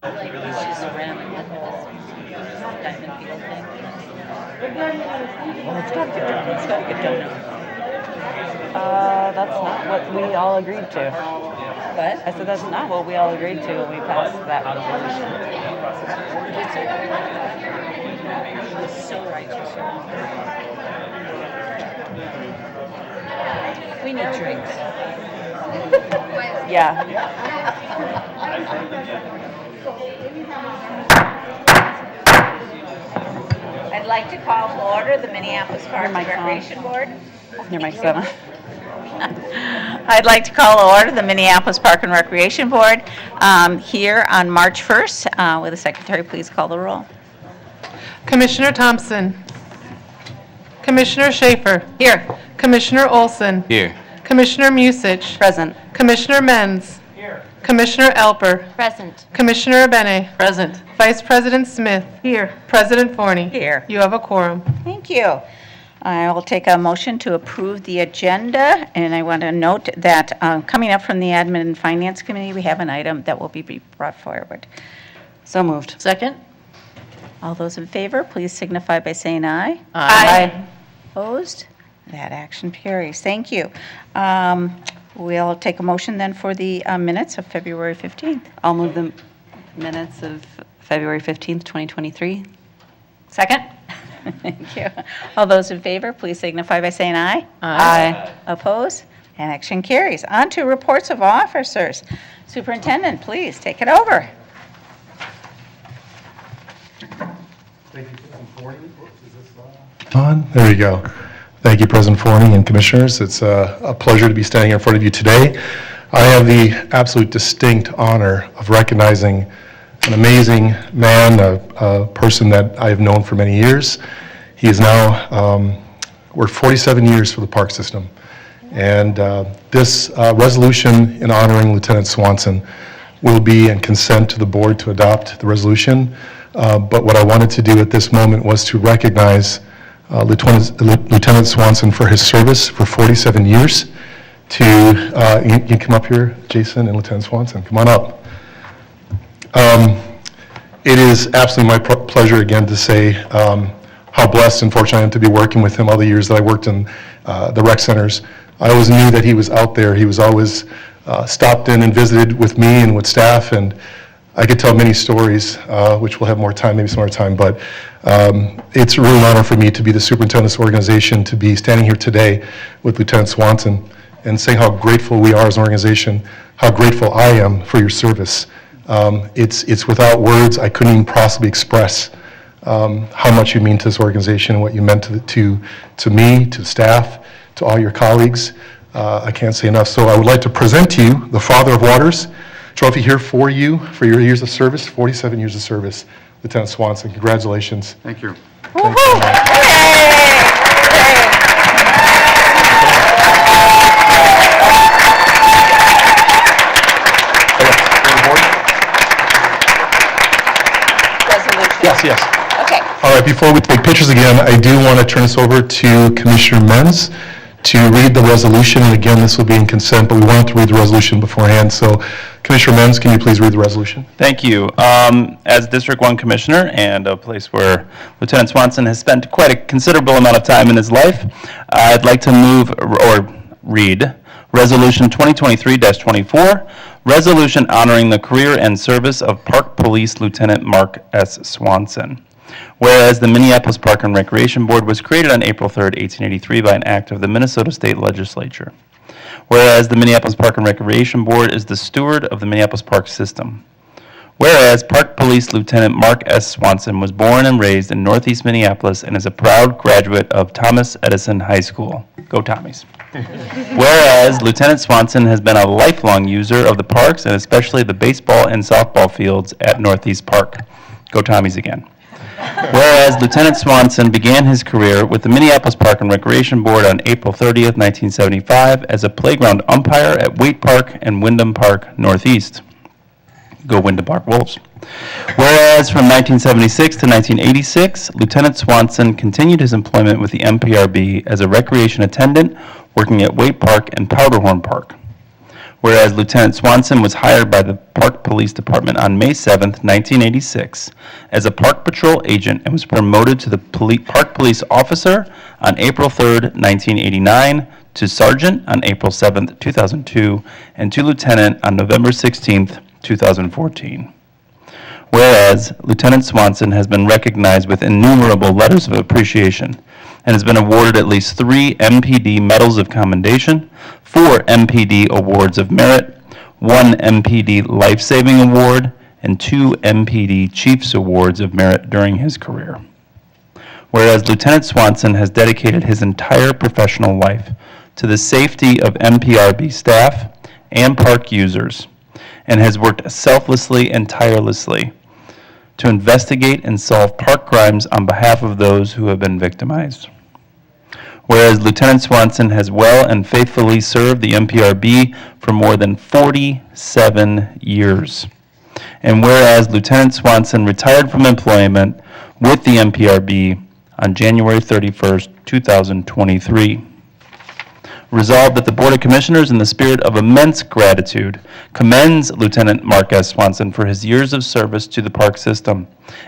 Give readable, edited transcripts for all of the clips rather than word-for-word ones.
Like he's just around with this diamond field thing. Well, it's got to get done. It's got to get done now. That's not what we all agreed to. But I said that's not what we all agreed to when we passed that resolution. it's so righteous. We need drinks. Yeah. I'd like to call to order the Minneapolis Park and Recreation Board. Near my 7. I'd like to call to order the Minneapolis Park and Recreation Board here on March 1st. Will the secretary please call the roll? Commissioner Thompson. Commissioner Schaefer. Here. Commissioner Olson. Here. Commissioner Musich. Present. Commissioner Menz. Here. Commissioner Elper. Present. Commissioner Abene. Present. Vice President Smith. Here. President Forney. Here. You have a quorum. Thank you. I will take a motion to approve the agenda, and I want to note that coming up from the Admin and Finance Committee, we have an item that will be brought forward. So moved. Second. All those in favor, please signify by saying aye. Aye. Opposed? That action carries. Thank you. We'll take a motion then for the minutes of February 15th. I'll move the minutes of February 15th, 2023. Second. Thank you. All those in favor, please signify by saying aye. Aye. Opposed? And action carries. On to reports of officers. Superintendent, please take it over. Thank you, President Forney. Is this on? There you go. Thank you, President Forney and Commissioners. It's a pleasure to be standing here in front of you today. I have the absolute distinct honor of recognizing an amazing man, a person that I have known for many years. He is now worked 47 years for the park system. And this resolution in honoring Lieutenant Swanson will be in consent to the board to adopt the resolution. But what I wanted to do at this moment was to recognize Lieutenant Swanson for his service for 47 years. You can come up here, Jason and Lieutenant Swanson. Come on up. It is absolutely my pleasure again to say how blessed and fortunate I am to be working with him all the years that I worked in the rec centers. I always knew that he was out there. He was always stopped in and visited with me and with staff, and I could tell many stories, which we'll have more time, maybe some more time, but it's really an honor for me to be the superintendent of this organization, to be standing here today with Lieutenant Swanson and saying how grateful we are as an organization, how grateful I am for your service. It's without words. I couldn't even possibly express how much you mean to this organization and what you meant to me, to staff, to all your colleagues. I can't say enough. So I would like to present to you the Father of Waters trophy here for you for your years of service, 47 years of service, Lieutenant Swanson. Congratulations. Thank you. Yes. Okay. All right, before we take pictures again, I do want to turn this over to Commissioner Menz to read the resolution. And again, this will be in consent, but we wanted to read the resolution beforehand. So, Commissioner Menz, can you please read the resolution? Thank you. As District 1 Commissioner and a place where Lieutenant Swanson has spent quite a considerable amount of time in his life, I'd like to move or read Resolution 2023-24, Resolution honoring the career and service of Park Police Lieutenant Mark S. Swanson. Whereas the Minneapolis Park and Recreation Board was created on April 3rd, 1883 by an act of the Minnesota State Legislature. Whereas the Minneapolis Park and Recreation Board is the steward of the Minneapolis Park system. Whereas Park Police Lieutenant Mark S. Swanson was born and raised in Northeast Minneapolis and is a proud graduate of Thomas Edison High School. Go Tommies. Whereas Lieutenant Swanson has been a lifelong user of the parks and especially the baseball and softball fields at Northeast Park. Go Tommies again. Whereas Lieutenant Swanson began his career with the Minneapolis Park and Recreation Board on April 30th, 1975 as a playground umpire at Waite Park and Wyndham Park Northeast. Go Wyndham Park Wolves. Whereas from 1976 to 1986, Lieutenant Swanson continued his employment with the MPRB as a recreation attendant working at Waite Park and Powderhorn Park. Whereas Lieutenant Swanson was hired by the Park Police Department on May 7th, 1986, as a Park Patrol agent and was promoted to the Park Police Officer on April 3rd, 1989, to Sergeant on April 7th, 2002, and to Lieutenant on November 16th, 2014. Whereas Lieutenant Swanson has been recognized with innumerable letters of appreciation and has been awarded at least 3 MPD Medals of Commendation, 4 MPD Awards of Merit, 1 MPD Life Saving Award, and 2 MPD Chiefs Awards of Merit during his career. Whereas Lieutenant Swanson has dedicated his entire professional life to the safety of MPRB staff and park users, and has worked selflessly and tirelessly to investigate and solve park crimes on behalf of those who have been victimized. Whereas Lieutenant Swanson has well and faithfully served the MPRB for more than 47 years. And whereas Lieutenant Swanson retired from employment with the MPRB on January 31st, 2023. Resolved that the Board of Commissioners, in the spirit of immense gratitude, commends Lieutenant Mark S. Swanson for his years of service to the park system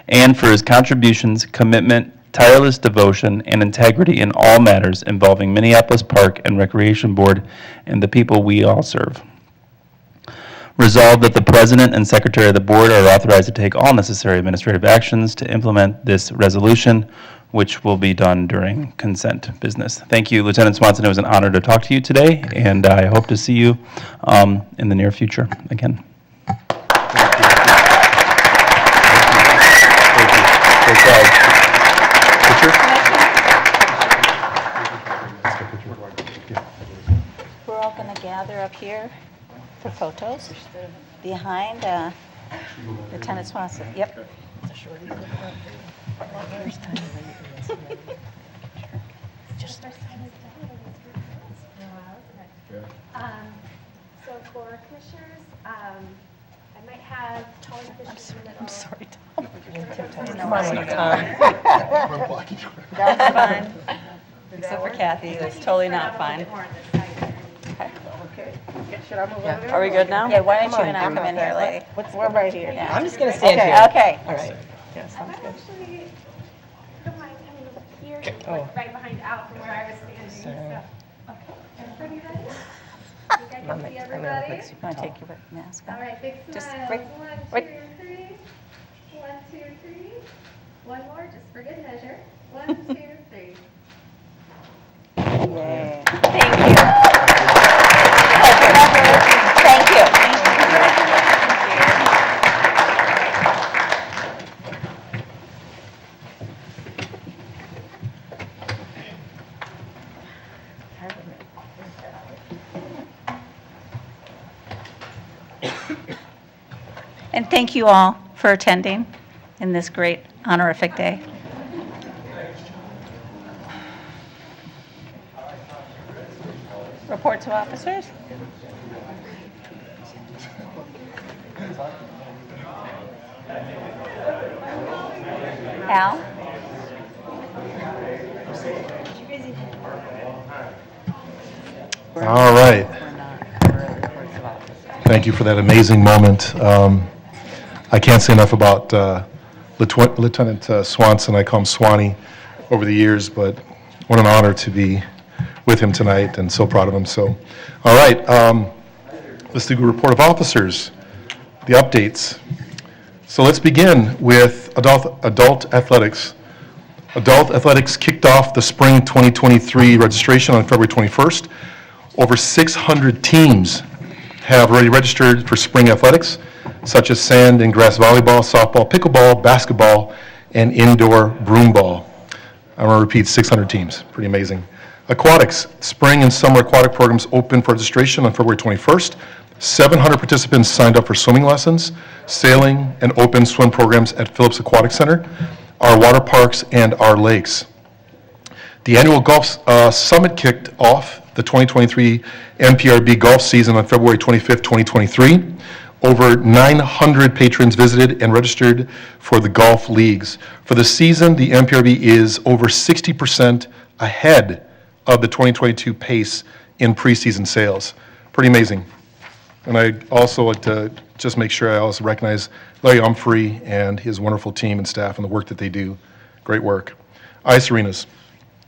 and for his contributions, commitment, tireless devotion, and integrity in all matters involving Minneapolis Park and Recreation Board and the people we all serve. Resolved that the President and Secretary of the Board are authorized to take all necessary administrative actions to implement this resolution, which will be done during consent business. Thank you, Lieutenant Swanson. It was an honor to talk to you today, and I hope to see you in the near future again. We're all going to gather up here for photos behind Lieutenant Swanson. Yep. So for commissioners, I might have taller commissioners in the middle. I'm sorry, That's fine. Except for Kathy, that's totally not fine. More on this side. Are we good now? Yeah, why don't you and I come in here, lady? We're right here. Yeah. I'm just going to stand Okay, here. okay. All right. Yeah, sounds I'm good. actually, don't mind coming here, Oh. like right behind Al from where I was standing, so. Okay, everybody ready? I think I can see everybody. You want to take your mask All off? right, big Just smiles. wait, 1, 2, wait. 3. 1, 2, 3. One more, just for good measure. 1, 2, 3. Yay. Thank you. Thank you. And thank you all for attending in this great honorific day. Report to officers. Al? All right. Thank you for that amazing moment. I can't say enough about Lieutenant Swanson. I call him Swanee over the years, but what an honor to be with him tonight, and so proud of him. So, all right, let's do a report of officers, the updates. So let's begin with adult athletics. Adult athletics kicked off the spring 2023 registration on February 21st. Over 600 teams have already registered for spring athletics, such as sand and grass volleyball, softball, pickleball, basketball, and indoor broomball. I'm going to repeat, 600 teams. Pretty amazing. Aquatics, spring and summer aquatic programs open for registration on February 21st. 700 participants signed up for swimming lessons, sailing, and open swim programs at Phillips Aquatic Center, our water parks, and our lakes. The annual golf summit kicked off the 2023 MPRB golf season on February 25th, 2023. Over 900 patrons visited and registered for the golf leagues. For the season, the MPRB is over 60% ahead of the 2022 pace in preseason sales. Pretty amazing. And I also like to just make sure I also recognize Larry Humphrey and his wonderful team and staff and the work that they do. Great work. Ice arenas.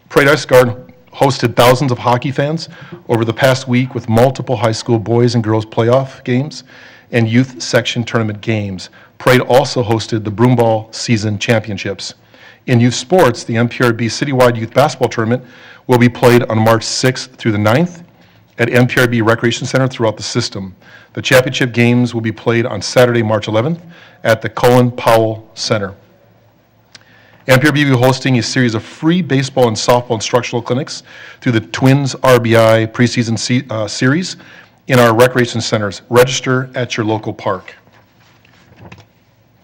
Parade Ice Guard hosted thousands of hockey fans over the past week with multiple high school boys and girls playoff games and youth section tournament games. Parade also hosted the Broomball Season Championships. In youth sports, the MPRB Citywide Youth Basketball Tournament will be played on March 6th through the 9th at MPRB Recreation Center throughout the system. The championship games will be played on Saturday, March 11th at the Colin Powell Center. MPRB will be hosting a series of free baseball and softball instructional clinics through the Twins RBI preseason series in our recreation centers. Register at your local park.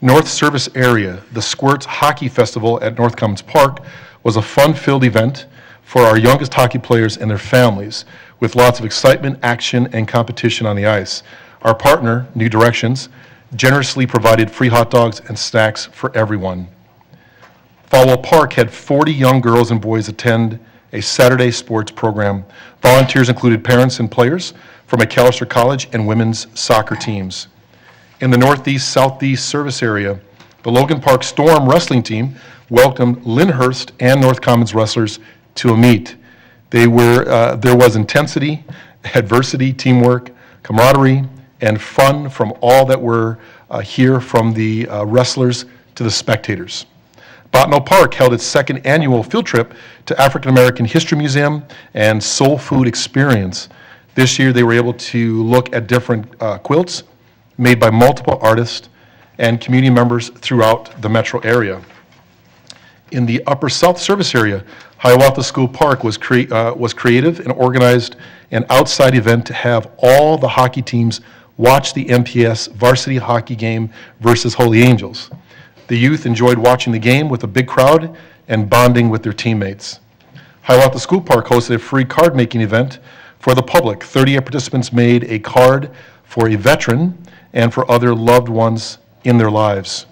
North Service Area, the Squirts Hockey Festival at North Commons Park was a fun-filled event for our youngest hockey players and their families, with lots of excitement, action, and competition on the ice. Our partner, New Directions, generously provided free hot dogs and snacks for everyone. Falwell Park had 40 young girls and boys attend a Saturday sports program. Volunteers included parents and players from McAllister College and women's soccer teams. In the Northeast Southeast service area, the Logan Park Storm wrestling team welcomed Lyndhurst and North Commons wrestlers to a meet. There was intensity, adversity, teamwork, camaraderie, and fun from all that were here, from the wrestlers to the spectators. Bottineau Park held its second annual field trip to African American History Museum and Soul Food Experience. This year they were able to look at different quilts made by multiple artists and community members throughout the metro area. In the Upper South Service area, Hiawatha School Park was creative and organized an outside event to have all the hockey teams watch the MPS varsity hockey game versus Holy Angels. The youth enjoyed watching the game with a big crowd and bonding with their teammates. Hiawatha School Park hosted a free card making event for the public. 38 participants made a card for a veteran and for other loved ones in their lives.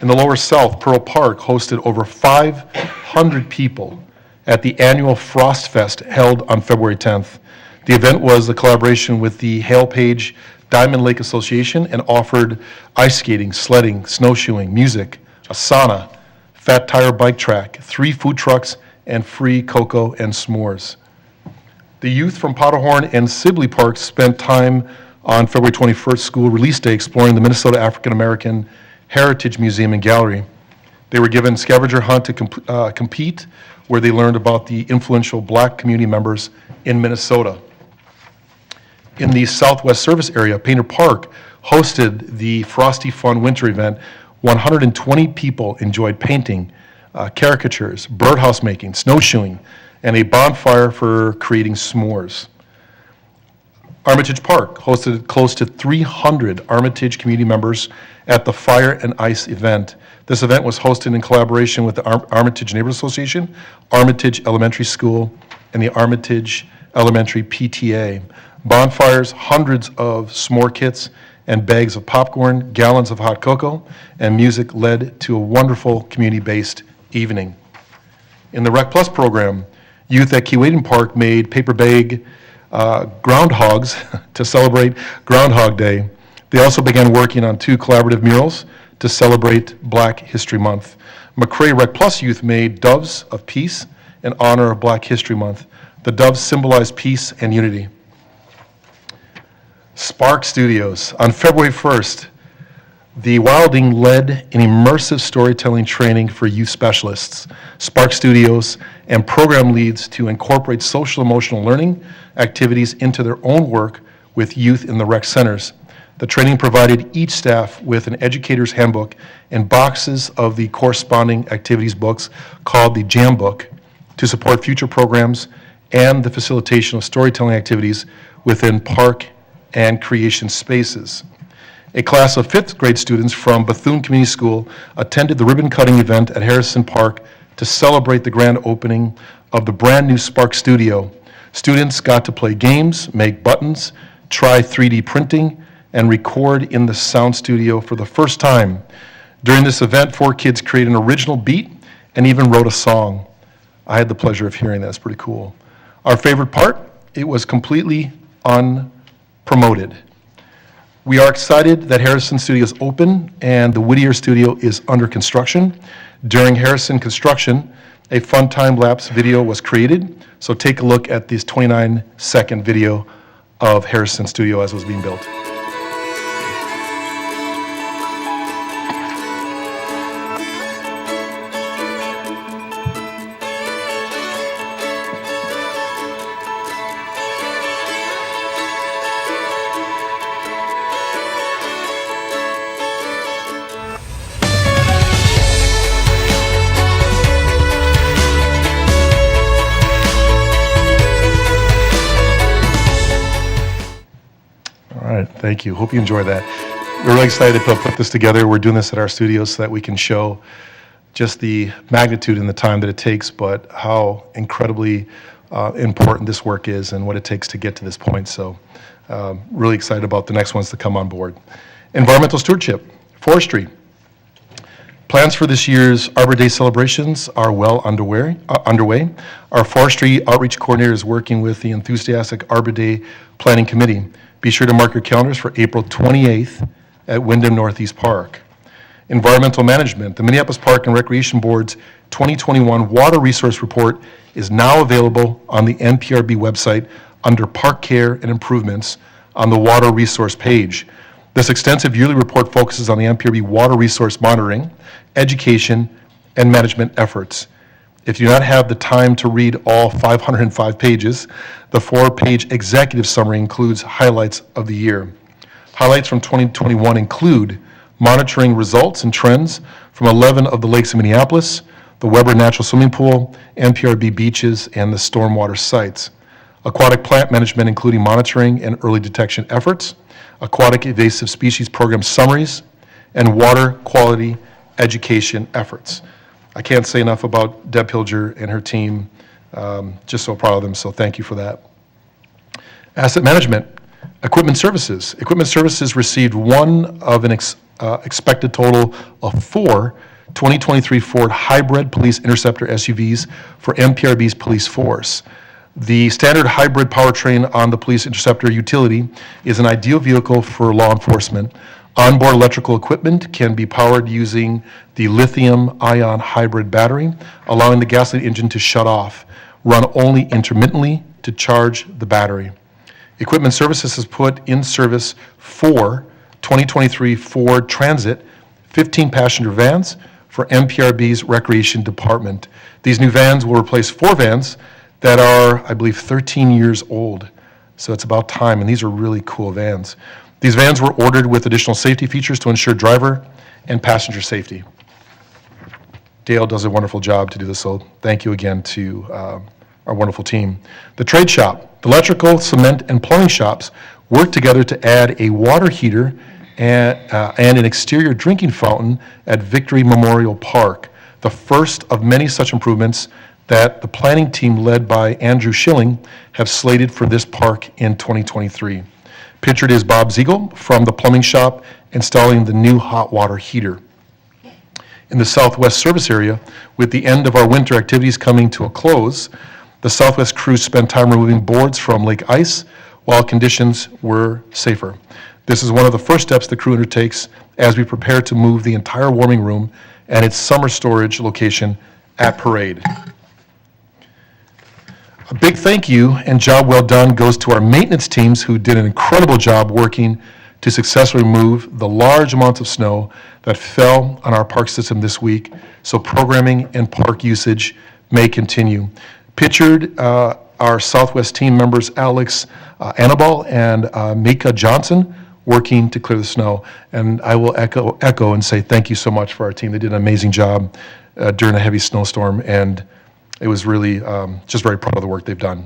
In the Lower South, Pearl Park hosted over 500 people at the annual Frost Fest held on February 10th. The event was a collaboration with the Hale Page Diamond Lake Association and offered ice skating, sledding, snowshoeing, music, a sauna, fat tire bike track, 3 food trucks, and free cocoa and s'mores. The youth from Powderhorn and Sibley Park spent time on February 21st, school release day, exploring the Minnesota African American Heritage Museum and Gallery. They were given scavenger hunt to compete, where they learned about the influential Black community members in Minnesota. In the Southwest Service area, Painter Park hosted the Frosty Fun Winter event. 120 people enjoyed painting, caricatures, birdhouse making, snowshoeing, and a bonfire for creating s'mores. Armitage Park hosted close to 300 Armitage community members at the Fire and Ice event. This event was hosted in collaboration with the Armitage Neighborhood Association, Armitage Elementary School, and the Armitage Elementary PTA. Bonfires, hundreds of s'more kits, and bags of popcorn, gallons of hot cocoa, and music led to a wonderful community-based evening. In the Rec Plus program, youth at Keewaydin Park made paper bag groundhogs to celebrate Groundhog Day. They also began working on 2 collaborative murals to celebrate Black History Month. McRae Rec Plus youth made doves of peace in honor of Black History Month. The doves symbolize peace and unity. Spark Studios. On February 1st, the Wilding led an immersive storytelling training for youth specialists, Spark Studios, and program leads to incorporate social emotional learning activities into their own work with youth in the rec centers. The training provided each staff with an educator's handbook and boxes of the corresponding activities books called the Jam Book to support future programs and the facilitation of storytelling activities within park and creation spaces. A class of 5th grade students from Bethune Community School attended the ribbon cutting event at Harrison Park to celebrate the grand opening of the brand new Spark Studio. Students got to play games, make buttons, try 3D printing, and record in the sound studio for the first time. During this event, 4 kids created an original beat and even wrote a song. I had the pleasure of hearing that. It's pretty cool. Our favorite part, it was completely unplanned. promoted. We are excited that Harrison Studio is open and the Whittier Studio is under construction. During Harrison construction, a fun time-lapse video was created, so take a look at this 29-second video of Harrison Studio as it was being built. All right, thank you. Hope you enjoy that. We're really excited to put this together. We're doing this at our studio so that we can show just the magnitude and the time that it takes, but how incredibly important this work is and what it takes to get to this point. So really excited about the next ones to come on board. Environmental stewardship, forestry. Plans for this year's Arbor Day celebrations are well underway. Our forestry outreach coordinator is working with the enthusiastic Arbor Day Planning Committee. Be sure to mark your calendars for April 28th at Wyndham Northeast Park. Environmental management. The Minneapolis Park and Recreation Board's 2021 Water Resource Report is now available on the NPRB website under Park Care and Improvements on the Water Resource page. This extensive yearly report focuses on the NPRB water resource monitoring, education, and management efforts. If you do not have the time to read all 505 pages, the 4-page executive summary includes highlights of the year. Highlights from 2021 include monitoring results and trends from 11 of the lakes in Minneapolis, the Weber Natural Swimming Pool, NPRB beaches, and the stormwater sites. Aquatic plant management, including monitoring and early detection efforts, aquatic invasive species program summaries, and water quality education efforts. I can't say enough about Deb Pilger and her team. Just so proud of them, so thank you for that. Asset management, equipment services. Equipment services received one of an expected total of 4 2023 Ford Hybrid Police Interceptor SUVs for NPRB's police force. The standard hybrid powertrain on the Police Interceptor utility is an ideal vehicle for law enforcement. Onboard electrical equipment can be powered using the lithium-ion hybrid battery, allowing the gasoline engine to shut off, run only intermittently to charge the battery. Equipment Services has put in service 4 2023 Ford Transit 15-passenger vans for NPRB's Recreation Department. These new vans will replace 4 vans that are, I believe, 13 years old. So it's about time, and these are really cool vans. These vans were ordered with additional safety features to ensure driver and passenger safety. Dale does a wonderful job to do this, so thank you again to our wonderful team. The trade shop, the electrical, cement, and plumbing shops worked together to add a water heater and an exterior drinking fountain at Victory Memorial Park, the first of many such improvements that the planning team led by Andrew Schilling have slated for this park in 2023. Pictured is Bob Ziegel from the plumbing shop installing the new hot water heater. In the Southwest service area, with the end of our winter activities coming to a close, the Southwest crews spent time removing boards from lake ice while conditions were safer. This is one of the first steps the crew undertakes as we prepare to move the entire warming room and its summer storage location at Parade. A big thank you and job well done goes to our maintenance teams who did an incredible job working to successfully remove the large amounts of snow that fell on our park system this week, so programming and park usage may continue. Pictured our Southwest team members Alex Annabelle and Mika Johnson working to clear the snow, and I will echo and say thank you so much for our team. They did an amazing job during a heavy snowstorm, and it was really just very proud of the work they've done.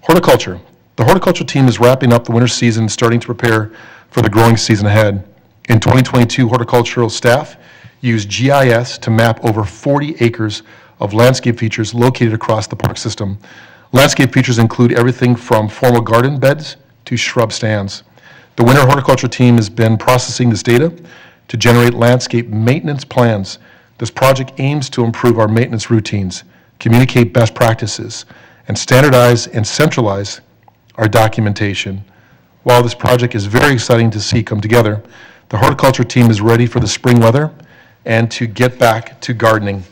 Horticulture. The horticulture team is wrapping up the winter season, starting to prepare for the growing season ahead. In 2022, horticultural staff used GIS to map over 40 acres of landscape features located across the park system. Landscape features include everything from formal garden beds to shrub stands. The winter horticulture team has been processing this data to generate landscape maintenance plans. This project aims to improve our maintenance routines, communicate best practices, and standardize and centralize our documentation. While this project is very exciting to see come together, the horticulture team is ready for the spring weather and to get back to gardening.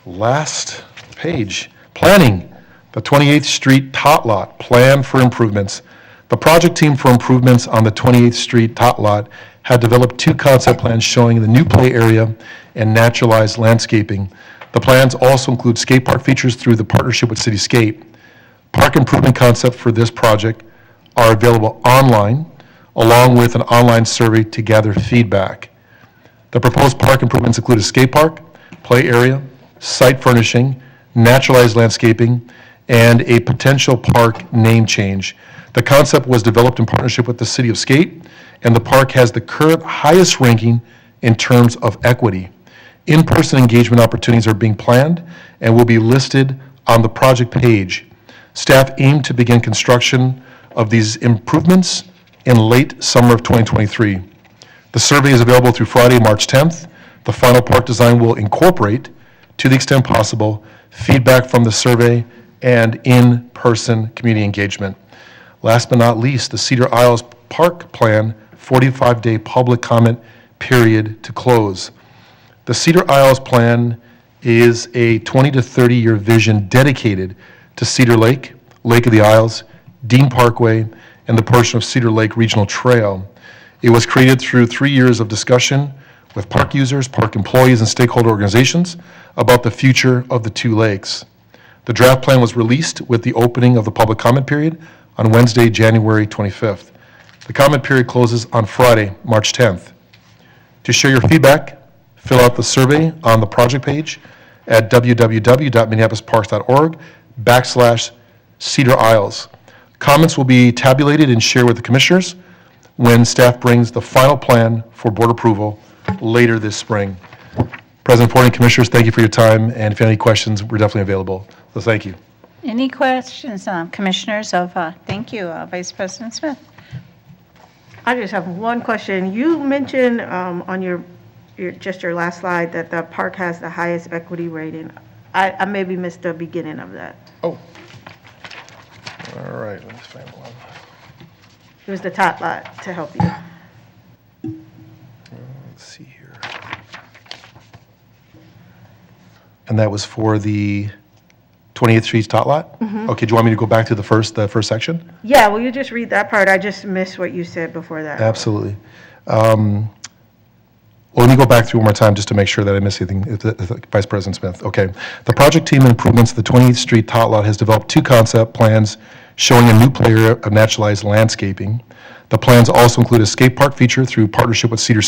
Last page, planning. The 28th Street tot lot, plan for improvements. The project team for improvements on the 28th Street tot lot had developed 2 concept plans showing the new play area and naturalized landscaping. The plans also include skate park features through the partnership with Cityscape. Park improvement concepts for this project are available online, along with an online survey to gather feedback. The proposed park improvements include a skate park, play area, site furnishing, naturalized landscaping, and a potential park name change. The concept was developed in partnership with the City of Skate, and the park has the current highest ranking in terms of equity. In-person engagement opportunities are being planned and will be listed on the project page. Staff aim to begin construction of these improvements in late summer of 2023. The survey is available through Friday, March 10th. The final park design will incorporate, to the extent possible, feedback from the survey and in-person community engagement. Last but not least, the Cedar Isles Park Plan 45-day public comment period to close. The Cedar Isles Plan is a 20 to 30-year vision dedicated to Cedar Lake, Lake of the Isles, Dean Parkway, and the portion of Cedar Lake Regional Trail. It was created through 3 years of discussion with park users, park employees, and stakeholder organizations about the future of the 2 lakes. The draft plan was released with the opening of the public comment period on Wednesday, January 25th. The comment period closes on Friday, March 10th. To share your feedback, fill out the survey on the project page at www.minneapolisparks.org/Cedar Isles. Comments will be tabulated and shared with the commissioners when staff brings the final plan for board approval later this spring. President Ford and Commissioners, thank you for your time, and if you have any questions, we're definitely available. So thank you. Any questions, Commissioners of, thank you, Vice President Smith. I just have one question. You mentioned on your last slide that the park has the highest equity rating. I maybe missed the beginning of that. Oh. All right, let me find one. It was the top lot to help you. Let's see here. And that was for the 28th Street tot lot? Okay, do you want me to go back to the first section? Yeah, will you just read that part? I just missed what you said before that. Absolutely. Well, let me go back through one more time just to make sure that I missed anything, Vice President Smith. Okay. The project team improvements to the 28th Street tot lot has developed 2 concept plans showing a new play area of naturalized landscaping. The plans also include a skate park feature through partnership with City of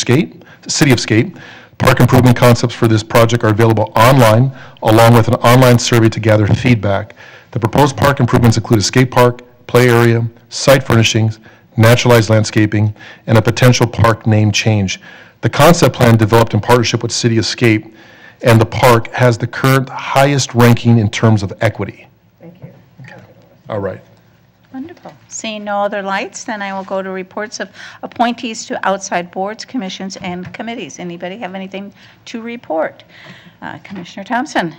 Skate. Park improvement concepts for this project are available online, along with an online survey to gather feedback. The proposed park improvements include a skate park, play area, site furnishings, naturalized landscaping, and a potential park name change. The concept plan developed in partnership with City of Skate and the park has the current highest ranking in terms of equity. Thank you. All right. Wonderful. Seeing no other lights, then I will go to reports of appointees to outside boards, commissions, and committees. Anybody have anything to report? Commissioner Thompson.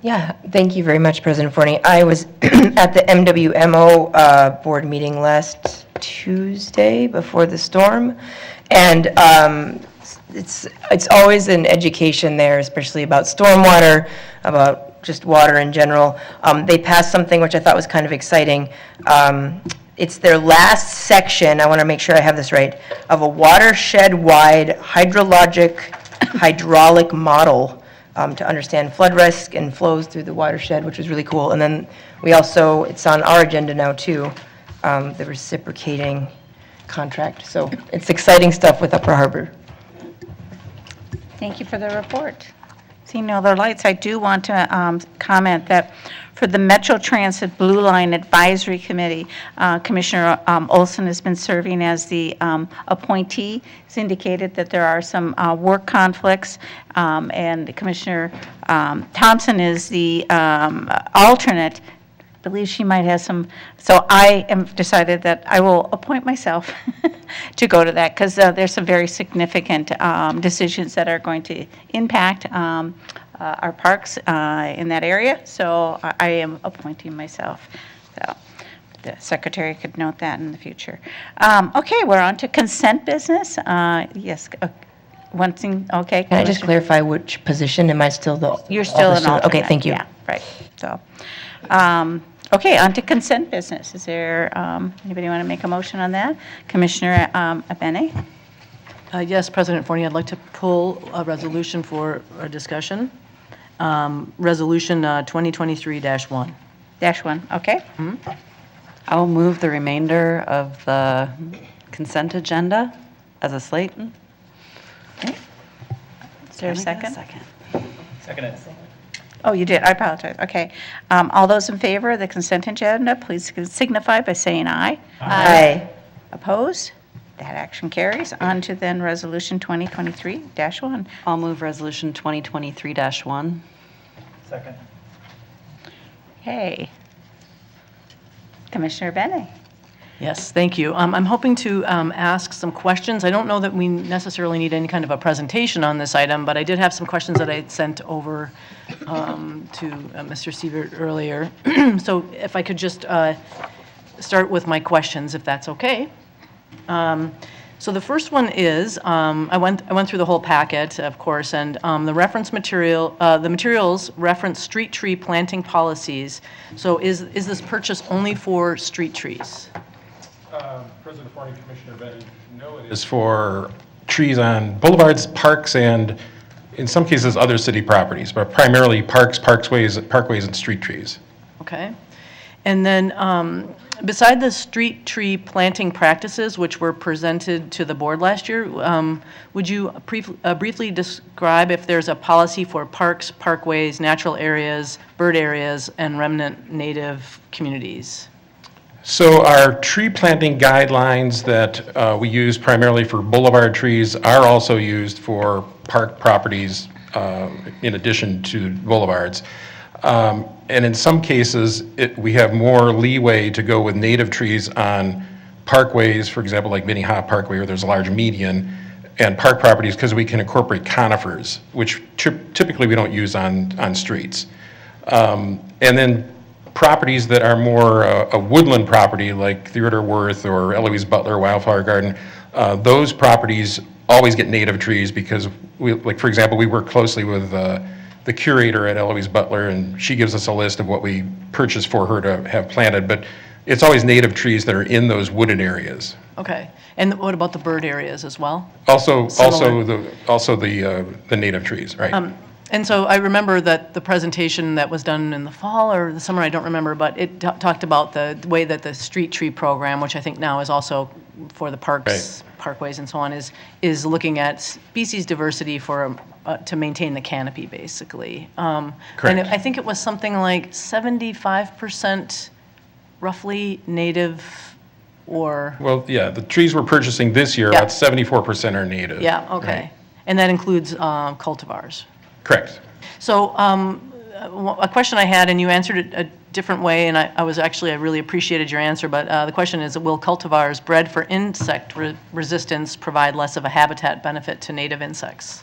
Yeah, thank you very much, President Forney. I was at the MWMO board meeting last Tuesday before the storm, and it's always an education there, especially about stormwater, about just water in general. They passed something which I thought was kind of exciting. It's their last section, I want to make sure I have this right, of a watershed-wide hydraulic model to understand flood risk and flows through the watershed, which was really cool. And then we also, it's on our agenda now too, the reciprocating contract. So it's exciting stuff with Upper Harbor. Thank you for the report. Seeing no other lights, I do want to comment that for the Metro Transit Blue Line Advisory Committee, Commissioner Olson has been serving as the appointee. He's indicated that there are some work conflicts, and Commissioner Thompson is the alternate. I believe she might have some, so I have decided that I will appoint myself to go to that, because there's some very significant decisions that are going to impact our parks in that area, so I am appointing myself. So the secretary could note that in the future. Okay, we're on to consent business. Yes, one thing, okay. Can I just Commissioner- clarify which position? Am I still the? You're still an alternate. Okay, thank you. Yeah, right. So, okay, on to consent business. Is there, anybody want to make a motion on that? Commissioner Abene? Yes, President Forney, I'd like to pull a resolution for a discussion. Resolution 2023-1. Dash one, okay. I will move the remainder of the consent agenda as a slate. Is there a second? Second. Oh, you did, I apologize, okay. All those in favor of the consent agenda, please signify by saying aye. Aye. Opposed? That action carries. On to then Resolution 2023-1. I'll move resolution 2023-1. Second. Okay. Commissioner Bennett? Yes, thank you. I'm hoping to ask some questions. I don't know that we necessarily need any kind of a presentation on this item, but I did have some questions that I had sent over to Mr. Sievert earlier. So if I could just start with my questions, if that's okay. So the first one is, I went through the whole packet, of course, and the reference material, the materials reference street tree planting policies. So is this purchase only for street trees? President Forney, Commissioner Benton, no, it is for trees on boulevards, parks, and in some cases, other city properties, but primarily parks, parkways, and street trees. Okay. And then beside the street tree planting practices, which were presented to the board last year, would you briefly describe if there's a policy for parks, parkways, natural areas, bird areas, and remnant native communities? So our tree planting guidelines that we use primarily for boulevard trees are also used for park properties in addition to boulevards. And in some cases, we have more leeway to go with native trees on parkways, for example, like Minneapolis Parkway, where there's a large median, and park properties because we can incorporate conifers, which typically we don't use on streets. And then properties that are more a woodland property, like Theodore Worth or Eloise Butler Wildflower Garden, those properties always get native trees because, like for example, we work closely with the curator at Eloise Butler, and she gives us a list of what we purchased for her to have planted, but it's always native trees that are in those wooded areas. Okay. And what about the bird areas as well? Also Similar. the native trees, right? And so I remember that the presentation that was done in the fall or the summer, I don't remember, but it talked about the way that the street tree program, which I think now is also for the parks, parkways and so on, is looking at species diversity for to maintain the canopy, basically. And Correct. I think it was something like 75% roughly native or, Well, yeah, the trees we're purchasing this year, Yeah. about 74% are native. yeah, okay. right? And that includes cultivars. Correct. So a question I had, and you answered it a different way, and I really appreciated your answer, but the question is, will cultivars bred for insect resistance provide less of a habitat benefit to native insects?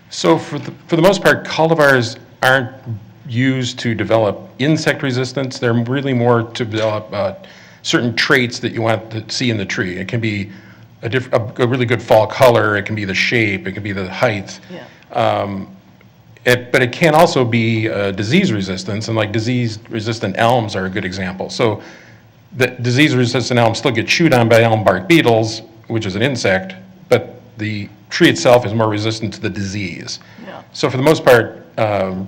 So for the most part, cultivars aren't used to develop insect resistance. They're really more to develop certain traits that you want to see in the tree. It can be a really good fall color, it can be the shape, it can be the height. Yeah. But it can also be disease resistance, and like disease-resistant elms are a good example. So the disease-resistant elms still get chewed on by elm bark beetles, which is an insect, but the tree itself is more resistant to the disease. Yeah. So for the most part,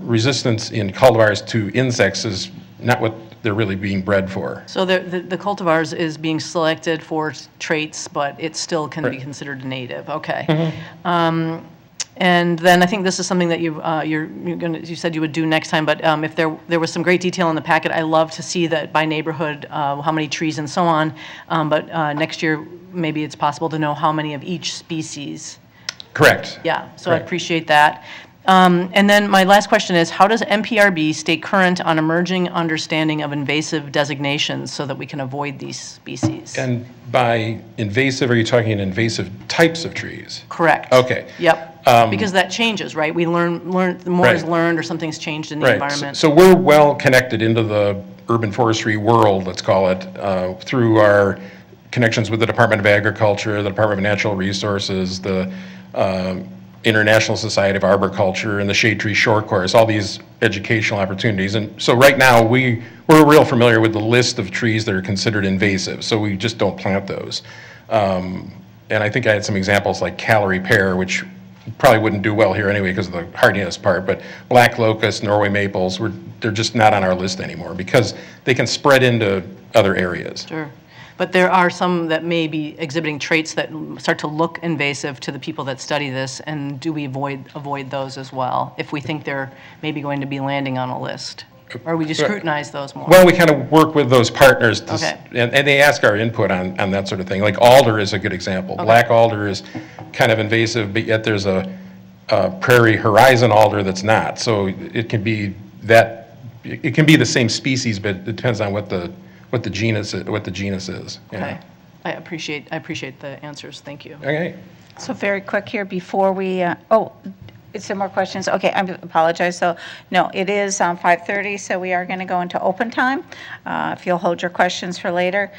resistance in cultivars to insects is not what they're really being bred for. So the cultivars is being selected for traits, but it still can be Right. considered native. Okay. And then I think this is something that you said you would do next time, but if there was some great detail in the packet, I love to see that by neighborhood, how many trees and so on. But next year, maybe it's possible to know how many of each species. Correct. Yeah, so I Right. appreciate that. And then my last question is, how does MPRB stay current on emerging understanding of invasive designations so that we can avoid these species? And by invasive, are you talking invasive types of trees? Correct. Okay. Yep. Because that changes, right? We learn, the more is Right. learned or something's changed in the Right. environment. So we're well connected into the urban forestry world, let's call it, through our connections with the Department of Agriculture, the Department of Natural Resources, the International Society of Arboriculture, and the Shade Tree Short Course, all these educational opportunities. And so right now, we're real familiar with the list of trees that are considered invasive, so we just don't plant those. And I think I had some examples like Callery pear, which probably wouldn't do well here anyway because of the hardiness part, but black locust, Norway maples, they're just not on our list anymore because they can spread into other areas. Sure. But there are some that may be exhibiting traits that start to look invasive to the people that study this, and do we avoid those as well if we think they're maybe going to be landing on a list? Or we just scrutinize those more? Well, we kind of work with those partners, Okay. and they ask our input on that sort of thing. Like alder is a good example. Okay. Black alder is kind of invasive, but yet there's a prairie horizon alder that's not. So it can be the same species, but it depends on what the genus is. Yeah. Okay. I appreciate the answers. Thank you. Okay. So very quick here before we, is there more questions? Okay, I apologize. So, no, it is 5:30, so we are going to go into open time. If you'll hold your questions for later.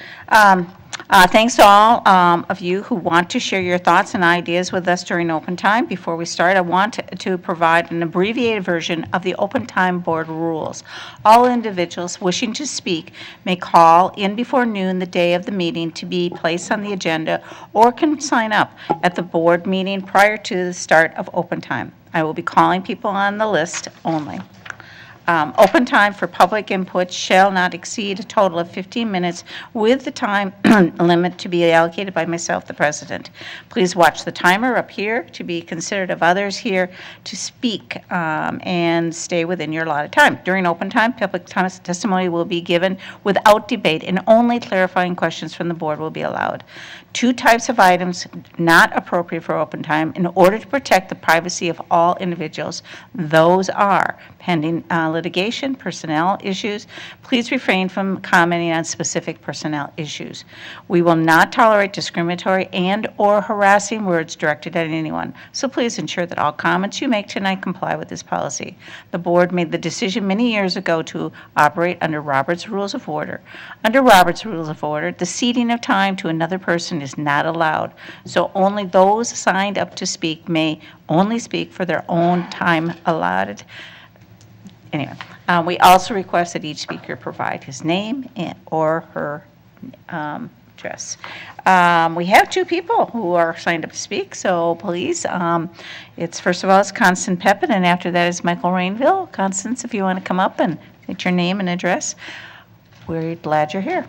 Thanks to all of you who want to share your thoughts and ideas with us during open time. Before we start, I want to provide an abbreviated version of the Open Time Board rules. All individuals wishing to speak may call in before noon the day of the meeting to be placed on the agenda, or can sign up at the board meeting prior to the start of open time. I will be calling people on the list only. Open time for public input shall not exceed a total of 15 minutes, with the time limit to be allocated by myself, the president. Please watch the timer up here to be considerate of others here to speak, and stay within your allotted time. During open time, public testimony will be given without debate, and only clarifying questions from the board will be allowed. 2 types of items not appropriate for open time in order to protect the privacy of all individuals. Those are pending litigation, personnel issues. Please refrain from commenting on specific personnel issues. We will not tolerate discriminatory and/or harassing words directed at anyone, so please ensure that all comments you make tonight comply with this policy. The board made the decision many years ago to operate under Robert's Rules of Order. Under Robert's Rules of Order, the ceding of time to another person is not allowed, so only those signed up to speak may only speak for their own time allotted. Anyway, we also request that each speaker provide his name or her address. We have 2 people who are signed up to speak, so please, it's first of all, it's Constance Pepin, and after that is Michael Rainville. Constance, if you want to come up and get your name and address, we're glad you're here.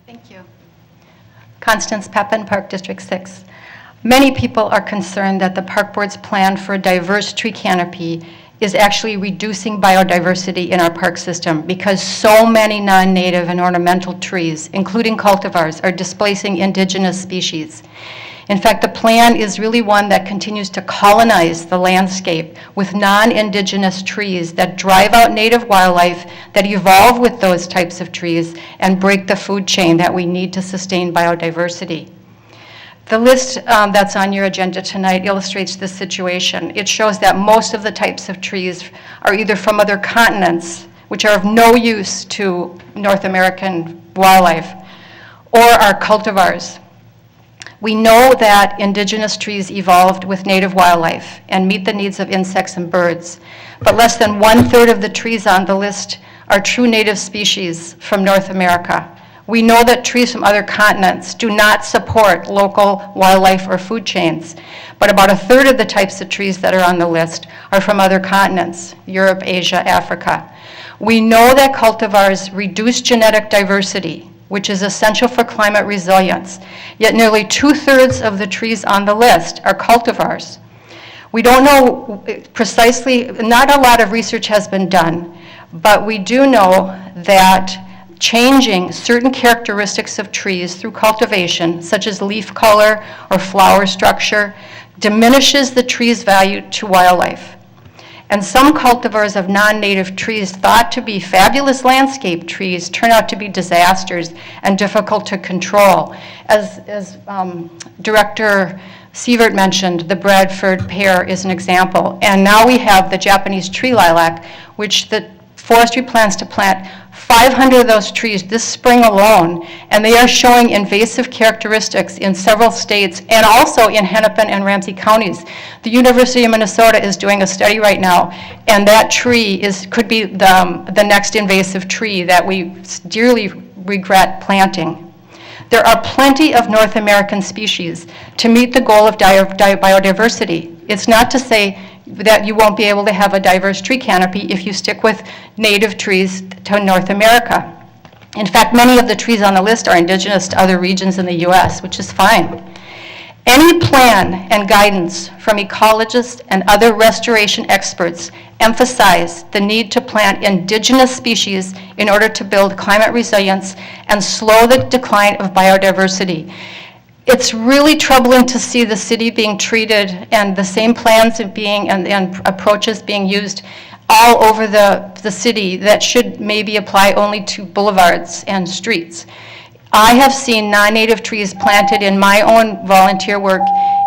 Thank you. Constance Pepin, Park District 6. Many people are concerned that the Park Board's plan for a diverse tree canopy is actually reducing biodiversity in our park system because so many non-native and ornamental trees, including cultivars, are displacing indigenous species. In fact, the plan is really one that continues to colonize the landscape with non-indigenous trees that drive out native wildlife, that evolve with those types of trees, and break the food chain that we need to sustain biodiversity. The list that's on your agenda tonight illustrates this situation. It shows that most of the types of trees are either from other continents, which are of no use to North American wildlife, or are cultivars. We know that indigenous trees evolved with native wildlife and meet the needs of insects and birds, but less than 1/3 of the trees on the list are true native species from North America. We know that trees from other continents do not support local wildlife or food chains, but about 1/3 of the types of trees that are on the list are from other continents, Europe, Asia, Africa. We know that cultivars reduce genetic diversity, which is essential for climate resilience, yet nearly 2/3 of the trees on the list are cultivars. We don't know precisely, not a lot of research has been done, but we do know that changing certain characteristics of trees through cultivation, such as leaf color or flower structure, diminishes the tree's value to wildlife. And some cultivars of non-native trees thought to be fabulous landscape trees turn out to be disasters and difficult to control. As Director Sievert mentioned, the Bradford pear is an example. And now we have the Japanese tree lilac, which the forestry plans to plant 500 of those trees this spring alone, and they are showing invasive characteristics in several states and also in Hennepin and Ramsey counties. The University of Minnesota is doing a study right now, and that tree could be the next invasive tree that we dearly regret planting. There are plenty of North American species to meet the goal of biodiversity. It's not to say that you won't be able to have a diverse tree canopy if you stick with native trees to North America. In fact, many of the trees on the list are indigenous to other regions in the U.S., which is fine. Any plan and guidance from ecologists and other restoration experts emphasize the need to plant indigenous species in order to build climate resilience and slow the decline of biodiversity. It's really troubling to see the city being treated and the same plans being and approaches being used all over the city that should maybe apply only to boulevards and streets. I have seen non-native trees planted in my own volunteer work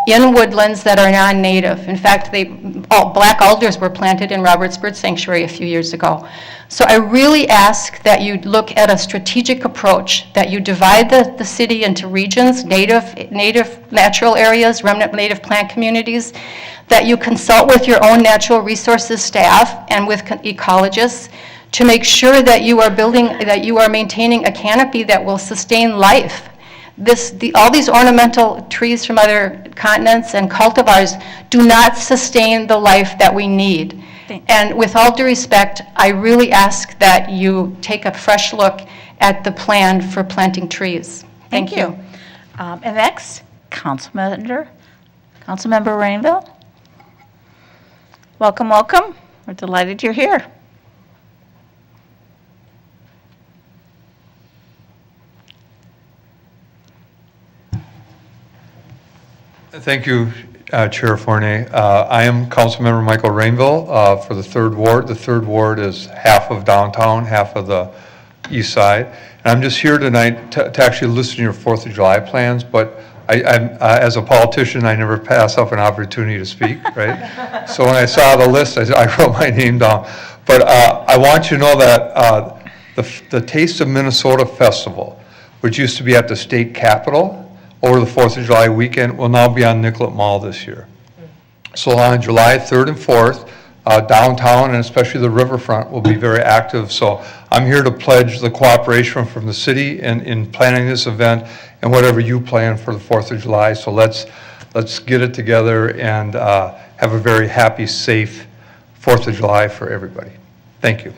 in woodlands that are non-native. In fact, black alders were planted in Roberts Bird Sanctuary a few years ago. So I really ask that you look at a strategic approach, that you divide the city into regions, native natural areas, remnant native plant communities, that you consult with your own natural resources staff and with ecologists to make sure that you are maintaining a canopy that will sustain life. All these ornamental trees from other continents and cultivars do not sustain the life that we need. And with all due respect, I really ask that you take a fresh look at the plan for planting trees. Thank you. And next, Councilmember Rainville. Welcome, welcome. We're delighted you're here. Thank you, Chair Fournier. I am Councilmember Michael Rainville for the 3rd Ward. The 3rd Ward is half of downtown, half of the east side. And I'm just here tonight to actually listen to your 4th of July plans, but as a politician, I never pass up an opportunity to speak, right? So when I saw the list, I wrote my name down. But I want you to know that the Taste of Minnesota Festival, which used to be at the state capitol over the 4th of July weekend, will now be on Nicollet Mall this year. So on July 3rd and 4th, downtown and especially the riverfront will be very active. So I'm here to pledge the cooperation from the city in planning this event and whatever you plan for the 4th of July. So let's get it together and have a very happy, safe 4th of July for everybody. Thank you.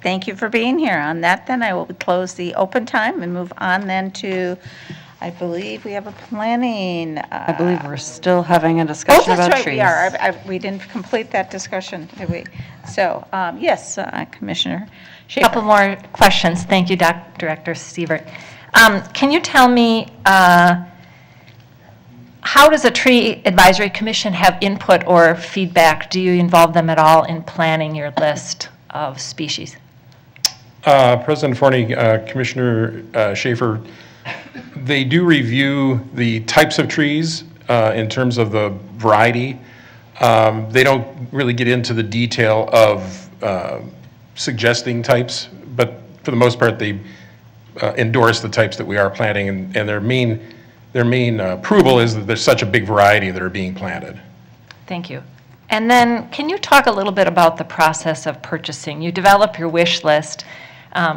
Thank you for being here. On that, then, I will close the open time and move on then to, I believe we have a planning. I believe we're still having a discussion about trees. We are. We didn't complete that discussion, did we? So, yes, Commissioner Schaefer. Couple more questions. Thank you, Director Siebert. Can you tell me how does a tree advisory commission have input or feedback? Do you involve them at all in planning your list of species? President Fournier, Commissioner Schaefer, they do review the types of trees in terms of the variety. They don't really get into the detail of suggesting types, but for the most part, they endorse the types that we are planting, and their main approval is that there's such a big variety that are being planted. Thank you. And then can you talk a little bit about the process of purchasing? You develop your wish list,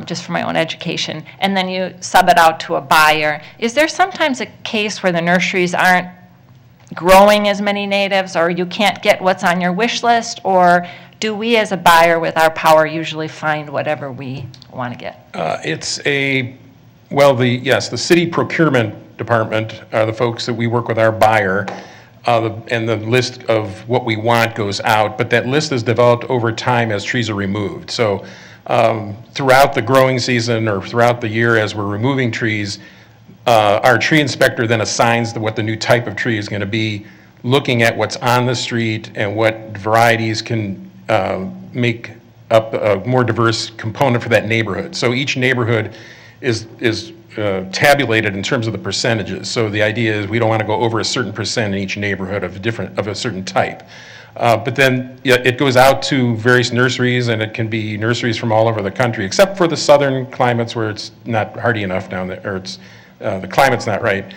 just for my own education, and then you sub it out to a buyer. Is there sometimes a case where the nurseries aren't growing as many natives, or you can't get what's on your wish list, or do we as a buyer with our power usually find whatever we want to get? The city procurement department are the folks that we work with our buyer, and the list of what we want goes out, but that list is developed over time as trees are removed. So throughout the growing season or throughout the year as we're removing trees, our tree inspector then assigns what the new type of tree is going to be, looking at what's on the street and what varieties can make up a more diverse component for that neighborhood. So each neighborhood is tabulated in terms of the percentages. So the idea is we don't want to go over a certain percent in each neighborhood of a certain type. But then yeah, it goes out to various nurseries, and it can be nurseries from all over the country, except for the southern climates where it's not hardy enough down there, or it's, the climate's not right.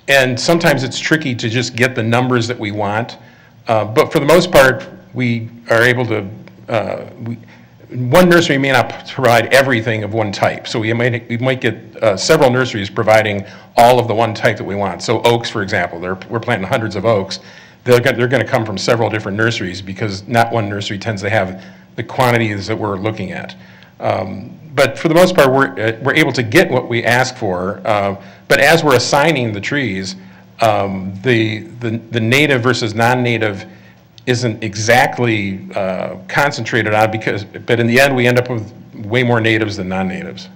And sometimes it's tricky to just get the numbers that we want. But for the most part, we are able to, one nursery may not provide everything of one type. So we might get several nurseries providing all of the one type that we want. So oaks, for example, we're planting hundreds of oaks. They're going to come from several different nurseries because not one nursery tends to have the quantities that we're looking at. But for the most part, we're able to get what we ask for. But as we're assigning the trees, the native versus non-native isn't exactly concentrated on but in the end, we end up with way more natives than non-natives.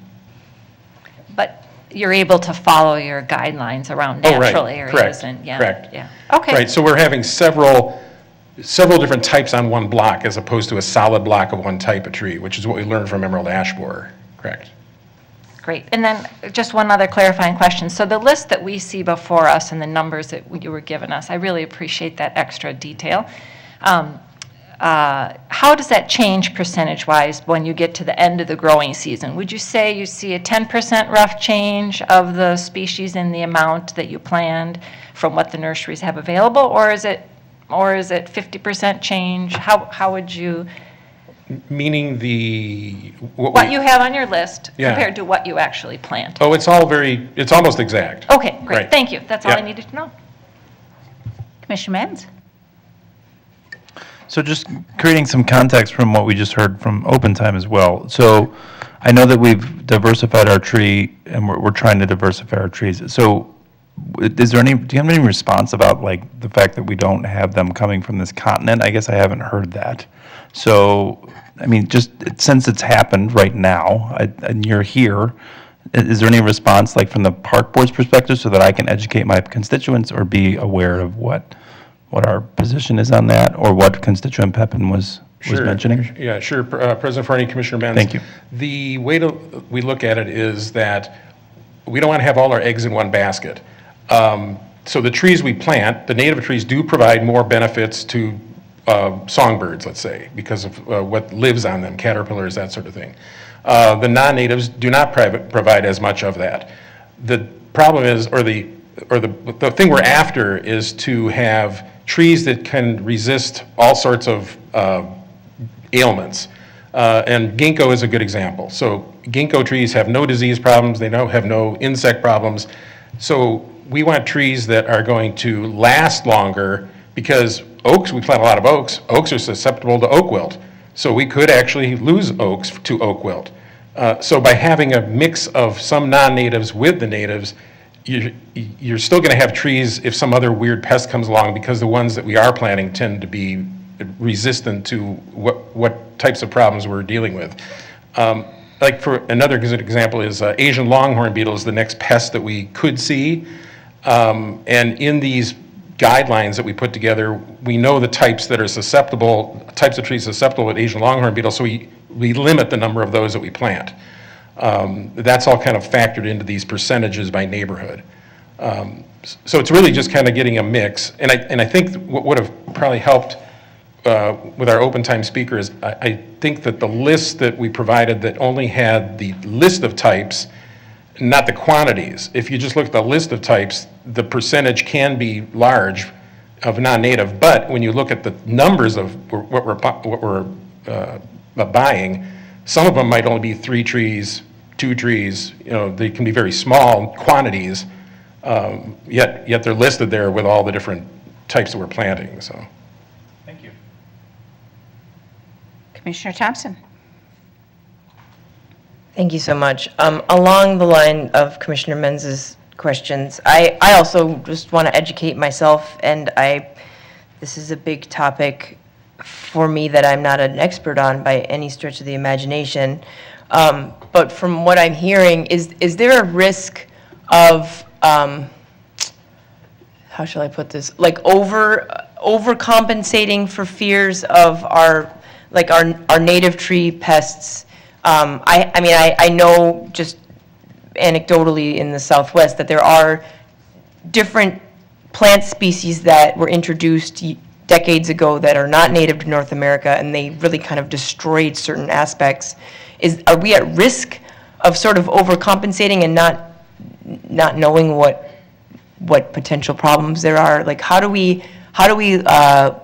But you're able to follow your guidelines around Oh, right. natural areas Correct. and, yeah. Correct. Yeah, okay. Right, so we're having several different types on one block as opposed to a solid block of one type of tree, which is what we learned from emerald ash borer. Correct. Great. And then just one other clarifying question. So the list that we see before us and the numbers that you were giving us, I really appreciate that extra detail. How does that change percentage-wise when you get to the end of the growing season? Would you say you see a 10% rough change of the species in the amount that you planned from what the nurseries have available, or is it 50% change? How would you? Meaning What you have on your list Yeah. compared to what you actually planted. Oh, it's almost exact. Okay, great. Right. Thank you. That's all I Yeah. needed to know. Commissioner Menz? So just creating some context from what we just heard from Open Time as well. So I know that we've diversified our tree, and we're trying to diversify our trees. So do you have any response about like the fact that we don't have them coming from this continent? I guess I haven't heard that. So, I mean, just since it's happened right now, and you're here, is there any response like from the park board's perspective so that I can educate my constituents or be aware of what our position is on that, or what constituent Pepin was mentioning? Yeah, sure. President Forney, Commissioner Benz. Thank you. The way we look at it is that we don't want to have all our eggs in one basket. So the trees we plant, the native trees do provide more benefits to songbirds, let's say, because of what lives on them, caterpillars, that sort of thing. The non-natives do not provide as much of that. The problem is, or the thing we're after is to have trees that can resist all sorts of ailments. And ginkgo is a good example. So ginkgo trees have no disease problems, they have no insect problems. So we want trees that are going to last longer, because oaks, we plant a lot of oaks. Oaks are susceptible to oak wilt. So we could actually lose oaks to oak wilt. So by having a mix of some non-natives with the natives, you're still going to have trees if some other weird pest comes along, because the ones that we are planting tend to be resistant to what types of problems we're dealing with. Like for another good example is Asian longhorn beetle is the next pest that we could see. And in these guidelines that we put together, we know the types that are susceptible, types of trees susceptible with Asian longhorn beetle, so we limit the number of those that we plant. That's all kind of factored into these percentages by neighborhood. So it's really just kind of getting a mix. And I think what would have probably helped with our open time speaker is I think that the list that we provided that only had the list of types, not the quantities. If you just look at the list of types, the percentage can be large of non-native, but when you look at the numbers of what we're buying, some of them might only be 3 trees, 2 trees. They can be very small quantities, yet they're listed there with all the different types that we're planting. So, thank you. Commissioner Thompson? Thank you so much. Along the line of Commissioner Menz's questions, I also just want to educate myself, and this is a big topic for me that I'm not an expert on by any stretch of the imagination. But from what I'm hearing, is there a risk of, how shall I put this, like overcompensating for fears of our native tree pests? I know just anecdotally in the Southwest that there are different plant species that were introduced decades ago that are not native to North America, and they really kind of destroyed certain aspects. Are we at risk of sort of overcompensating and not knowing what potential problems there are? Like, how do we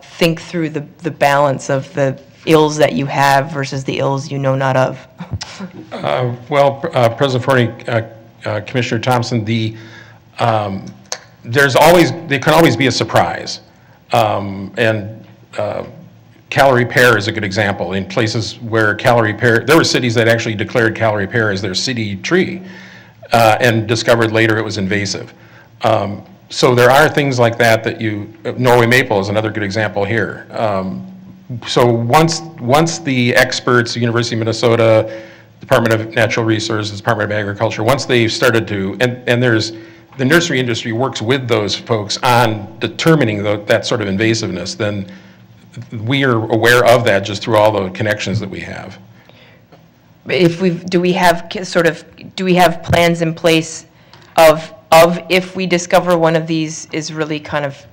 think through the balance of the ills that you have versus the ills you know not of? President Forney, Commissioner Thompson, there can always be a surprise. And calorie pair is a good example. In places where calorie pair, there were cities that actually declared calorie pair as their city tree and discovered later it was invasive. So there are things like that Norway maple is another good example here. So once the experts, the University of Minnesota, Department of Natural Resources, Department of Agriculture, once they've started to, and the nursery industry works with those folks on determining that sort of invasiveness, then we are aware of that just through all the connections that we have. Do we have plans in place of if we discover one of these is really kind of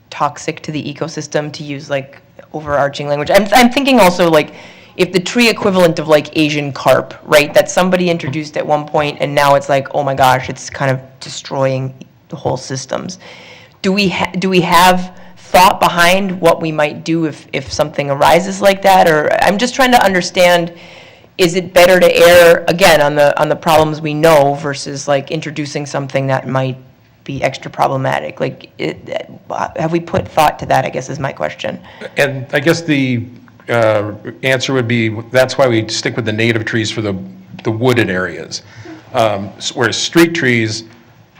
toxic to the ecosystem, to use like overarching language? I'm thinking also like if the tree equivalent of like Asian carp, right, that somebody introduced at one point and now it's like, oh my gosh, it's kind of destroying the whole systems. Do we have thought behind what we might do if something arises like that? Or I'm just trying to understand, is it better to err again on the problems we know versus like introducing something that might be extra problematic? Like, have we put thought to that, I guess is my question. And I guess the answer would be, that's why we stick with the native trees for the wooded areas. Whereas street trees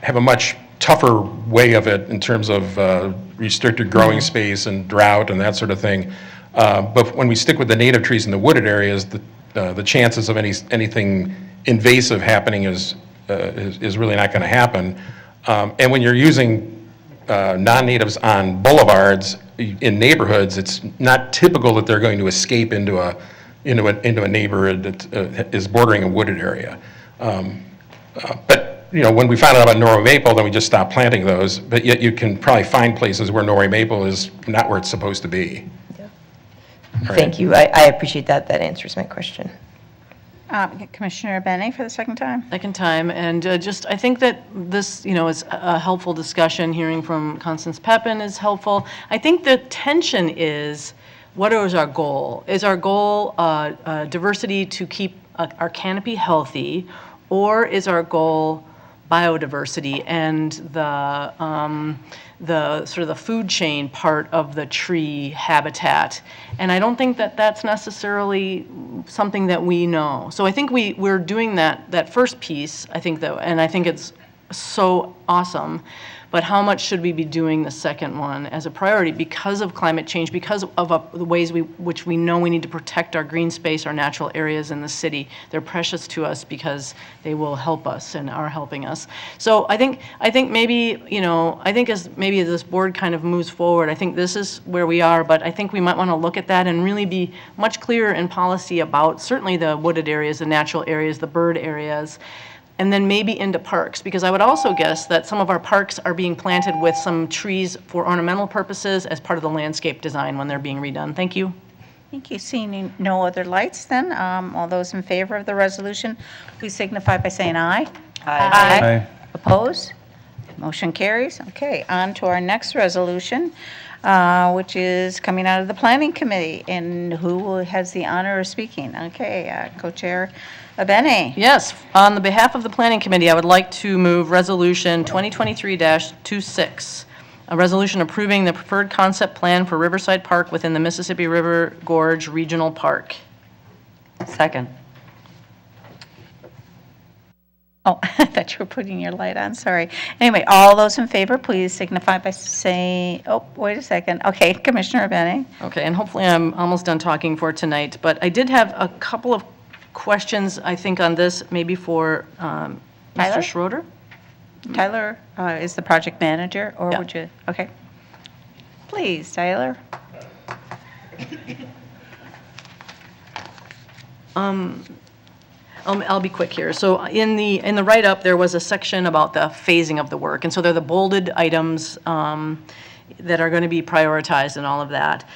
have a much tougher way of it in terms of restricted growing space and drought and that sort of thing. But when we stick with the native trees in the wooded areas, the chances of anything invasive happening is really not going to happen. And when you're using non-natives on boulevards in neighborhoods, it's not typical that they're going to escape into a neighborhood that is bordering a wooded area. But when we found out about Norway maple, then we just stopped planting those. But yet you can probably find places where Norway maple is not where it's supposed to be. Thank you. I appreciate that. That answers my question. Commissioner Benny for the second time. Second time, and I think that this, is a helpful discussion. Hearing from Constance Pepin is helpful. I think the tension is, what is our goal? Is our goal diversity to keep our canopy healthy, or is our goal biodiversity and the sort of the food chain part of the tree habitat? And I don't think that that's necessarily something that we know. So I think we're doing that first piece, I think, and I think it's so awesome. But how much should we be doing the second one as a priority because of climate change, because of the ways which we know we need to protect our green space, our natural areas in the city? They're precious to us because they will help us and are helping us. So I think maybe, as maybe this board kind of moves forward, I think this is where we are, but I think we might want to look at that and really be much clearer in policy about certainly the wooded areas, the natural areas, the bird areas, and then maybe into parks, because I would also guess that some of our parks are being planted with some trees for ornamental purposes as part of the landscape design when they're being redone. Thank you. Thank you. Seeing no other lights then, all those in favor of the resolution, please signify by saying aye. Aye. Opposed? Motion carries. Okay, on to our next resolution, which is coming out of the Planning Committee. And who has the honor of speaking? Okay, Co-Chair Abene. Yes, on the behalf of the Planning Committee, I would like to move Resolution 2023-26, a resolution approving the preferred concept plan for Riverside Park within the Mississippi River Gorge Regional Park. Second. Oh, I thought you were putting your light on, sorry. Anyway, all those in favor, please signify by saying, oh, wait a second. Okay, Commissioner Abene. Okay, and hopefully I'm almost done talking for tonight, but I did have a couple of questions, I think, on this, maybe for Mr. Schroeder. Tyler is the project manager, or Yeah. would you? Okay. Please, Tyler. I'll be quick here. So in the write-up, there was a section about the phasing of the work, and so they're the bolded items that are going to be prioritized and all of that.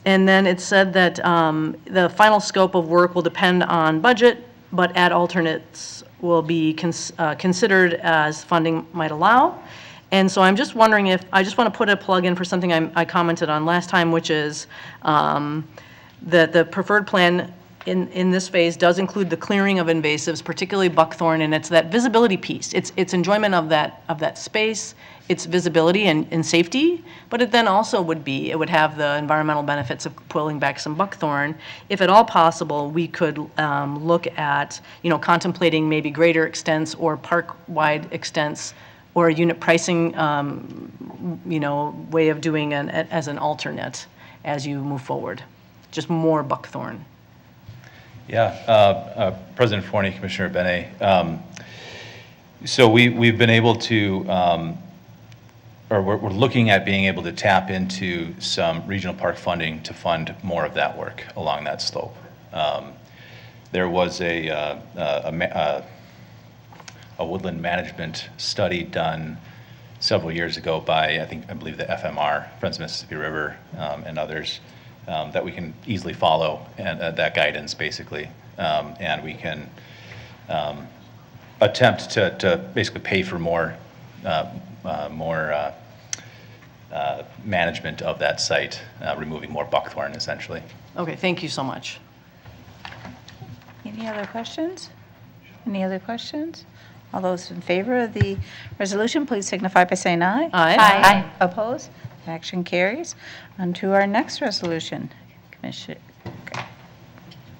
And then it said that the final scope of work will depend on budget, but add alternates will be considered as funding might allow. And so I'm just wondering if, I just want to put a plug in for something I commented on last time, which is that the preferred plan in this phase does include the clearing of invasives, particularly buckthorn, and it's that visibility piece. It's enjoyment of that space, its visibility and safety, but it then also it would have the environmental benefits of pulling back some buckthorn. If at all possible, we could look at, contemplating maybe greater extents or park-wide extents or a unit pricing, way of doing as an alternate as you move forward. Just more buckthorn. Yeah, President Forney, Commissioner Benet. So we've been able to, or we're looking at being able to tap into some regional park funding to fund more of that work along that slope. There was a woodland management study done several years ago by, I believe the FMR, Friends of Mississippi River, and others, that we can easily follow, and that guidance basically, and we can attempt to basically pay for more management of that site, removing more buckthorn essentially. Okay, thank you so much. Any other questions? Any other questions? All those in favor of the resolution, please signify by saying aye. Aye. Aye. Opposed? Action carries. On to our next resolution. Commissioner,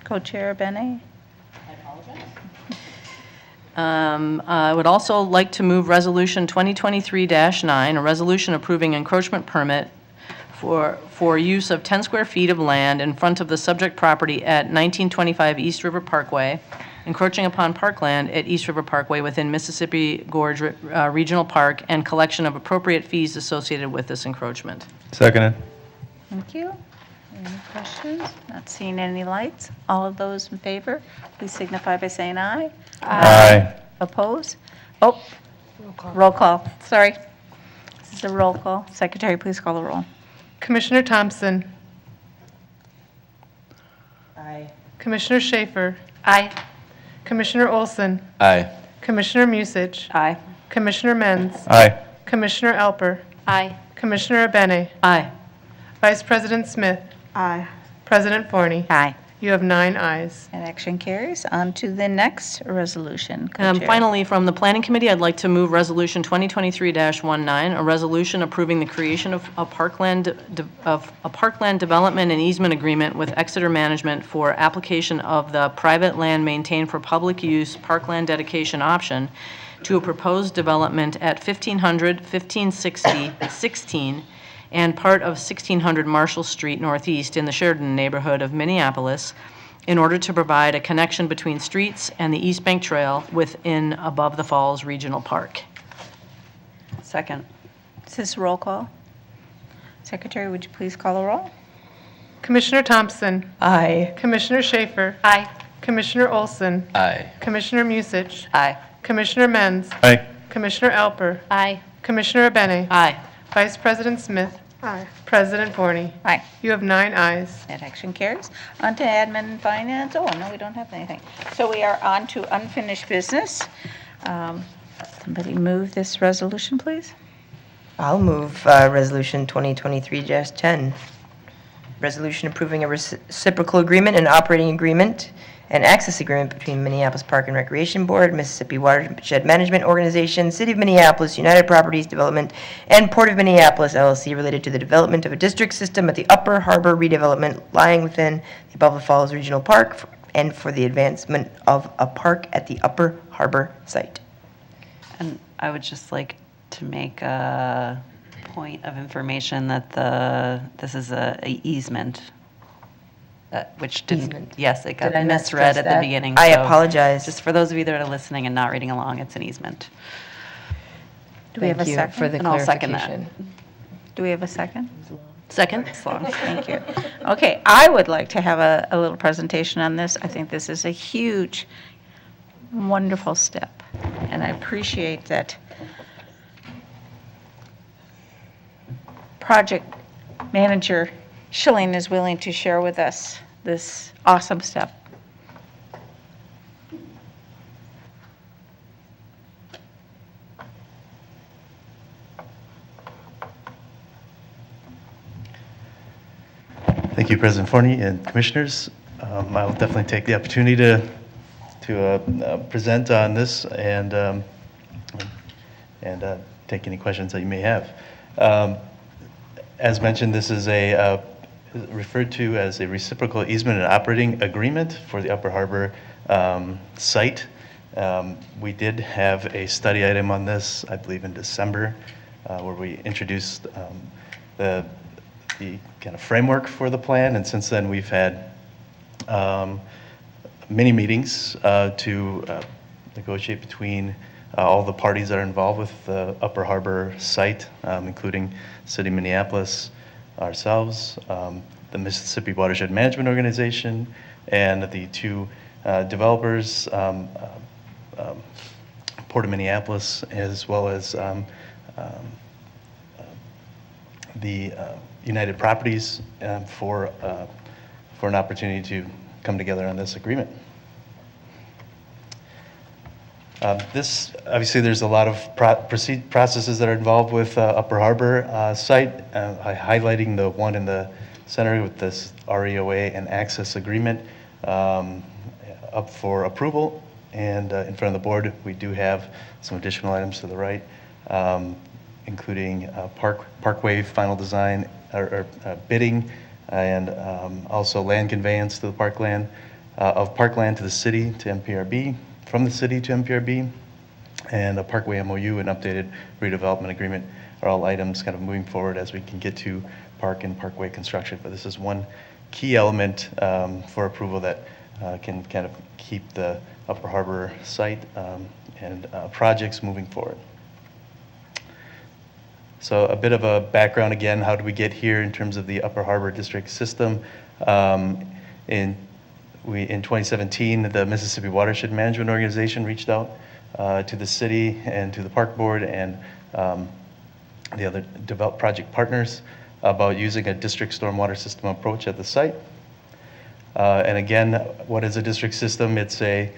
Co-Chair Benet. I would also like to move Resolution 2023-9, a resolution approving encroachment permit for use of 10 square feet of land in front of the subject property at 1925 East River Parkway, encroaching upon parkland at East River Parkway within Mississippi Gorge Regional Park, and collection of appropriate fees associated with this encroachment. Seconded. Thank you. Any questions? Not seeing any lights. All of those in favor, please signify by saying aye. Aye. Opposed? Oh, roll call. Sorry. This is a roll call. Secretary, please call the roll. Commissioner Thompson. Aye. Commissioner Schaefer. Aye. Commissioner Olson. Aye. Commissioner Musich. Aye. Commissioner Menz. Aye. Commissioner Alper. Aye. Commissioner Abene. Aye. Vice President Smith. Aye. President Forney. Aye. You have 9 ayes. And action carries. On to the next resolution. Co-Chair. Finally, from the Planning Committee, I'd like to move Resolution 2023-19, a resolution approving the creation of a parkland development and easement agreement with Exeter Management for application of the private land maintained for public use parkland dedication option to a proposed development at 1500, 1560, 16, and part of 1600 Marshall Street Northeast in the Sheridan neighborhood of Minneapolis, in order to provide a connection between streets and the East Bank Trail within Above the Falls Regional Park. Second. Is this roll call? Secretary, would you please call the roll? Commissioner Thompson. Aye. Commissioner Schaefer. Aye. Commissioner Olson. Aye. Commissioner Musich. Aye. Commissioner Menz. Aye. Commissioner Alper. Aye. Commissioner Abene. Aye. Vice President Smith. Aye. President Forney. Aye. You have 9 ayes. That action carries. On to admin and finance. Oh, no, we don't have anything. So we are on to unfinished business. Somebody move this resolution, please. I'll move Resolution 2023-10. Resolution approving a reciprocal agreement and operating agreement and access agreement between Minneapolis Park and Recreation Board, Mississippi Watershed Management Organization, City of Minneapolis, United Properties Development, and Port of Minneapolis LLC related to the development of a district system at the Upper Harbor redevelopment lying within the Above the Falls Regional Park, and for the advancement of a park at the Upper Harbor site. And I would just like to make a point of information that this is a easement, which did, Easement. yes, it got Did I not misread stress at the that? beginning. I so apologize. Just for those of you that are listening and not reading along, it's an easement. Do we have a Thank you second? for the And I'll second that. clarification. Do we have a second? Second? Thank you. Okay, I would like to have a little presentation on this. I think this is a huge, wonderful step, and I appreciate that project manager Schilling is willing to share with us this awesome step. Thank you, President Forney and Commissioners. I'll definitely take the opportunity to present on this and take any questions that you may have. As mentioned, this is referred to as a reciprocal easement and operating agreement for the Upper Harbor site. We did have a study item on this, I believe in December, where we introduced the kind of framework for the plan, and since then we've had many meetings to negotiate between all the parties that are involved with the Upper Harbor site, including City of Minneapolis, ourselves, the Mississippi Watershed Management Organization, and the two developers, Port of Minneapolis, as well as the United Properties for an opportunity to come together on this agreement. Obviously, there's a lot of processes that are involved with Upper Harbor site, highlighting the one in the center with this REOA and access agreement up for approval. And in front of the board, we do have some additional items to the right, including parkway final design or bidding, and also land conveyance to the parkland, of parkland to the city to MPRB, from the city to MPRB, and a parkway MOU and updated redevelopment agreement are all items kind of moving forward as we can get to park and parkway construction. But this is one key element for approval that can kind of keep the Upper Harbor site and projects moving forward. So a bit of a background again, how did we get here in terms of the Upper Harbor District system? In 2017, the Mississippi Watershed Management Organization reached out to the city and to the park board and the other project partners about using a district stormwater system approach at the site. And again, what is a district system? It's a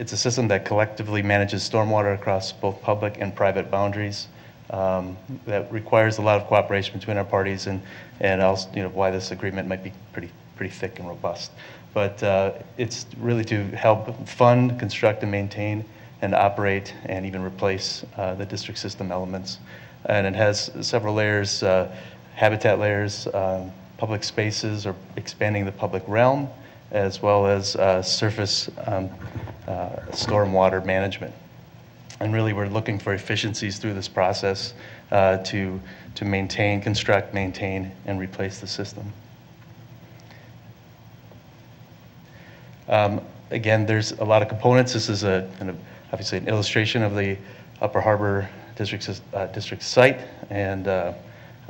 system that collectively manages stormwater across both public and private boundaries. That requires a lot of cooperation between our parties, and also, why this agreement might be pretty thick and robust. But it's really to help fund, construct, and maintain, and operate, and even replace the district system elements. And it has several layers, habitat layers, public spaces, or expanding the public realm, as well as surface stormwater management. And really, we're looking for efficiencies through this process to maintain, construct, maintain, and replace the system. Again, there's a lot of components. This is obviously an illustration of the Upper Harbor district site, and there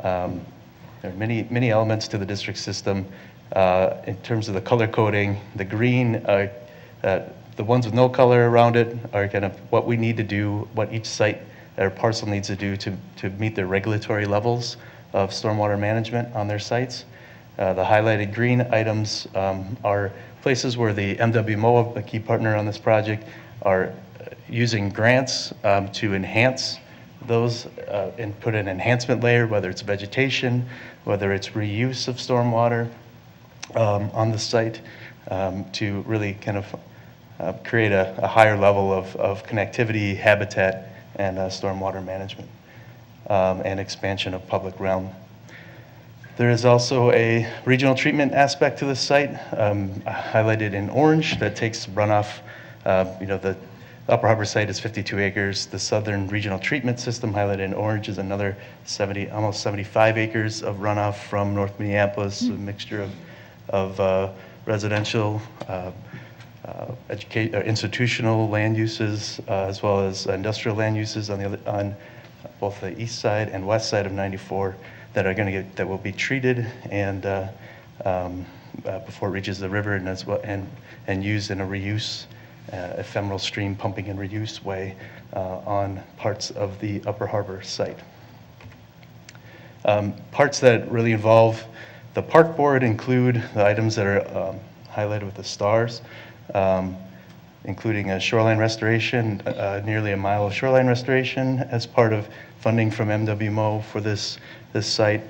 are many elements to the district system. In terms of the color coding, the green, the ones with no color around it are kind of what we need to do, what each site or parcel needs to do to meet their regulatory levels of stormwater management on their sites. The highlighted green items are places where the MWMO, a key partner on this project, are using grants to enhance those and put an enhancement layer, whether it's vegetation, whether it's reuse of stormwater on the site, to really kind of create a higher level of connectivity, habitat, and stormwater management, and expansion of public realm. There is also a regional treatment aspect to this site, highlighted in orange, that takes runoff. The Upper Harbor site is 52 acres. The Southern Regional Treatment System, highlighted in orange, is another almost 75 acres of runoff from North Minneapolis, a mixture of residential, institutional land uses, as well as industrial land uses on both the east side and west side of 94 that will be treated and before it reaches the river, and used in a reuse, ephemeral stream pumping and reuse way on parts of the Upper Harbor site. Parts that really involve the park board include the items that are highlighted with the stars, including a shoreline restoration, nearly a mile of shoreline restoration as part of funding from MWMO for this site,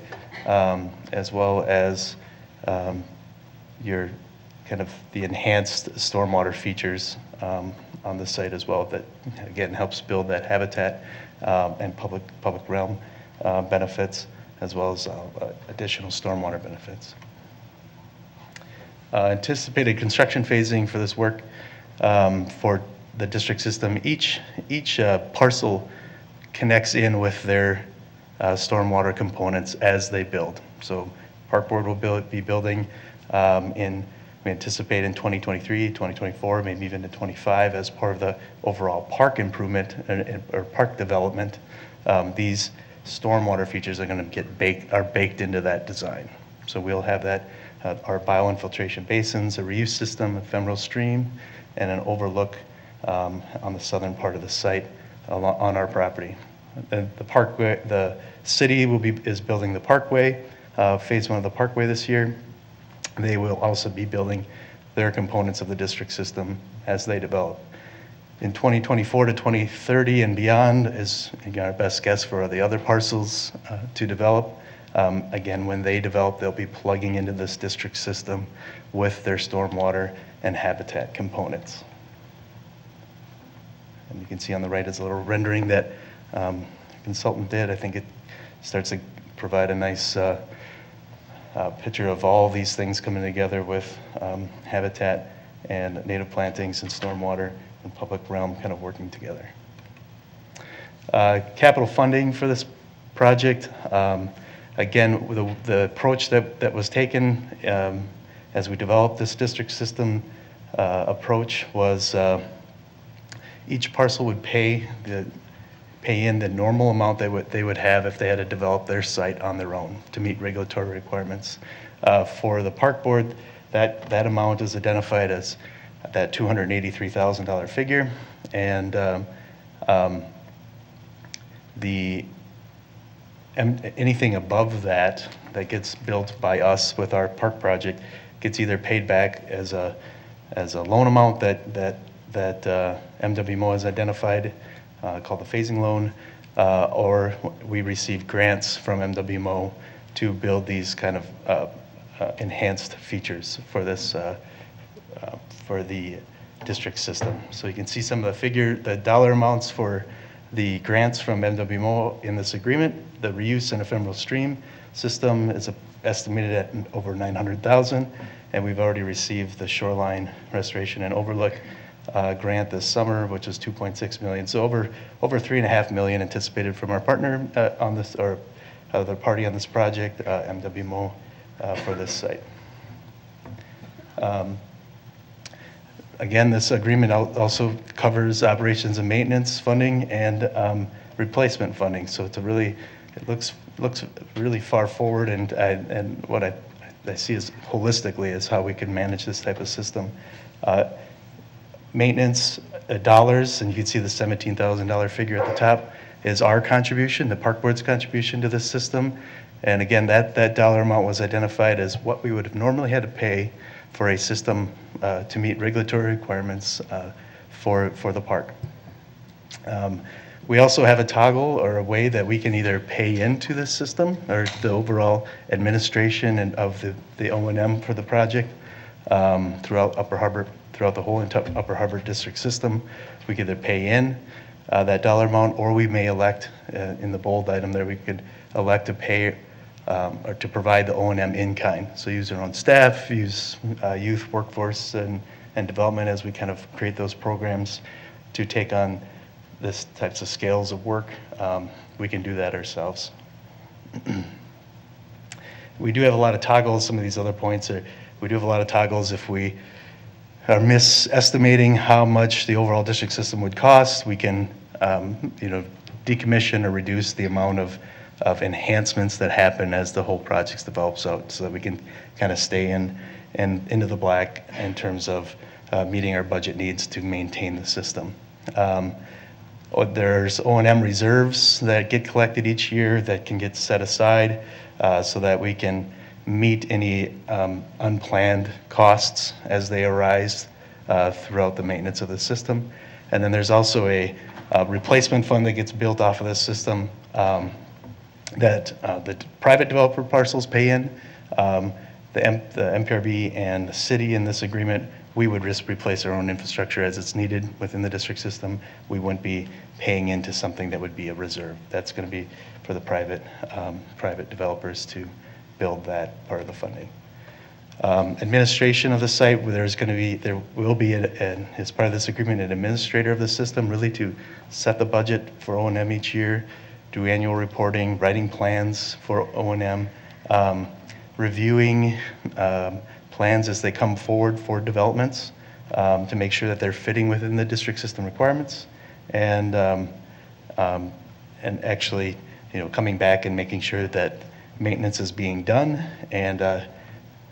as well as your kind of the enhanced stormwater features on the site as well that, again, helps build that habitat and public realm benefits, as well as additional stormwater benefits. Anticipated construction phasing for this work for the district system. Each parcel connects in with their stormwater components as they build. So Park Board will be building we anticipate in 2023, 2024, maybe even to 25 as part of the overall park improvement or park development. These stormwater features are going to are baked into that design. So we'll have that, our bioinfiltration basins, a reuse system, ephemeral stream, and an overlook on the southern part of the site on our property. The parkway, the city is building the parkway, phase 1 of the parkway this year. They will also be building their components of the district system as they develop. In 2024 to 2030 and beyond is again, our best guess for the other parcels to develop. Again, when they develop, they'll be plugging into this district system with their stormwater and habitat components. And you can see on the right is a little rendering that the consultant did. I think it starts to provide a nice picture of all these things coming together with habitat and native plantings and stormwater and public realm kind of working together. Capital funding for this project. Again, the approach that was taken as we developed this district system approach was each parcel would pay in the normal amount they would have if they had to develop their site on their own to meet regulatory requirements. For the park board, that amount is identified as that $283,000 figure, and anything above that gets built by us with our park project gets either paid back as a loan amount that MWMO has identified, called the phasing loan, or we receive grants from MWMO to build these kind of enhanced features for this for the district system. So you can see some of the dollar amounts for the grants from MWMO in this agreement. The reuse and ephemeral stream system is estimated at over $900,000, and we've already received the shoreline restoration and overlook grant this summer, which is $2.6 million. So over $3.5 million anticipated from our partner on this, or other party on this project, MWMO, for this site. Again, this agreement also covers operations and maintenance funding and replacement funding. So it looks really far forward, and what I see as holistically is how we can manage this type of system. Maintenance dollars, and you can see the $17,000 figure at the top, is our contribution, the park board's contribution to this system. And again, that dollar amount was identified as what we would have normally had to pay for a system to meet regulatory requirements for the park. We also have a toggle or a way that we can either pay into this system or the overall administration and of the O&M for the project throughout the whole Upper Harbor district system. We could either pay in that dollar amount, or we may elect, in the bold item there, we could elect to pay or to provide the O&M in kind. So use our own staff, use youth workforce and development as we kind of create those programs to take on this types of scales of work. We can do that ourselves. We do have a lot of toggles. Some of these other points we do have a lot of toggles if we are misestimating how much the overall district system would cost. We can decommission or reduce the amount of enhancements that happen as the whole project develops out, so that we can kind of stay into the black in terms of meeting our budget needs to maintain the system. There's O&M reserves that get collected each year that can get set aside so that we can meet any unplanned costs as they arise throughout the maintenance of the system. And then there's also a replacement fund that gets built off of this system that the private developer parcels pay in. The MPRB and the city in this agreement, we would just replace our own infrastructure as it's needed within the district system. We wouldn't be paying into something that would be a reserve. That's going to be for the private developers to build that part of the funding. Administration of the site, there will be, as part of this agreement, an administrator of the system, really to set the budget for O&M each year, do annual reporting, writing plans for O&M, reviewing plans as they come forward for developments to make sure that they're fitting within the district system requirements, and actually, coming back and making sure that maintenance is being done and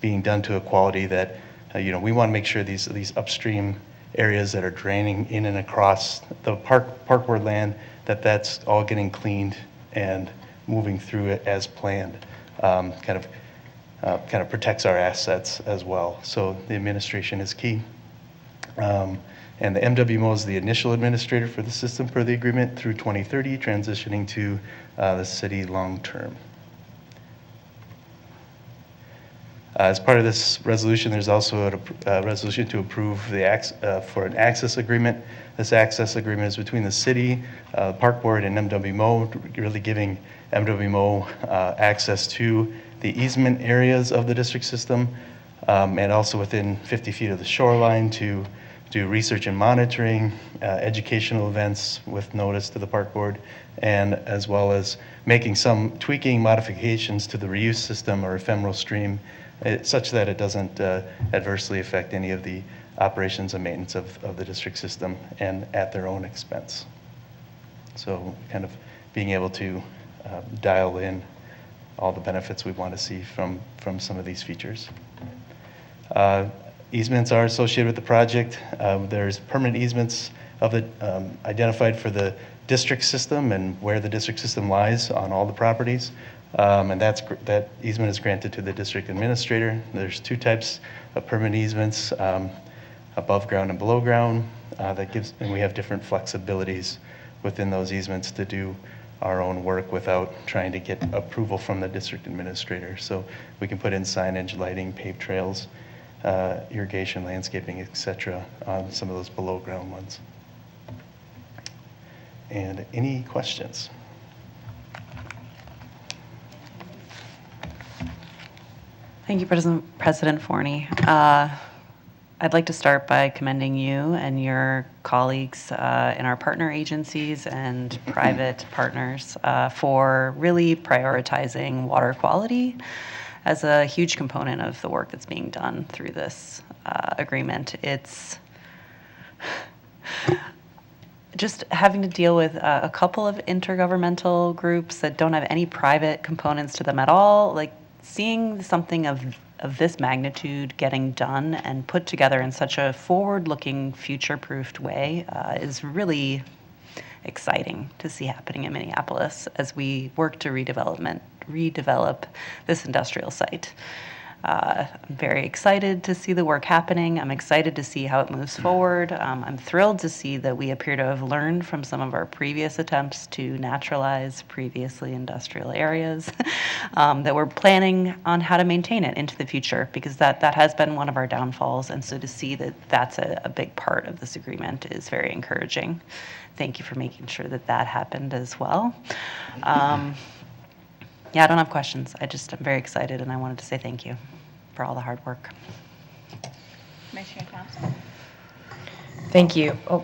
being done to a quality that, we want to make sure these upstream areas that are draining in and across the park board land, that's all getting cleaned and moving through it as planned. Kind of protects our assets as well. So the administration is key. And the MWMO is the initial administrator for the system per the agreement through 2030, transitioning to the city long-term. As part of this resolution, there's also a resolution to approve for an access agreement. This access agreement is between the city, Park Board, and MWMO, really giving MWMO access to the easement areas of the district system, and also within 50 feet of the shoreline to do research and monitoring, educational events with notice to the Park Board, and as well as making some tweaking modifications to the reuse system or ephemeral stream such that it doesn't adversely affect any of the operations and maintenance of the district system and at their own expense. So kind of being able to dial in all the benefits we want to see from some of these features. Easements are associated with the project. There's permanent easements identified for the district system and where the district system lies on all the properties. And that easement is granted to the district administrator. There's two types of permanent easements, above ground and below ground. And we have different flexibilities within those easements to do our own work without trying to get approval from the district administrator. So we can put in signage, lighting, paved trails, irrigation, landscaping, etc. on some of those below ground ones. And any questions? Thank you, President Forney. I'd like to start by commending you and your colleagues in our partner agencies and private partners for really prioritizing water quality as a huge component of the work that's being done through this agreement. It's just having to deal with a couple of intergovernmental groups that don't have any private components to them at all, like seeing something of this magnitude getting done and put together in such a forward-looking, future-proofed way is really exciting to see happening in Minneapolis as we work to redevelop this industrial site. I'm very excited to see the work happening. I'm excited to see how it moves forward. I'm thrilled to see that we appear to have learned from some of our previous attempts to naturalize previously industrial areas, that we're planning on how to maintain it into the future, because that has been one of our downfalls. And so to see that that's a big part of this agreement is very encouraging. Thank you for making sure that that happened as well. Yeah, I don't have questions. I'm very excited, and I wanted to say thank you for all the hard work. Commissioner Thompson. Thank you. Oh,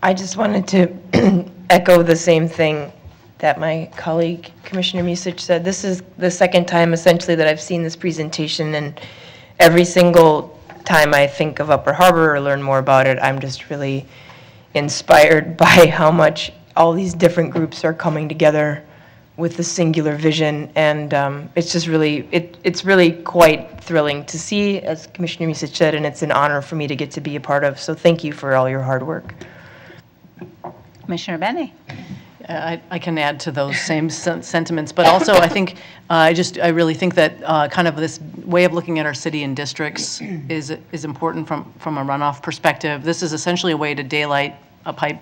I just wanted to echo the same thing that my colleague, Commissioner Musich, said. This is the second time, essentially, that I've seen this presentation, and every single time I think of Upper Harbor or learn more about it, I'm just really inspired by how much all these different groups are coming together with the singular vision, and it's just really, it's really quite thrilling to see, as Commissioner Musich said, and it's an honor for me to get to be a part of, so thank you for all your hard work. Commissioner Benny? I can add to those same sentiments, but also I think, I really think that kind of this way of looking at our city and districts is important from a runoff perspective. This is essentially a way to daylight a pipe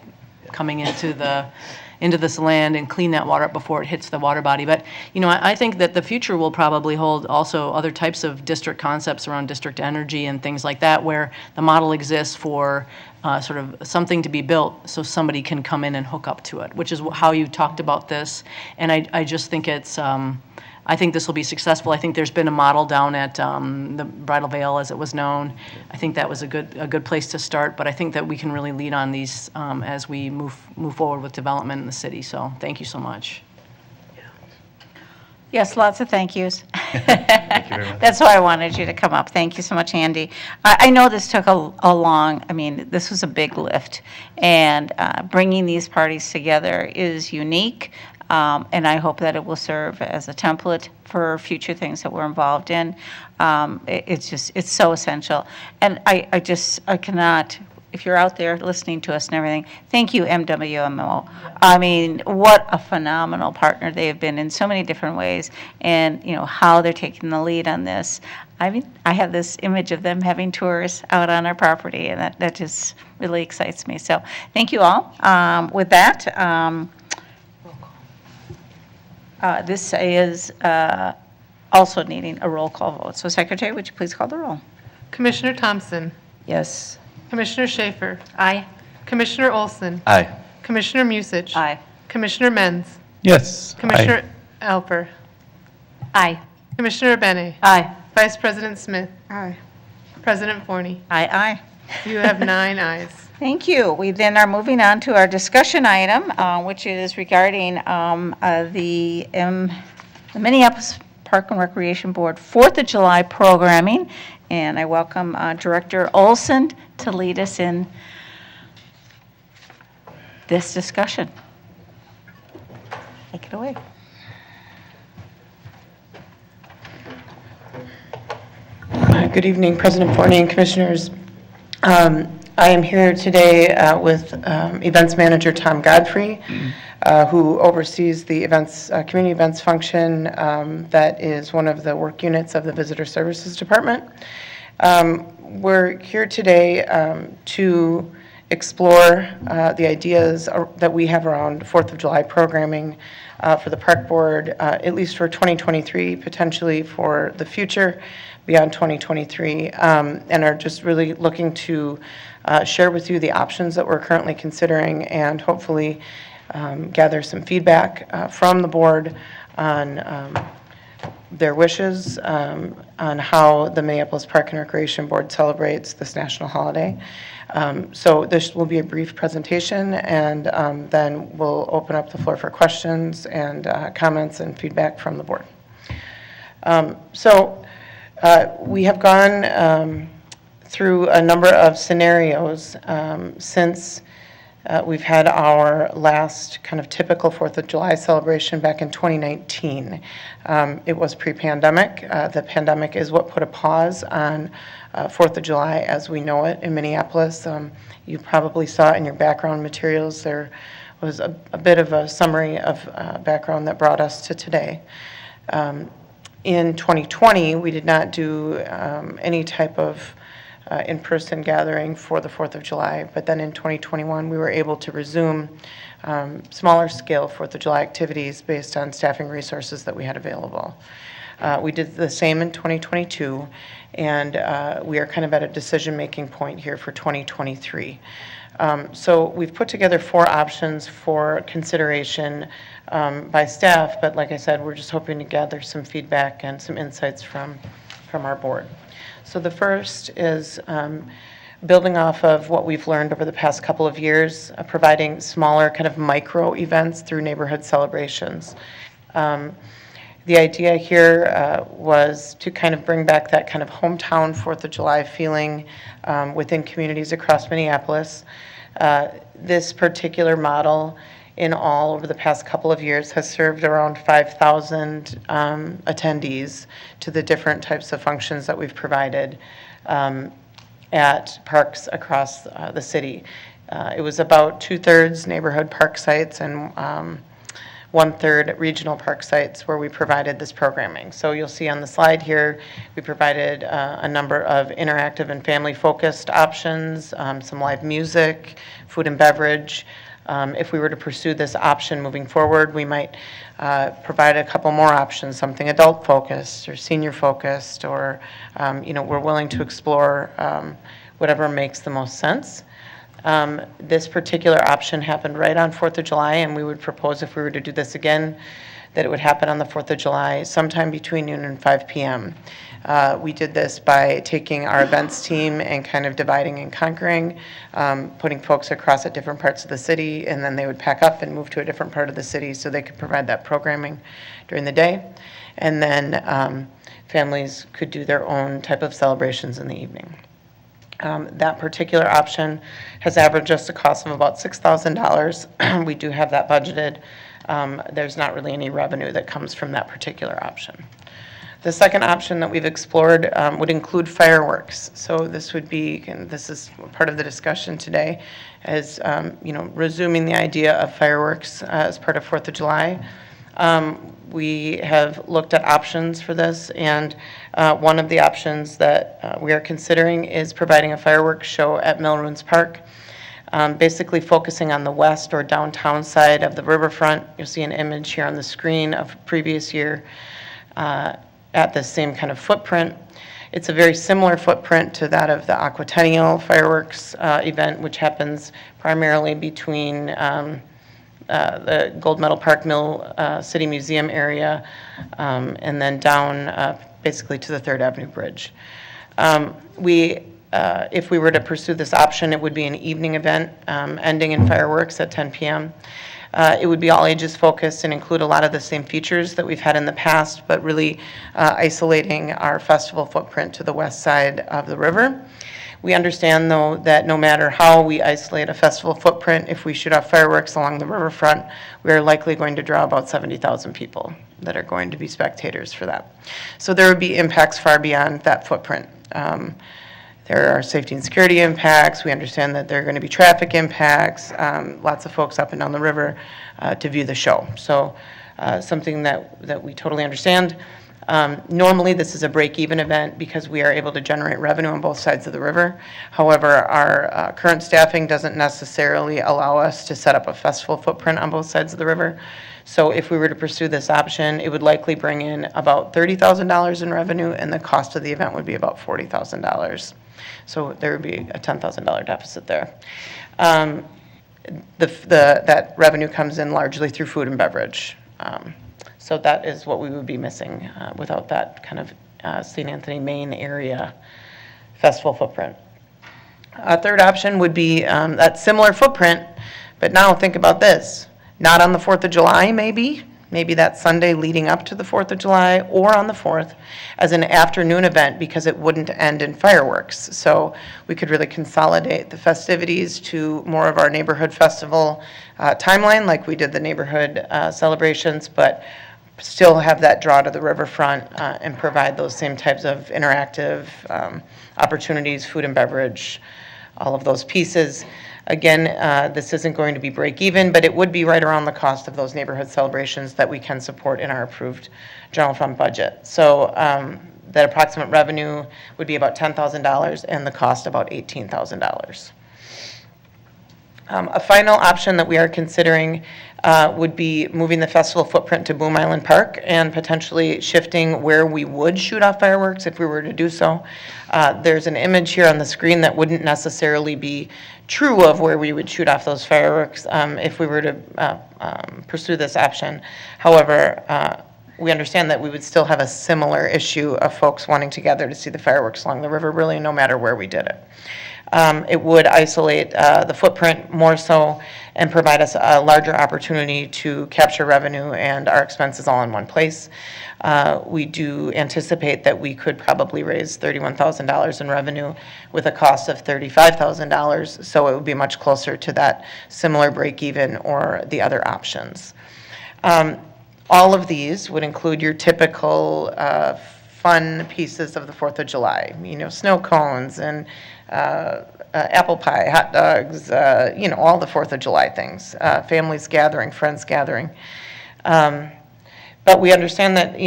coming into this land and clean that water up before it hits the water body. But, I think that the future will probably hold also other types of district concepts around district energy and things like that, where the model exists for sort of something to be built so somebody can come in and hook up to it, which is how you talked about this. And I just think I think this will be successful. I think there's been a model down at the Bridal Veil, as it was known. I think that was a good place to start, but I think that we can really lead on these as we move forward with development in the city. So thank you so much. Yes, lots of thank yous. Thank you very much. That's why I wanted you to come up. Thank you so much, Andy. I know this took a long, this was a big lift, and bringing these parties together is unique, and I hope that it will serve as a template for future things that we're involved in. It's so essential. And I cannot, if you're out there listening to us and everything, thank you, MWMO. What a phenomenal partner they have been in so many different ways, and how they're taking the lead on this. I have this image of them having tours out on our property, and that just really excites me. So thank you all. With that, this is also needing a roll call vote. So Secretary, would you please call the roll? Commissioner Thompson. Yes. Commissioner Schaefer. Aye. Commissioner Olson. Aye. Commissioner Musich. Aye. Commissioner Menz. Yes. Commissioner Alper. Aye. Commissioner Benny. Aye. Vice President Smith. Aye. President Forney. Aye. You have 9 ayes. Thank you. We then are moving on to our discussion item, which is regarding the Minneapolis Park and Recreation Board 4th of July programming. And I welcome Director Olson to lead us in this discussion. Take it away. Good evening, President Forney and Commissioners. I am here today with Events Manager Tom Godfrey, who oversees the community events function that is one of the work units of the Visitor Services Department. We're here today to explore the ideas that we have around 4th of July programming for the Park Board, at least for 2023, potentially for the future beyond 2023, and are just really looking to share with you the options that we're currently considering, and hopefully gather some feedback from the board on their wishes on how the Minneapolis Park and Recreation Board celebrates this national holiday. So this will be a brief presentation, and then we'll open up the floor for questions and comments and feedback from the board. We have gone through a number of scenarios since we've had our last kind of typical 4th of July celebration back in 2019. It was pre-pandemic. The pandemic is what put a pause on 4th of July as we know it in Minneapolis. You probably saw it in your background materials. There was a bit of a summary of background that brought us to today. In 2020, we did not do any type of in-person gathering for the 4th of July, but then in 2021, we were able to resume smaller scale 4th of July activities based on staffing resources that we had available. We did the same in 2022, and we are kind of at a decision-making point here for 2023. So we've put together 4 options for consideration by staff, but like I said, we're just hoping to gather some feedback and some insights from our board. So the first is building off of what we've learned over the past couple of years, providing smaller kind of micro events through neighborhood celebrations. The idea here was to kind of bring back that kind of hometown 4th of July feeling within communities across Minneapolis. This particular model in all over the past couple of years has served around 5,000 attendees to the different types of functions that we've provided at parks across the city. It was about 2/3 neighborhood park sites and 1/3 regional park sites where we provided this programming. So you'll see on the slide here, we provided a number of interactive and family-focused options, some live music, food and beverage. If we were to pursue this option moving forward, we might provide a couple more options, something adult-focused or senior-focused, or, we're willing to explore whatever makes the most sense. This particular option happened right on 4th of July, and we would propose, if we were to do this again, that it would happen on the 4th of July, sometime between noon and 5 p.m. We did this by taking our events team and kind of dividing and conquering, putting folks across at different parts of the city, and then they would pack up and move to a different part of the city so they could provide that programming during the day. And then families could do their own type of celebrations in the evening. That particular option has averaged us a cost of about $6,000. We do have that budgeted. There's not really any revenue that comes from that particular option. The second option that we've explored would include fireworks. So this would be, and this is part of the discussion today, is resuming the idea of fireworks as part of 4th of July. We have looked at options for this, and one of the options that we are considering is providing a fireworks show at Millrunes Park, basically focusing on the west or downtown side of the riverfront. You'll see an image here on the screen of previous year at the same kind of footprint. It's a very similar footprint to that of the Aquatennial fireworks event, which happens primarily between the Gold Medal Park Mill City Museum area, and then down basically to the 3rd Avenue Bridge. If we were to pursue this option, it would be an evening event ending in fireworks at 10 p.m. It would be all ages focused and include a lot of the same features that we've had in the past, but really isolating our festival footprint to the west side of the river. We understand, though, that no matter how we isolate a festival footprint, if we shoot off fireworks along the riverfront, we are likely going to draw about 70,000 people that are going to be spectators for that. So there would be impacts far beyond that footprint. There are safety and security impacts. We understand that there are going to be traffic impacts, lots of folks up and down the river to view the show. So something that we totally understand. Normally, this is a break-even event because we are able to generate revenue on both sides of the river. However, our current staffing doesn't necessarily allow us to set up a festival footprint on both sides of the river. So if we were to pursue this option, it would likely bring in about $30,000 in revenue, and the cost of the event would be about $40,000. So there would be a $10,000 deficit there. That revenue comes in largely through food and beverage. So that is what we would be missing without that kind of St. Anthony, Maine area festival footprint. A third option would be that similar footprint, but now think about this. Not on the 4th of July, maybe that Sunday leading up to the 4th of July, or on the 4th as an afternoon event because it wouldn't end in fireworks. So we could really consolidate the festivities to more of our neighborhood festival timeline like we did the neighborhood celebrations, but still have that draw to the riverfront and provide those same types of interactive opportunities, food and beverage, all of those pieces. Again, this isn't going to be break even, but it would be right around the cost of those neighborhood celebrations that we can support in our approved general fund budget. So that approximate revenue would be about $10,000 and the cost about $18,000. A final option that we are considering would be moving the festival footprint to Boom Island Park and potentially shifting where we would shoot off fireworks if we were to do so. There's an image here on the screen that wouldn't necessarily be true of where we would shoot off those fireworks if we were to pursue this option. However, we understand that we would still have a similar issue of folks wanting to gather to see the fireworks along the river, really no matter where we did it. It would isolate the footprint more so and provide us a larger opportunity to capture revenue and our expenses all in one place. We do anticipate that we could probably raise $31,000 in revenue with a cost of $35,000, so it would be much closer to that similar break even or the other options. All of these would include your typical fun pieces of the 4th of July, snow cones and apple pie, hot dogs, all the 4th of July things, families gathering, friends gathering. But we understand that,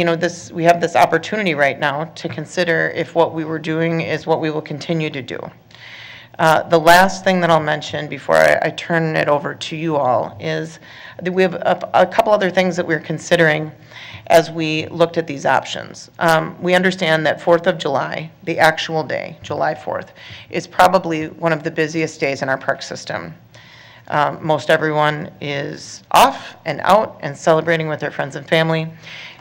we have this opportunity right now to consider if what we were doing is what we will continue to do. The last thing that I'll mention before I turn it over to you all is that we have a couple other things that we're considering as we looked at these options. We understand that 4th of July, the actual day, July 4th, is probably one of the busiest days in our park system. Most everyone is off and out and celebrating with their friends and family.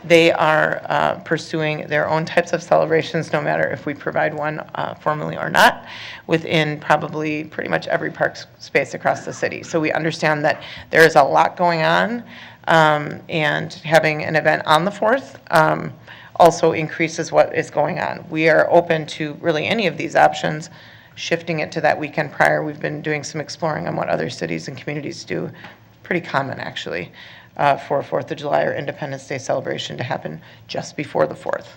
They are pursuing their own types of celebrations, no matter if we provide one formally or not, within probably pretty much every park space across the city. So we understand that there is a lot going on, and having an event on the 4th also increases what is going on. We are open to really any of these options. Shifting it to that weekend prior, we've been doing some exploring on what other cities and communities do. Pretty common, actually, for 4th of July or Independence Day celebration to happen just before the 4th.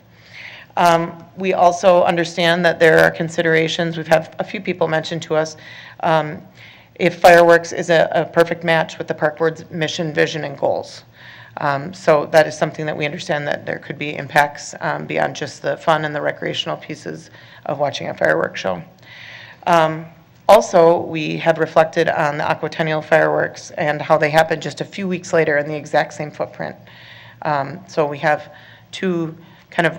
We also understand that there are considerations. We've had a few people mention to us if fireworks is a perfect match with the park board's mission, vision, and goals. So that is something that we understand that there could be impacts beyond just the fun and the recreational pieces of watching a fireworks show. Also, we have reflected on the Aquatennial fireworks and how they happen just a few weeks later in the exact same footprint. So we have two kind of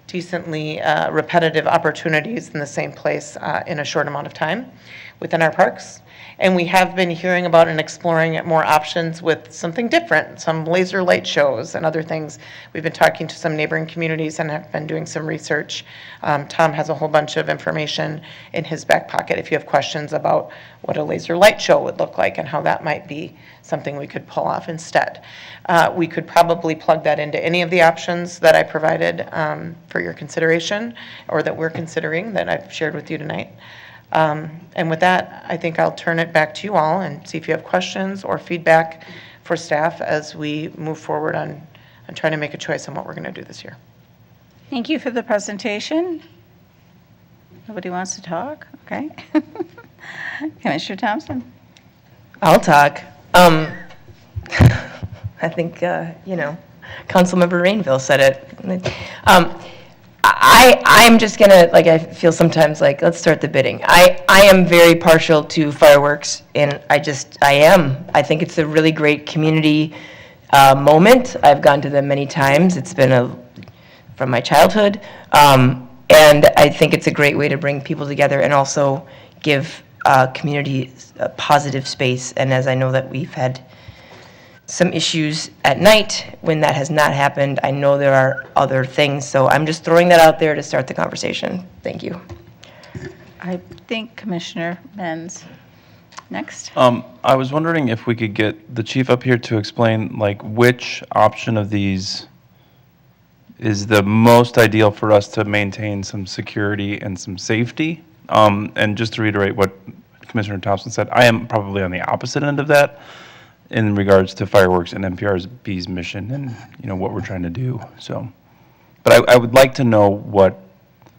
decently repetitive opportunities in the same place in a short amount of time within our parks. And we have been hearing about and exploring more options with something different, some laser light shows and other things. We've been talking to some neighboring communities and have been doing some research. Tom has a whole bunch of information in his back pocket if you have questions about what a laser light show would look like and how that might be something we could pull off instead. We could probably plug that into any of the options that I provided for your consideration or that we're considering that I've shared with you tonight. And with that, I think I'll turn it back to you all and see if you have questions or feedback for staff as we move forward on trying to make a choice on what we're going to do this year. Thank you for the presentation. Nobody wants to talk? Okay. Commissioner Thompson. I'll talk. I think, Councilmember Rainville said it. I'm just gonna, I feel sometimes let's start the bidding. I am very partial to fireworks, and I am. I think it's a really great community moment. I've gone to them many times. It's been from my childhood. And I think it's a great way to bring people together and also give community a positive space. And as I know that we've had some issues at night when that has not happened, I know there are other things. So I'm just throwing that out there to start the conversation. Thank you. I think Commissioner Menz next. I was wondering if we could get the chief up here to explain which option of these is the most ideal for us to maintain some security and some safety. And just to reiterate what Commissioner Thompson said, I am probably on the opposite end of that in regards to fireworks and NPRB's mission and what we're trying to do. So, but I would like to know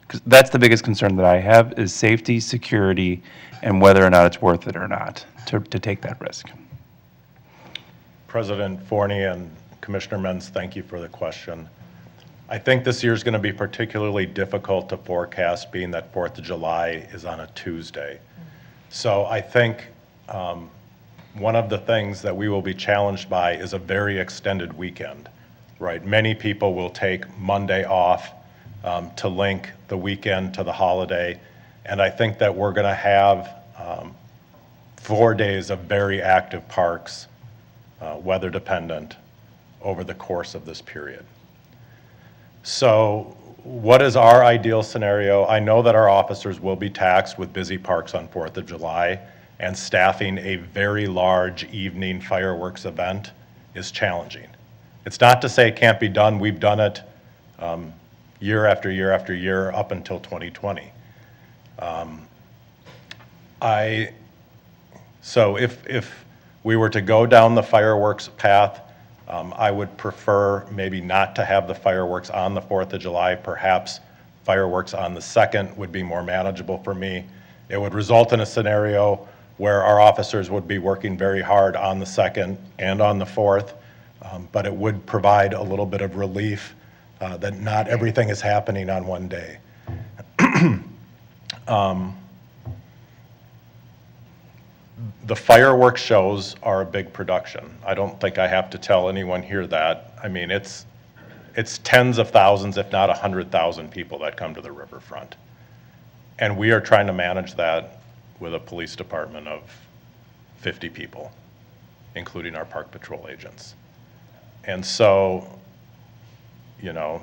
because that's the biggest concern that I have is safety, security, and whether or not it's worth it or not to take that risk. President Forney and Commissioner Menz, thank you for the question. I think this year is going to be particularly difficult to forecast, being that 4th of July is on a Tuesday. So I think one of the things that we will be challenged by is a very extended weekend, right? Many people will take Monday off to link the weekend to the holiday, and I think that we're going to have 4 days of very active parks, weather dependent, over the course of this period. So what is our ideal scenario? I know that our officers will be taxed with busy parks on 4th of July, and staffing a very large evening fireworks event is challenging. It's not to say it can't be done. We've done it year after year after year up until 2020. So if we were to go down the fireworks path, I would prefer maybe not to have the fireworks on the 4th of July. Perhaps fireworks on the 2nd would be more manageable for me. It would result in a scenario where our officers would be working very hard on the 2nd and on the 4th, but it would provide a little bit of relief that not everything is happening on one day. The fireworks shows are a big production. I don't think I have to tell anyone here that. I mean, it's tens of thousands, if not 100,000 people that come to the riverfront. And we are trying to manage that with a police department of 50 people, including our park patrol agents. And so, you know,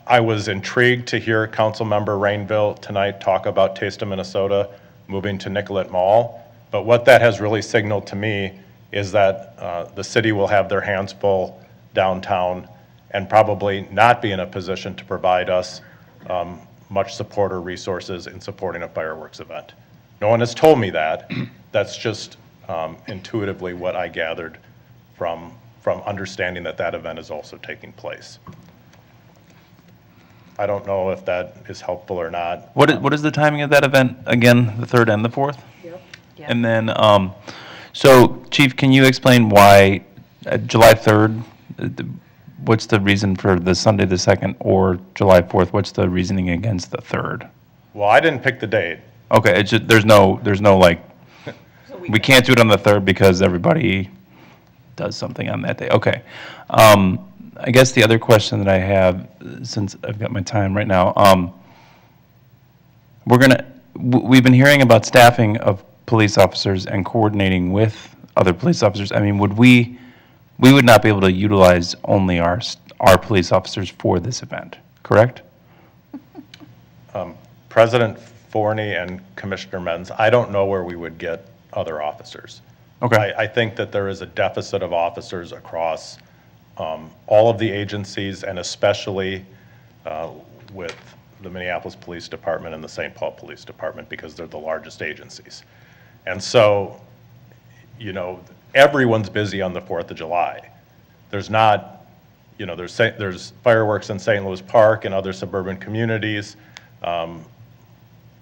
I was intrigued to hear Councilmember Rainville tonight talk about Taste of Minnesota moving to Nicollet Mall. But what that has really signaled to me is that the city will have their hands full downtown and probably not be in a position to provide us much support or resources in supporting a fireworks event. No one has told me that. That's just intuitively what I gathered from understanding that that event is also taking place. I don't know if that is helpful or not. What is the timing of that event again, the 3rd and the 4th? Yep. And then, so Chief, can you explain why July 3rd, what's the reason for the Sunday the 2nd, or July 4th? What's the reasoning against the 3rd? Well, I didn't pick the date. Okay, it's just, there's no like, we can't do it on the 3rd because everybody does something on that day. Okay. I guess the other question that I have, since I've got my time right now, we've been hearing about staffing of police officers and coordinating with other police officers. I mean, we would not be able to utilize only our police officers for this event, correct? President Forney and Commissioner Menz, I don't know where we would get other officers. Okay. I think that there is a deficit of officers across all of the agencies, and especially with the Minneapolis Police Department and the St. Paul Police Department, because they're the largest agencies. And so, you know, everyone's busy on the 4th of July. There's not, you know, there's fireworks in St. Louis Park and other suburban communities.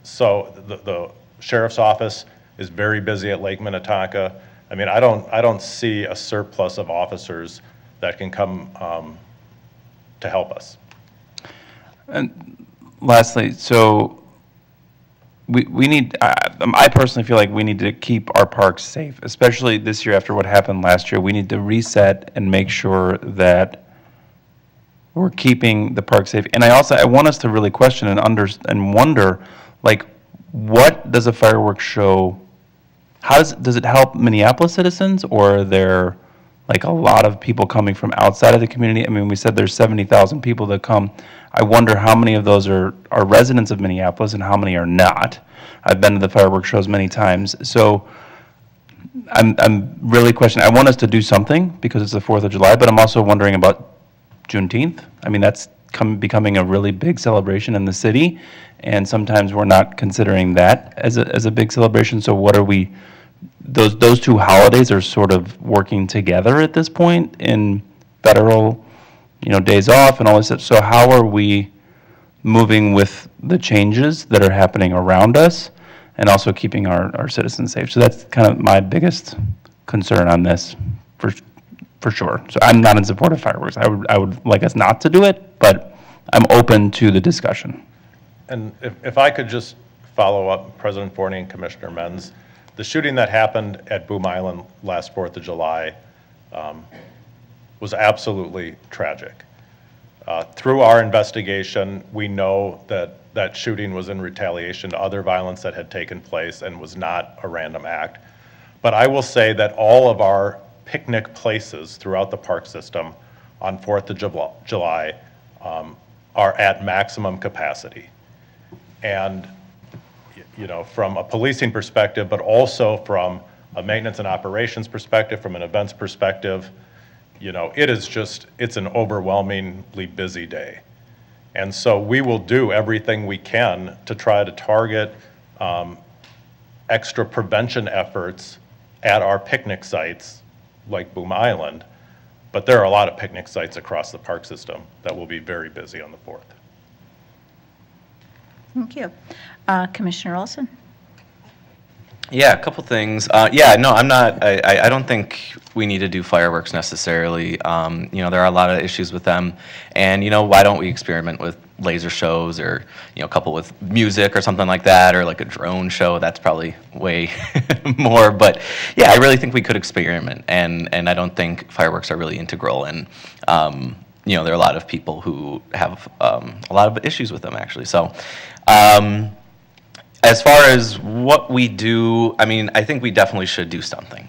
So the sheriff's office is very busy at Lake Minnetonka. I mean, I don't see a surplus of officers that can come to help us. And lastly, so we need, I personally feel like we need to keep our parks safe, especially this year after what happened last year. We need to reset and make sure that we're keeping the park safe. And I want us to really question and wonder, like, what does a fireworks show, does it help Minneapolis citizens, or are there like a lot of people coming from outside of the community? I mean, we said there's 70,000 people that come. I wonder how many of those are residents of Minneapolis and how many are not. I've been to the fireworks shows many times. So I'm really questioning. I want us to do something because it's the 4th of July, but I'm also wondering about Juneteenth. I mean, that's becoming a really big celebration in the city, and sometimes we're not considering that as a big celebration. So what are we, those two holidays are sort of working together at this point in federal, you know, days off and all this stuff. So how are we moving with the changes that are happening around us and also keeping our citizens safe? So that's kind of my biggest concern on this, for sure. So I'm not in support of fireworks. I would like us not to do it, but I'm open to the discussion. And if I could just follow up, President Forney and Commissioner Menz, the shooting that happened at Boom Island last 4th of July was absolutely tragic. Through our investigation, we know that that shooting was in retaliation to other violence that had taken place and was not a random act. But I will say that all of our picnic places throughout the park system on 4th of July are at maximum capacity. And, you know, from a policing perspective, but also from a maintenance and operations perspective, from an events perspective, you know, it's an overwhelmingly busy day. And so we will do everything we can to try to target extra prevention efforts at our picnic sites like Boom Island But there are a lot of picnic sites across the park system that will be very busy on the 4th. Thank you. Commissioner Olson? Yeah, a couple things. Yeah, no, I don't think we need to do fireworks necessarily. There are a lot of issues with them. And, why don't we experiment with laser shows or, couple with music or something like that, or like a drone show? That's probably way more. But yeah, I really think we could experiment. And I don't think fireworks are really integral. And, there are a lot of people who have a lot of issues with them, actually. So, as far as what we do, I think we definitely should do something.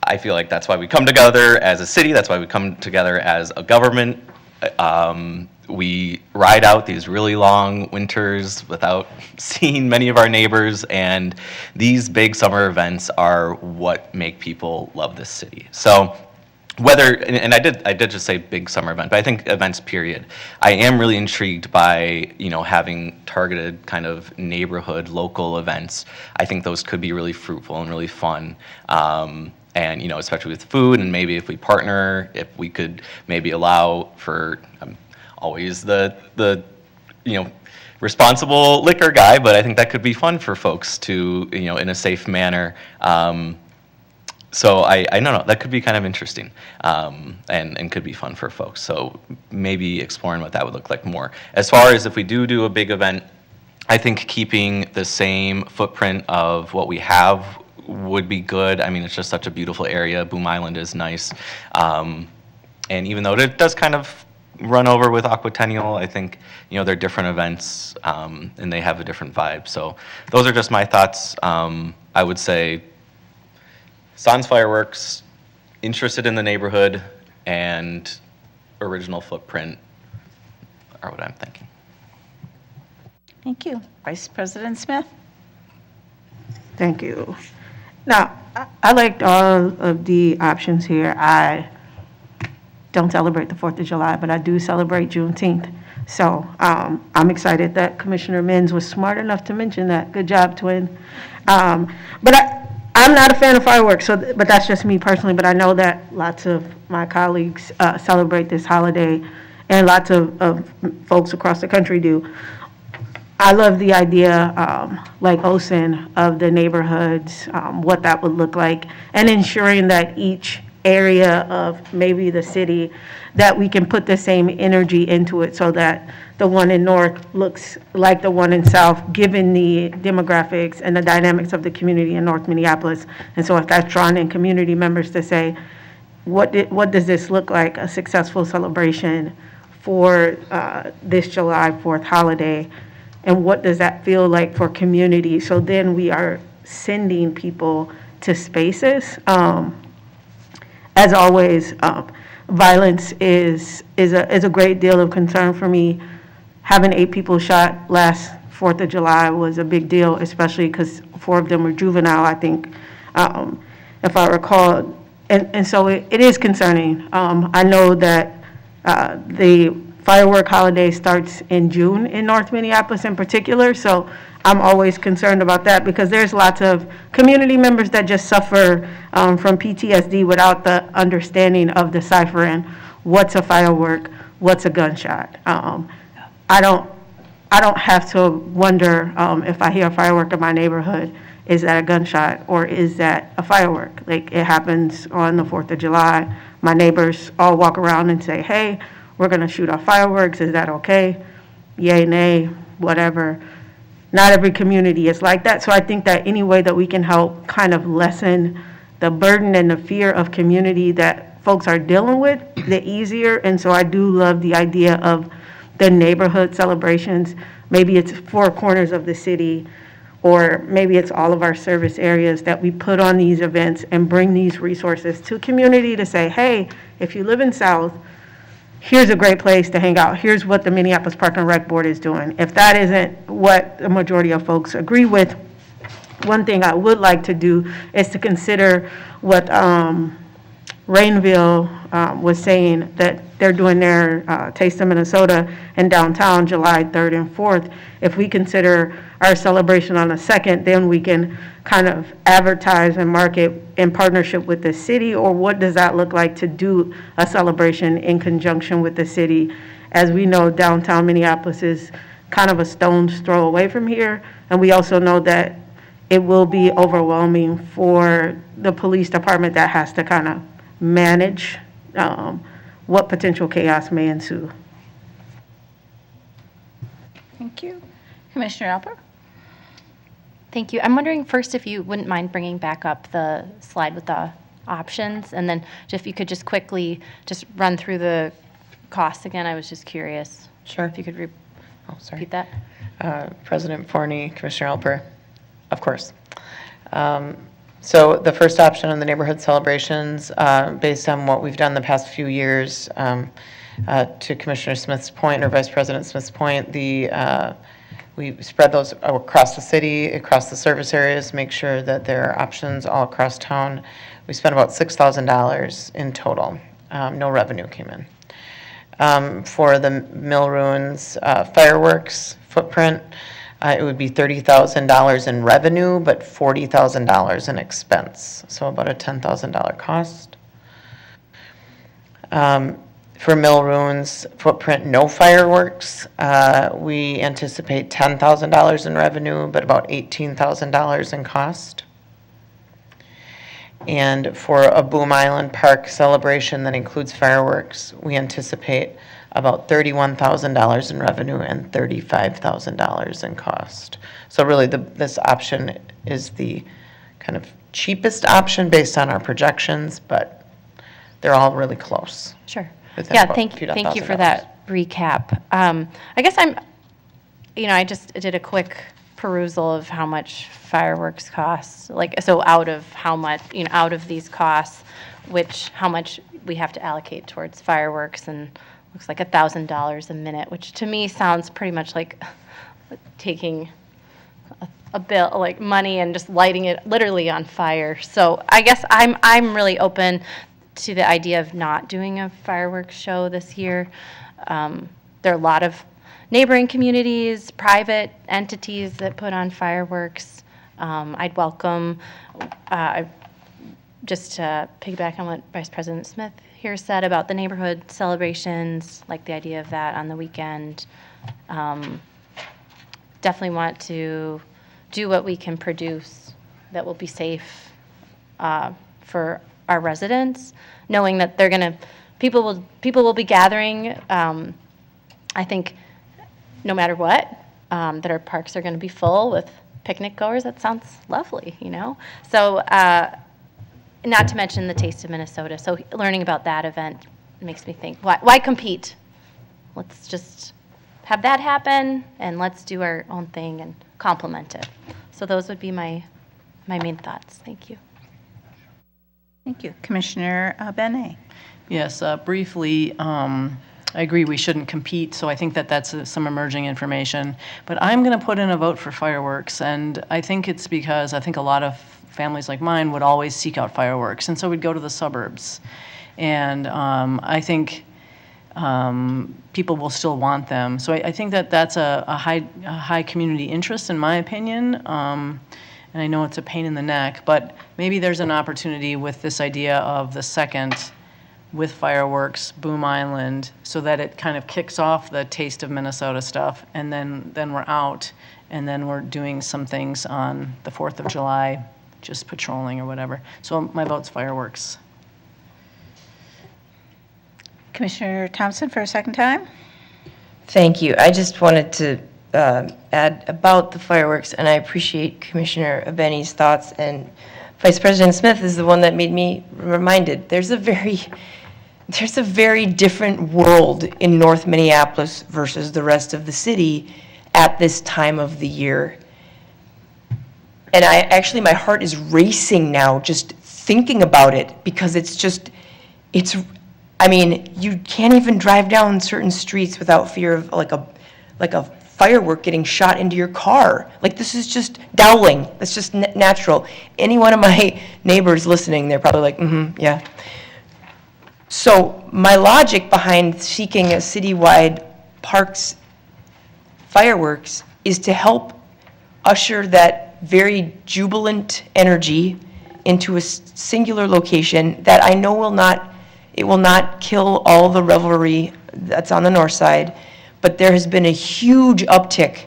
I feel like that's why we come together as a city. That's why we come together as a government. We ride out these really long winters without seeing many of our neighbors, and these big summer events are what make people love this city. So and I did just say big summer event, but I think events period. I am really intrigued by, having targeted kind of neighborhood, local events. I think those could be really fruitful and really fun. And, especially with food, and maybe if we partner, if we could maybe allow for, always the responsible liquor guy, but I think that could be fun for folks to, in a safe manner. So I don't know, that could be kind of interesting, and could be fun for folks. So maybe exploring what that would look like more. As far as if we do a big event, I think keeping the same footprint of what we have would be good. It's just such a beautiful area. Boom Island is nice. And even though it does kind of run over with Aquatennial, I think, they're different events, and they have a different vibe. So those are just my thoughts. I would say sans fireworks, interested in the neighborhood, and original footprint are what I'm thinking. Thank you. Vice President Smith? Thank you. Now, I liked all of the options here. I don't celebrate the 4th of July, but I do celebrate Juneteenth. So I'm excited that Commissioner Menz was smart enough to mention that. Good job, twin. But I'm not a fan of fireworks, but that's just me personally. But I know that lots of my colleagues celebrate this holiday, and lots of folks across the country do. I love the idea, like Olson, of the neighborhoods, what that would look like, and ensuring that each area of maybe the city, that we can put the same energy into it so that the one in North looks like the one in South, given the demographics and the dynamics of the community in North Minneapolis. And so if that's drawn in community members to say, what does this look like, a successful celebration for this July 4th holiday, and what does that feel like for community? So then we are sending people to spaces. As always, violence is a great deal of concern for me. Having 8 people shot last 4th of July was a big deal, especially because 4 of them were juvenile, I think, if I recall. And so it is concerning. I know that the firework holiday starts in June in North Minneapolis in particular, so I'm always concerned about that, because there's lots of community members that just suffer from PTSD without the understanding of deciphering what's a firework, what's a gunshot. I don't have to wonder if I hear a firework in my neighborhood, is that a gunshot or is that a firework? Like, it happens on the 4th of July. My neighbors all walk around and say, hey, we're gonna shoot off fireworks, is that okay? Yay, nay, whatever. Not every community is like that, so I think that any way that we can help kind of lessen the burden and the fear of community that folks are dealing with, the easier. And so I do love the idea of the neighborhood celebrations. Maybe it's 4 corners of the city, or maybe it's all of our service areas, that we put on these events and bring these resources to community to say, hey, if you live in South, here's a great place to hang out. Here's what the Minneapolis Park and Rec Board is doing. If that isn't what the majority of folks agree with, one thing I would like to do is to consider what Rainville was saying that they're doing their Taste of Minnesota in downtown July 3rd and 4th. If we consider our celebration on the 2nd, then we can kind of advertise and market in partnership with the city, or what does that look like to do a celebration in conjunction with the city? As we know, downtown Minneapolis is kind of a stone's throw away from here, and we also know that it will be overwhelming for the police department that has to kind of manage what potential chaos may ensue. Thank you. Commissioner Alper? Thank you. I'm wondering first if you wouldn't mind bringing back up the slide with the options, and then if you could just quickly just run through the costs again. I was just curious. Sure. If you could repeat that. President Forney, Commissioner Alper, of course. So the first option on the neighborhood celebrations, based on what we've done the past few years, to Commissioner Smith's point, or Vice President Smith's point, we spread those across the city, across the service areas, make sure that there are options all across town. We spent about $6,000 in total. No revenue came in. For the Mill Ruins fireworks footprint, it would be $30,000 in revenue, but $40,000 in expense, so about a $10,000 cost. For Mill Ruins footprint, no fireworks, we anticipate $10,000 in revenue, but about $18,000 in cost. And for a Boom Island Park celebration that includes fireworks, we anticipate about $31,000 in revenue and $35,000 in cost. So really, this option is the kind of cheapest option based on our projections, but they're all really close. Sure. Within Yeah, about thank you for $1,000. that recap. I guess I just did a quick perusal of how much fireworks cost, so out of how much, out of these costs, how much we have to allocate towards fireworks, and looks like $1,000 a minute, which to me sounds pretty much like taking a bill, like money, and just lighting it literally on fire. So I guess I'm really open to the idea of not doing a fireworks show this year. There are a lot of neighboring communities, private entities that put on fireworks. I'd welcome, just to piggyback on what Vice President Smith here said about the neighborhood celebrations, like the idea of that on the weekend. Definitely want to do what we can produce that will be safe for our residents, knowing that people will be gathering. I think no matter what, that our parks are going to be full with picnic goers. That sounds lovely, So, not to mention the Taste of Minnesota. So learning about that event makes me think, why compete? Let's just have that happen, and let's do our own thing and complement it. So those would be my main thoughts. Thank you. Thank you. Commissioner Benet? Yes, briefly, I agree we shouldn't compete, so I think that's some emerging information. But I'm going to put in a vote for fireworks, and I think it's because I think a lot of families like mine would always seek out fireworks, and so we'd go to the suburbs. And I think people will still want them. So I think that's a high community interest, in my opinion. And I know it's a pain in the neck, but maybe there's an opportunity with this idea of the 2nd with fireworks, Boom Island, so that it kind of kicks off the Taste of Minnesota stuff, and then we're out, and then we're doing some things on the 4th of July, just patrolling or whatever. So my vote's fireworks. Commissioner Thompson for a second time? Thank you. I just wanted to add about the fireworks, and I appreciate Commissioner Benny's thoughts, and Vice President Smith is the one that made me reminded there's a very different world in North Minneapolis versus the rest of the city at this time of the year. And my heart is racing now just thinking about it, because you can't even drive down certain streets without fear of like a firework getting shot into your car. Like, this is just Dowling. That's just natural. Any one of my neighbors listening, they're probably like, yeah. So my logic behind seeking a citywide parks fireworks is to help usher that very jubilant energy into a singular location that I know it will not kill all the revelry that's on the north side, but there has been a huge uptick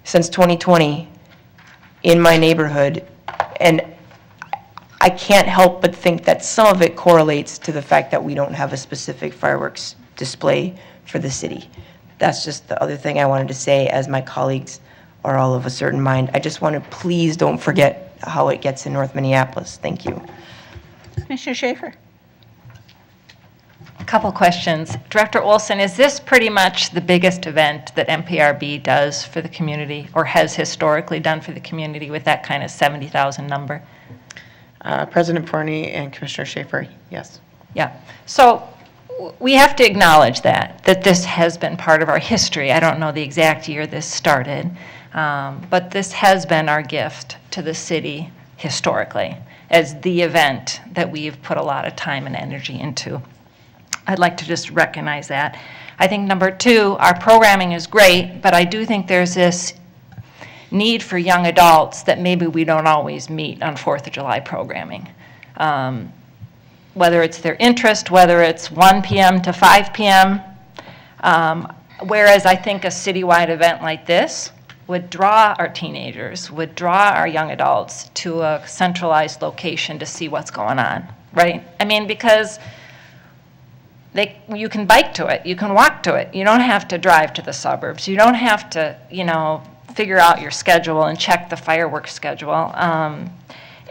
since 2020 in my neighborhood, and I can't help but think that some of it correlates to the fact that we don't have a specific fireworks display for the city. That's just the other thing I wanted to say, as my colleagues are all of a certain mind. I just want to, please don't forget how it gets in North Minneapolis. Thank you. Commissioner Schaefer? A couple questions. Director Olson, is this pretty much the biggest event that MPRB does for the community, or has historically done for the community, with that kind of 70,000 number? President Forney and Commissioner Schaefer, yes. Yeah. So we have to acknowledge that this has been part of our history. I don't know the exact year this started, but this has been our gift to the city historically as the event that we've put a lot of time and energy into. I'd like to just recognize that. I think number two, our programming is great, but I do think there's this need for young adults that maybe we don't always meet on 4th of July programming. Whether it's their interest, whether it's 1 p.m. to 5 p.m., whereas I think a citywide event like this would draw our teenagers, would draw our young adults to a centralized location to see what's going on, right? I mean, because you can bike to it, you can walk to it. You don't have to drive to the suburbs. You don't have to, figure out your schedule and check the fireworks schedule. And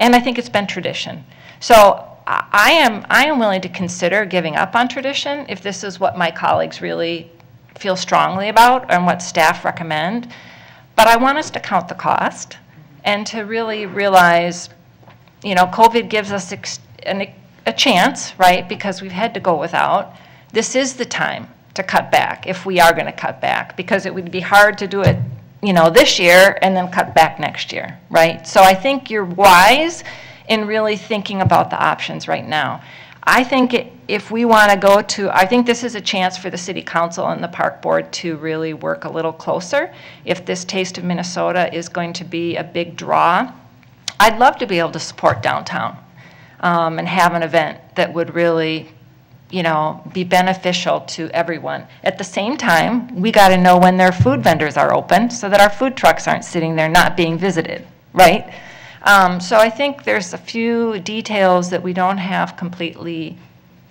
I think it's been tradition. So I am willing to consider giving up on tradition if this is what my colleagues really feel strongly about and what staff recommend. But I want us to count the cost and to really realize, COVID gives us a chance, right, because we've had to go without. This is the time to cut back if we are going to cut back, because it would be hard to do it, this year and then cut back next year, right? So I think you're wise in really thinking about the options right now. I think if we want to I think this is a chance for the city council and the park board to really work a little closer. If this Taste of Minnesota is going to be a big draw, I'd love to be able to support downtown and have an event that would really, be beneficial to everyone. At the same time, we got to know when their food vendors are open so that our food trucks aren't sitting there not being visited, right? So I think there's a few details that we don't have completely,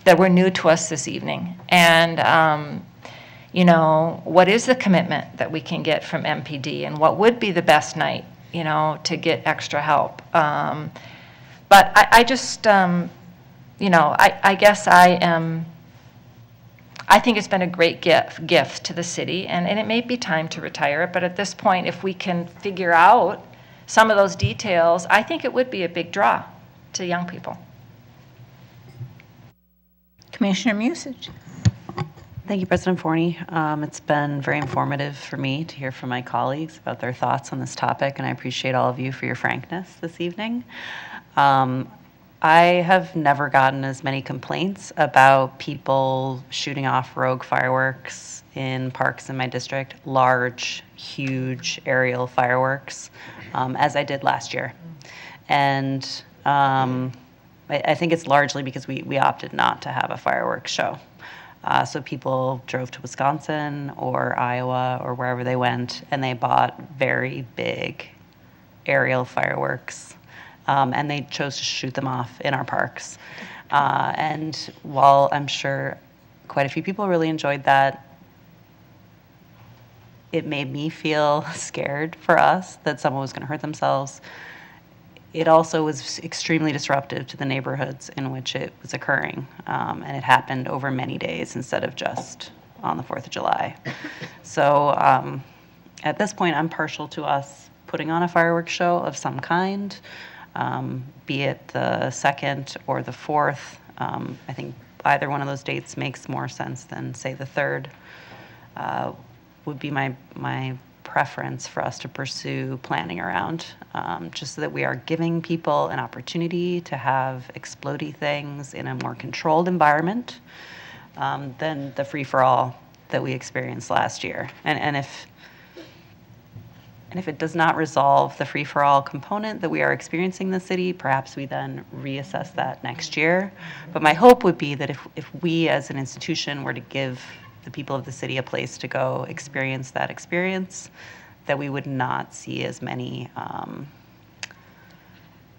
that were new to us this evening. And, what is the commitment that we can get from MPD, and what would be the best night, to get extra help? But I just, I guess I think it's been a great gift to the city, and it may be time to retire it, but at this point, if we can figure out some of those details, I think it would be a big draw to young people. Commissioner Musich? Thank you, President Forney. It's been very informative for me to hear from my colleagues about their thoughts on this topic, and I appreciate all of you for your frankness this evening. I have never gotten as many complaints about people shooting off rogue fireworks in parks in my district, large, huge aerial fireworks, as I did last year. And I think it's largely because we opted not to have a fireworks show. So people drove to Wisconsin or Iowa or wherever they went, and they bought very big aerial fireworks. And they chose to shoot them off in our parks. And while I'm sure quite a few people really enjoyed that, it made me feel scared for us that someone was going to hurt themselves. It also was extremely disruptive to the neighborhoods in which it was occurring. And it happened over many days instead of just on the 4th of July. So at this point, I'm partial to us putting on a fireworks show of some kind. Be it the 2nd or the 4th. I think either one of those dates makes more sense than, say, the 3rd would be my preference for us to pursue planning around, just so that we are giving people an opportunity to have explodey things in a more controlled environment than the free-for-all that we experienced last year. And if it does not resolve the free-for-all component that we are experiencing in the city, perhaps we then reassess that next year. But my hope would be that if we as an institution were to give the people of the city a place to go experience that experience, that we would not see as many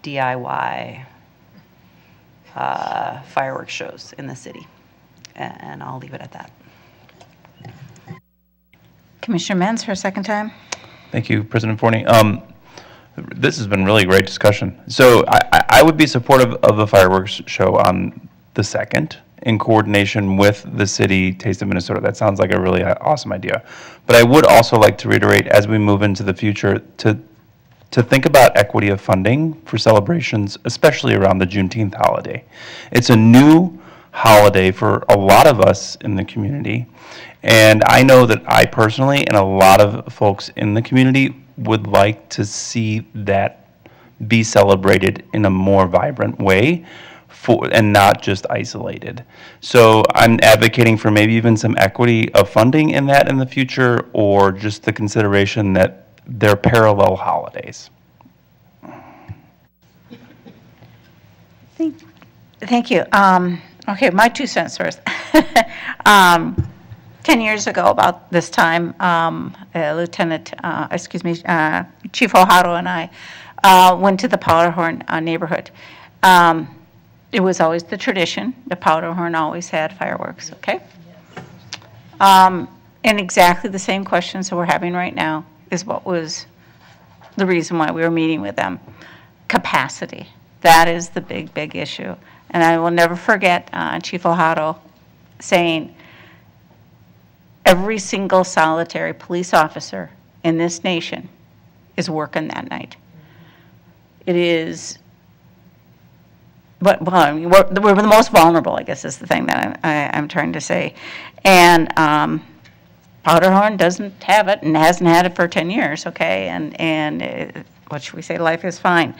DIY fireworks shows in the city. And I'll leave it at that. Commissioner Menz for a second time. Thank you, President Forney. This has been really great discussion. So I would be supportive of a fireworks show on the 2nd in coordination with the city, Taste of Minnesota. That sounds like a really awesome idea. But I would also like to reiterate, as we move into the future, to think about equity of funding for celebrations, especially around the Juneteenth holiday. It's a new holiday for a lot of us in the community. And I know that I personally and a lot of folks in the community would like to see that be celebrated in a more vibrant way and not just isolated. So I'm advocating for maybe even some equity of funding in that in the future, or just the consideration that they're parallel holidays. Thank you. Okay, my 2 cents first. 10 years ago, about this time, Chief O'Hara and I went to the Powderhorn neighborhood. It was always the tradition. The Powderhorn always had fireworks, okay? And exactly the same questions that we're having right now is what was the reason why we were meeting with them. Capacity. That is the big, big issue. And I will never forget Chief O'Hara saying, every single solitary police officer in this nation is working that night. It is, well, I mean, we're the most vulnerable, I guess is the thing that I'm trying to say. And Powderhorn doesn't have it and hasn't had it for 10 years, okay? And what should we say, life is fine.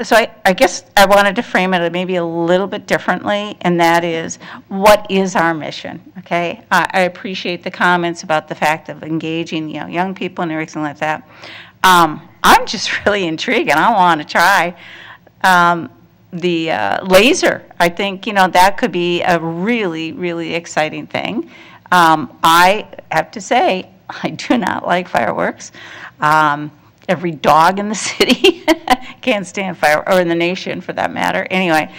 So I guess I wanted to frame it maybe a little bit differently, and that is, what is our mission, okay? I appreciate the comments about the fact of engaging, young people and everything like that. I'm just really intrigued, and I want to try the laser. I think, that could be a really, really exciting thing. I have to say, I do not like fireworks. Every dog in the city can't stand fire, or in the nation for that matter. Anyway,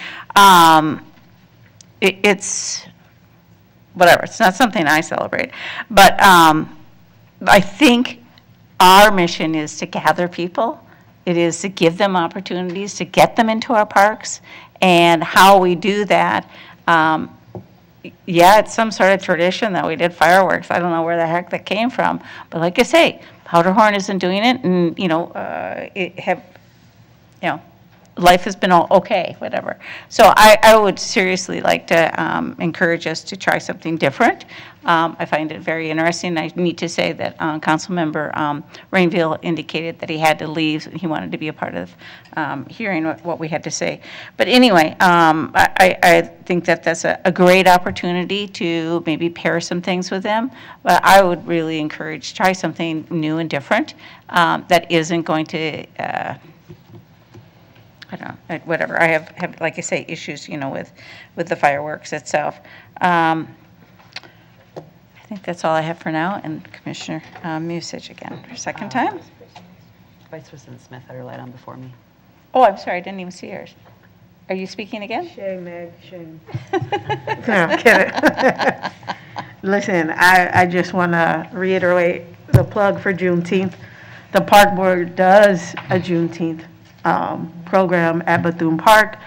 it's whatever. It's not something I celebrate. But I think our mission is to gather people. It is to give them opportunities, to get them into our parks. And how we do that, yeah, it's some sort of tradition that we did fireworks. I don't know where the heck that came from. But like I say, Powderhorn isn't doing it, and, life has been okay, whatever. So I would seriously like to encourage us to try something different. I find it very interesting. I need to say that Councilmember Rainville indicated that he had to leave. He wanted to be a part of hearing what we had to say. But anyway, I think that that's a great opportunity to maybe pair some things with them. But I would really encourage, try something new and different that isn't going to I don't know, whatever. I have, like I say, issues, with the fireworks itself. I think that's all I have for now. And Commissioner Musich again for a second time. Vice President Smith had her light on before me. Oh, I'm sorry. I didn't even see yours. Are you speaking again? Shame, Meg, shame. No, I'm kidding. Listen, I just want to reiterate the plug for Juneteenth. The Park Board does a Juneteenth program at Bethune Park.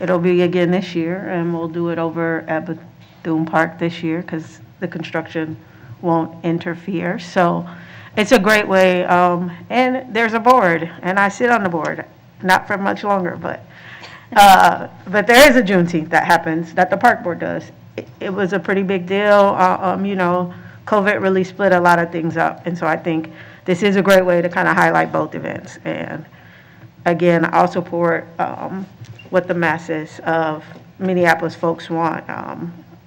It'll be again this year, and we'll do it over at Bethune Park this year because the construction won't interfere. So it's a great way, and there's a board, and I sit on the board, not for much longer, but there is a Juneteenth that happens that the Park Board does. It was a pretty big deal. COVID really split a lot of things up, and so I think this is a great way to kind of highlight both events. And again, I'll support what the masses of Minneapolis folks want,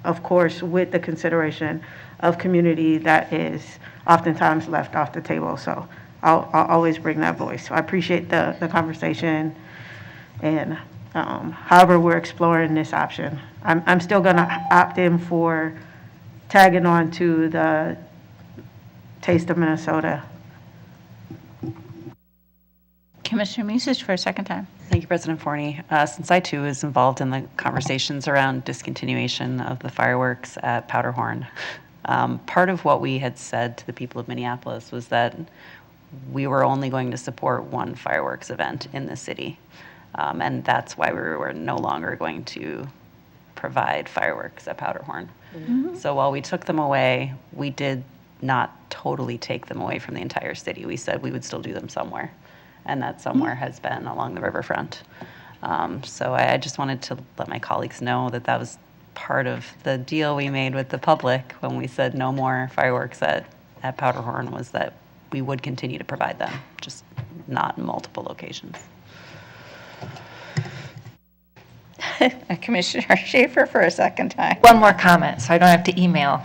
of course, with the consideration of community that is oftentimes left off the table. So I'll always bring that voice. So I appreciate the conversation, and however we're exploring this option. I'm still going to opt in for tagging on to the Taste of Minnesota. Commissioner Musis for a second time. Thank you, President Forney. Since I too was involved in the conversations around discontinuation of the fireworks at Powderhorn, part of what we had said to the people of Minneapolis was that we were only going to support one fireworks event in the city. And that's why we were no longer going to provide fireworks at Powderhorn. So while we took them away, we did not totally take them away from the entire city. We said we would still do them somewhere. And that somewhere has been along the riverfront. So I just wanted to let my colleagues know that that was part of the deal we made with the public when we said no more fireworks at Powderhorn, was that we would continue to provide them, just not in multiple locations. Commissioner Schaefer for a second time. One more comment, so I don't have to email.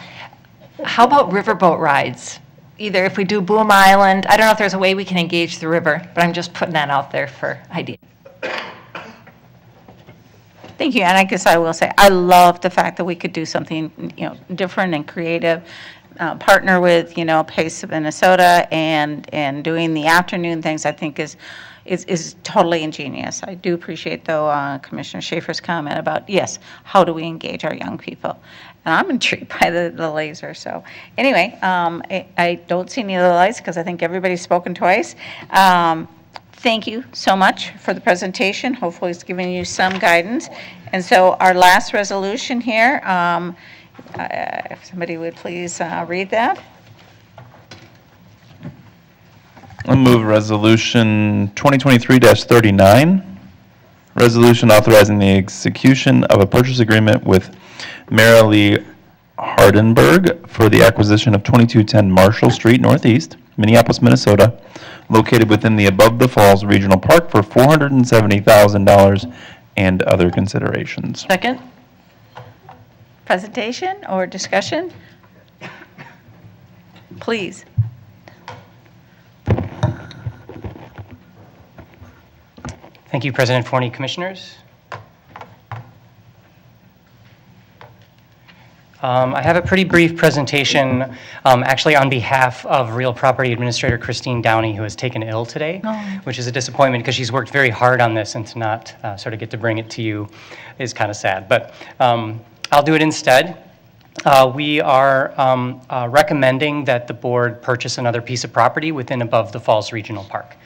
How about riverboat rides? Either if we do Boom Island, I don't know if there's a way we can engage the river, but I'm just putting that out there for ideas. Thank you, and I guess I will say, I love the fact that we could do something, different and creative, partner with, Pace of Minnesota, and doing the afternoon things, I think is totally ingenious. I do appreciate, though, Commissioner Schaefer's comment about, yes, how do we engage our young people? And I'm intrigued by the laser. So anyway, I don't see any other lights because I think everybody's spoken twice. Thank you so much for the presentation. Hopefully it's given you some guidance. And so our last resolution here, if somebody would please read that. I'll move Resolution 2023-39, resolution authorizing the execution of a purchase agreement with Marilee Hardenberg for the acquisition of 2210 Marshall Street Northeast, Minneapolis, Minnesota, located within the Above the Falls Regional Park for $470,000 and other considerations. Second? Presentation or discussion? Please. Thank you, President Forney, Commissioners. I have a pretty brief presentation, actually on behalf of Real Property Administrator Christine Downey, who has taken ill today, which is a disappointment because she's worked very hard on this, and to not sort of get to bring it to you is kind of sad. But I'll do it instead. We are recommending that the board purchase another piece of property within Above the Falls Regional Park.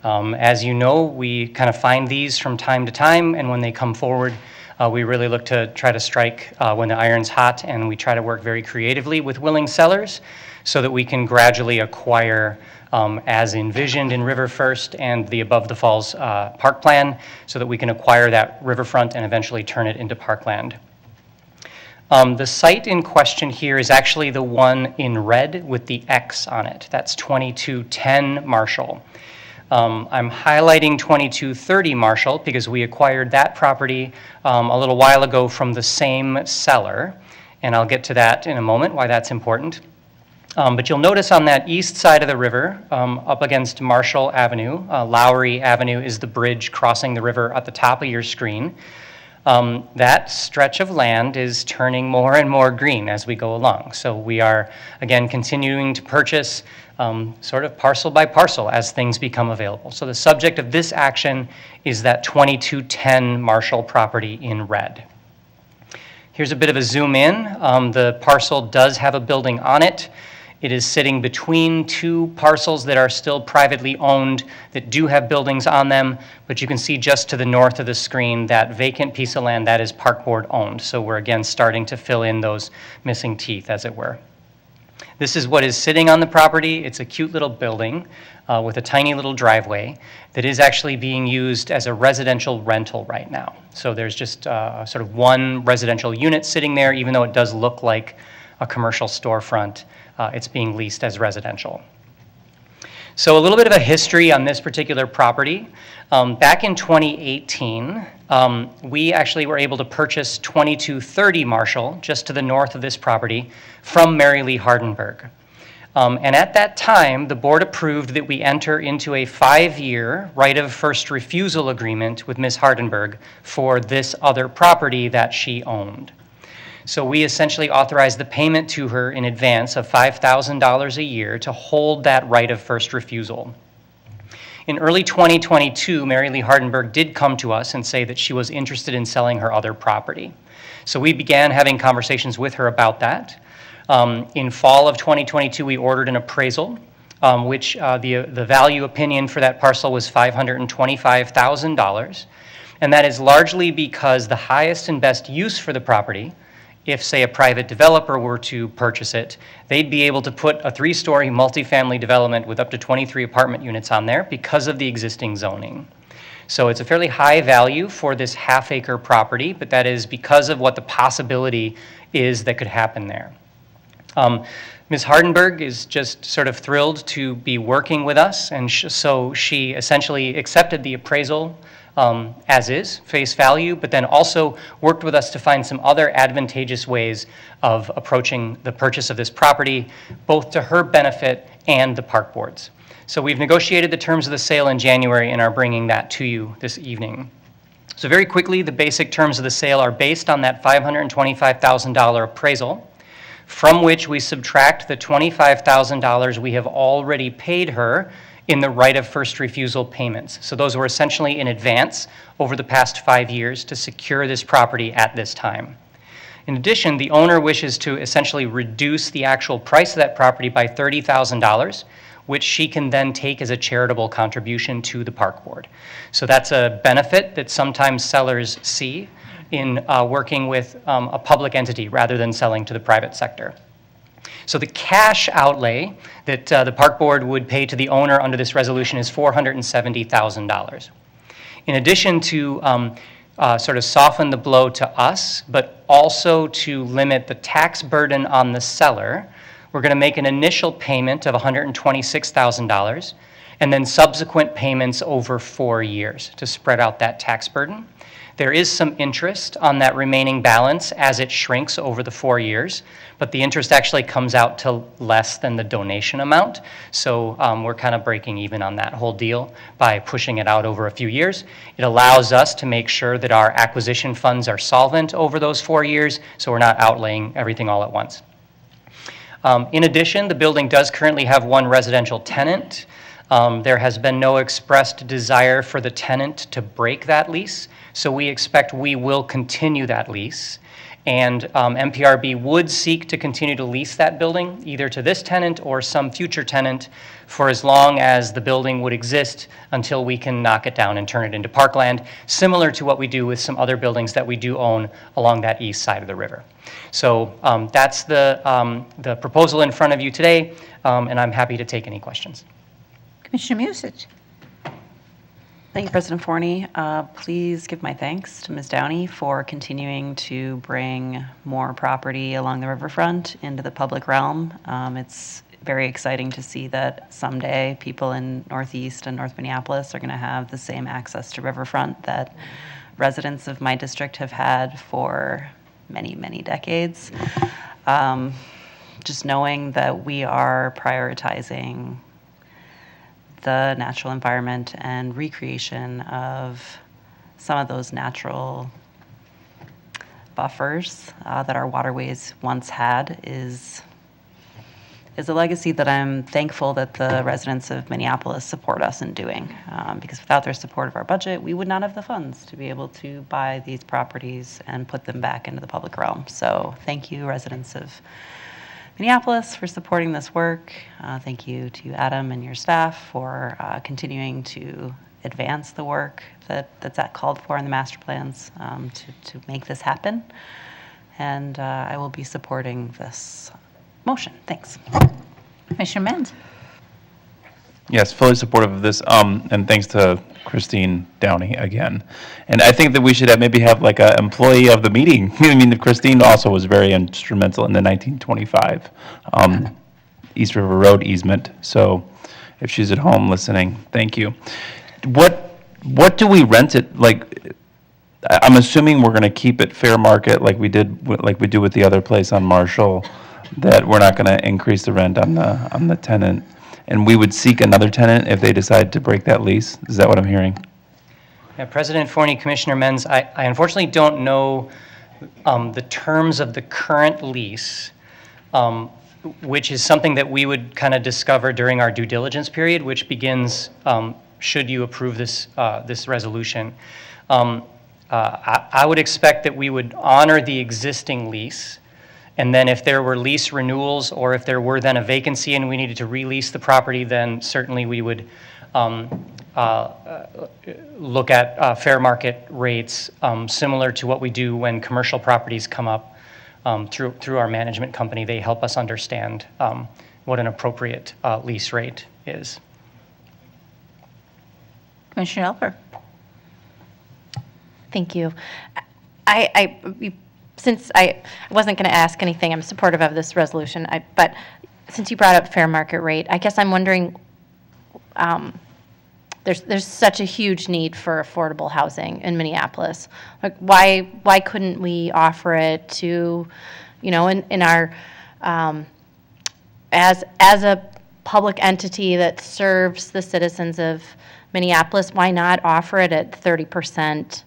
As you know, we kind of find these from time to time, and when they come forward, we really look to try to strike when the iron's hot, and we try to work very creatively with willing sellers so that we can gradually acquire as envisioned in River First and the Above the Falls Park Plan, so that we can acquire that riverfront and eventually turn it into parkland. The site in question here is actually the one in red with the X on it. That's 2210 Marshall. I'm highlighting 2230 Marshall because we acquired that property a little while ago from the same seller, and I'll get to that in a moment, why that's important. But you'll notice on that east side of the river, up against Marshall Avenue, Lowry Avenue is the bridge crossing the river at the top of your screen. That stretch of land is turning more and more green as we go along. So we are, again, continuing to purchase sort of parcel by parcel as things become available. So the subject of this action is that 2210 Marshall property in red. Here's a bit of a zoom in. The parcel does have a building on it. It is sitting between two parcels that are still privately owned that do have buildings on them, but you can see just to the north of the screen that vacant piece of land that is Park Board owned. So we're again starting to fill in those missing teeth, as it were. This is what is sitting on the property. It's a cute little building with a tiny little driveway that is actually being used as a residential rental right now. So there's just sort of one residential unit sitting there, even though it does look like a commercial storefront. It's being leased as residential. So a little bit of a history on this particular property. Back in 2018, we actually were able to purchase 2230 Marshall, just to the north of this property, from Mary Lee Hardenberg. And at that time, the board approved that we enter into a 5-year right of first refusal agreement with Ms. Hardenberg for this other property that she owned. So we essentially authorized the payment to her in advance of $5,000 a year to hold that right of first refusal. In early 2022, Mary Lee Hardenberg did come to us and say that she was interested in selling her other property. So we began having conversations with her about that. In fall of 2022, we ordered an appraisal, which the value opinion for that parcel was $525,000. And that is largely because the highest and best use for the property, if, say, a private developer were to purchase it, they'd be able to put a 3-story multifamily development with up to 23 apartment units on there because of the existing zoning. So it's a fairly high value for this half-acre property, but that is because of what the possibility is that could happen there. Ms. Hardenberg is just sort of thrilled to be working with us, and so she essentially accepted the appraisal as is, face value, but then also worked with us to find some other advantageous ways of approaching the purchase of this property, both to her benefit and the park board's. So we've negotiated the terms of the sale in January and are bringing that to you this evening. So very quickly, the basic terms of the sale are based on that $525,000 appraisal, from which we subtract the $25,000 we have already paid her in the right of first refusal payments. So those were essentially in advance over the past 5 years to secure this property at this time. In addition, the owner wishes to essentially reduce the actual price of that property by $30,000, which she can then take as a charitable contribution to the park board. So that's a benefit that sometimes sellers see in working with a public entity rather than selling to the private sector. So the cash outlay that the park board would pay to the owner under this resolution is $470,000. In addition to sort of soften the blow to us, but also to limit the tax burden on the seller, we're going to make an initial payment of $126,000 and then subsequent payments over 4 years to spread out that tax burden. There is some interest on that remaining balance as it shrinks over the 4 years, but the interest actually comes out to less than the donation amount. So we're kind of breaking even on that whole deal by pushing it out over a few years. It allows us to make sure that our acquisition funds are solvent over those 4 years, so we're not outlaying everything all at once. In addition, the building does currently have one residential tenant. There has been no expressed desire for the tenant to break that lease, so we expect we will continue that lease. And MPRB would seek to continue to lease that building, either to this tenant or some future tenant, for as long as the building would exist until we can knock it down and turn it into parkland, similar to what we do with some other buildings that we do own along that east side of the river. So that's the proposal in front of you today, and I'm happy to take any questions. Commissioner Musich. Thank you, President Forney. Please give my thanks to Ms. Downey for continuing to bring more property along the riverfront into the public realm. It's very exciting to see that someday people in Northeast and North Minneapolis are going to have the same access to riverfront that residents of my district have had for many, many decades. Just knowing that we are prioritizing the natural environment and recreation of some of those natural buffers that our waterways once had is a legacy that I'm thankful that the residents of Minneapolis support us in doing. Because without their support of our budget, we would not have the funds to be able to buy these properties and put them back into the public realm. So thank you, residents of Minneapolis, for supporting this work. Thank you to Adam and your staff for continuing to advance the work that's called for in the master plans to make this happen. And I will be supporting this motion. Thanks. Commissioner Menz. Yes, fully supportive of this, and thanks to Christine Downey again. And I think that we should maybe have like an employee of the meeting. I mean, Christine also was very instrumental in the 1925 East River Road easement. So if she's at home listening. Thank you. What do we rent it, like, I'm assuming we're going to keep it fair market like we do with the other place on Marshall, that we're not going to increase the rent on the tenant, and we would seek another tenant if they decide to break that lease? Is that what I'm hearing? Yeah, President Forney, Commissioner Menz, I unfortunately don't know the terms of the current lease, which is something that we would kind of discover during our due diligence period, which begins should you approve this resolution. I would expect that we would honor the existing lease, and then if there were lease renewals or if there were then a vacancy and we needed to release the property, then certainly we would look at fair market rates similar to what we do when commercial properties come up through our management company. They help us understand what an appropriate lease rate is. Commissioner Elper. Thank you. Since I wasn't going to ask anything, I'm supportive of this resolution, but since you brought up fair market rate, I guess I'm wondering, there's such a huge need for affordable housing in Minneapolis. Like, why couldn't we offer it to, in our, as a public entity that serves the citizens of Minneapolis, why not offer it at 30%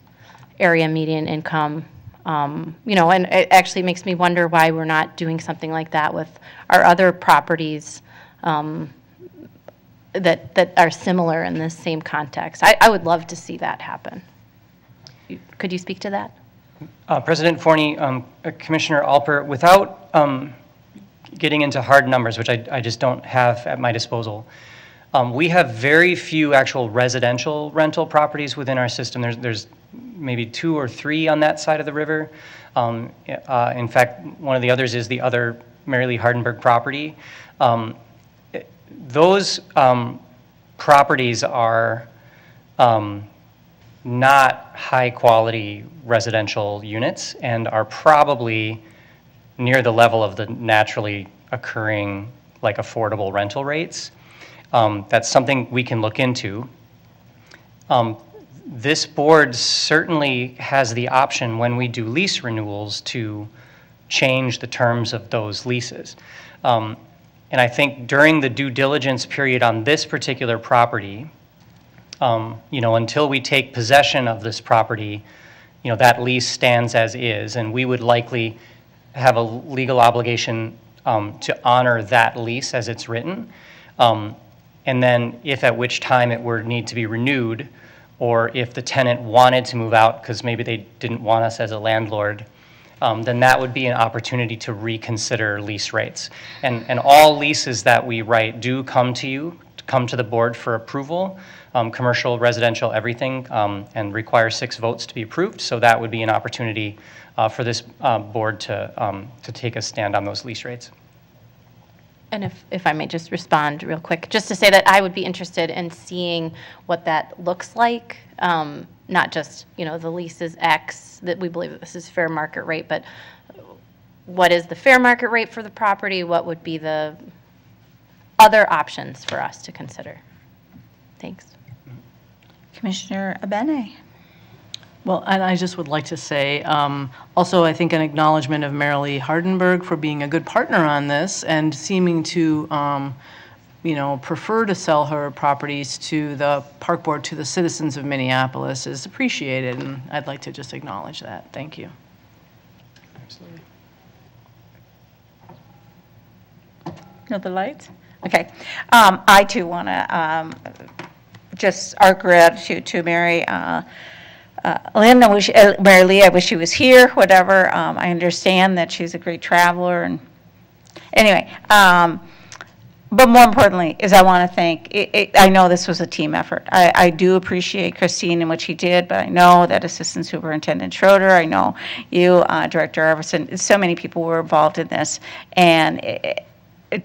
area median income? And it actually makes me wonder why we're not doing something like that with our other properties that are similar in this same context. I would love to see that happen. Could you speak to that? President Forney, Commissioner Alper, without getting into hard numbers, which I just don't have at my disposal, we have very few actual residential rental properties within our system. There's maybe 2 or 3 on that side of the river. In fact, one of the others is the other Mary Lee Hardenberg property. Those properties are not high-quality residential units and are probably near the level of the naturally occurring, like, affordable rental rates. That's something we can look into. This board certainly has the option when we do lease renewals to change the terms of those leases. And I think during the due diligence period on this particular property, until we take possession of this property, that lease stands as is, and we would likely have a legal obligation to honor that lease as it's written. And then if at which time it were need to be renewed, or if the tenant wanted to move out because maybe they didn't want us as a landlord, then that would be an opportunity to reconsider lease rates. And all leases that we write do come to the board for approval, commercial, residential, everything, and require 6 votes to be approved. So that would be an opportunity for this board to take a stand on those lease rates. And if I may just respond real quick, just to say that I would be interested in seeing what that looks like, not just, the lease is X, that we believe that this is fair market rate, but what is the fair market rate for the property? What would be the other options for us to consider? Thanks. Commissioner Abene. Well, and I just would like to say, also, I think an acknowledgement of Mary Lee Hardenberg for being a good partner on this and seeming to, prefer to sell her properties to the park board, to the citizens of Minneapolis is appreciated, and I'd like to just acknowledge that. Thank you. Absolutely. No other lights? Okay. I too want to just our gratitude to Mary. Lynn, Mary Lee, I wish she was here, whatever. I understand that she's a great traveler. And anyway, but more importantly is I want to thank, I know this was a team effort. I do appreciate Christine and what she did, but I know that Assistant Superintendent Schroeder, I know you, Director Iverson, so many people were involved in this. And it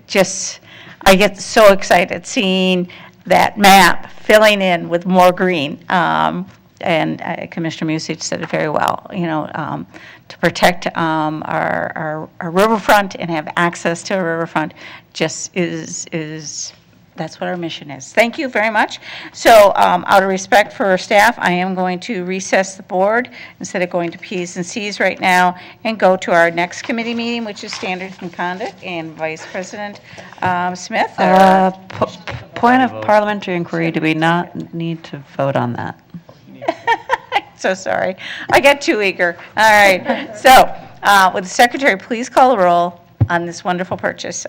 just, I get so excited seeing that map filling in with more green. And Commissioner Musich said it very well, to protect our riverfront and have access to a riverfront just is That's what our mission is. Thank you very much. So out of respect for our staff, I am going to recess the board instead of going to Ps and Cs right now and go to our next committee meeting, which is Standards and Conduct, and Vice President Smith. Point of parliamentary inquiry, do we not need to vote on that? So sorry. I got too eager. All right. So would the secretary please call the roll on this wonderful purchase?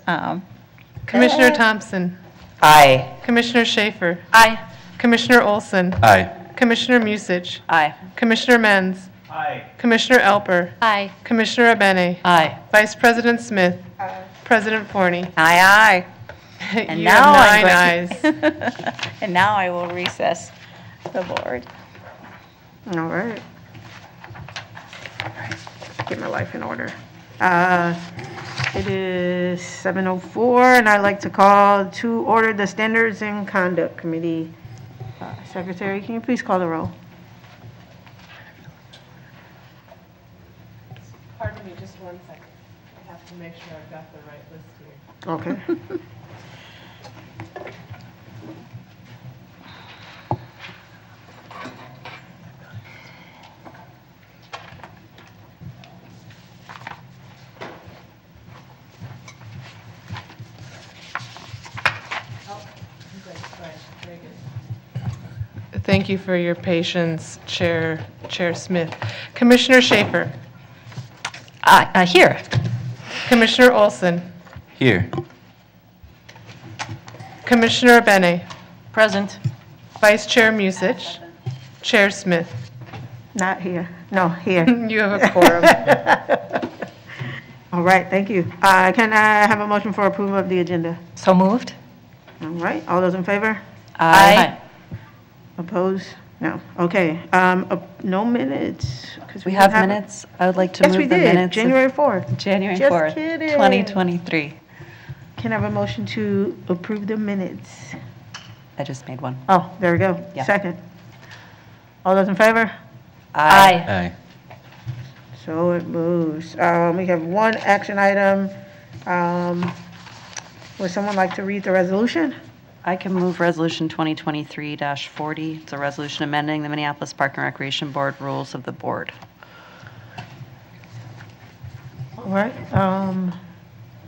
Commissioner Thompson. Aye. Commissioner Schaefer. Aye. Commissioner Olson. Aye. Commissioner Musich. Aye. Commissioner Menz. Aye. Commissioner Elper. Aye. Commissioner Abene. Aye. Vice President Smith. President Forney. Aye, aye. And You now have I'm 9 going ayes. to- And now I will recess the board. All right. Get my life in order. It is 7:04, and I'd like to call to order the Standards and Conduct Committee. Secretary, can you please call the roll? Pardon me, just 1 second. I have to make sure I've got the right list here. Okay. Thank you for your patience, Chair Smith. Commissioner Schaefer. Here. Commissioner Olson. Here. Commissioner Abene. Present. Vice Chair Musich. Chair Smith. Not here. No, here. You have a quorum. All right, thank you. Can I have a motion for approval of the agenda? So moved? All right, all those in favor? Aye. Opposed? No. Okay. No minutes. 'cause We didn't have have- minutes. I would like to Yes, move we the did. minutes. of January 4th. January Just 4th, kidding. 2023. Can I have a motion to approve the minutes? I just made one. Oh, there we go. Yeah. Second. All those in favor? Aye. Aye. So it moves. We have one action item. Would someone like to read the resolution? I can move Resolution 2023-40. It's a resolution amending the Minneapolis Park and Recreation Board rules of the board. All right.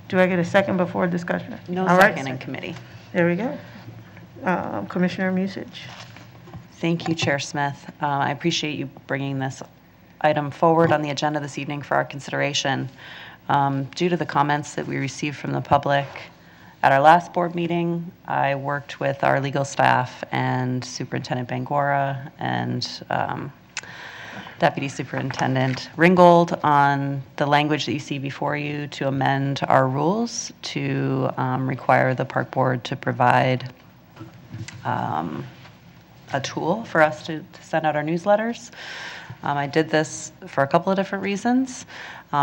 Do I get a second before discussion? No All right. second in committee. There we go. Commissioner Musich. Thank you, Chair Smith. I appreciate you bringing this item forward on the agenda this evening for our consideration. Due to the comments that we received from the public at our last board meeting, I worked with our legal staff and Superintendent Bangora and Deputy Superintendent Ringgold on the language that you see before you to amend our rules to require the park board to provide a tool for us to send out our newsletters. I did this for a couple of different reasons,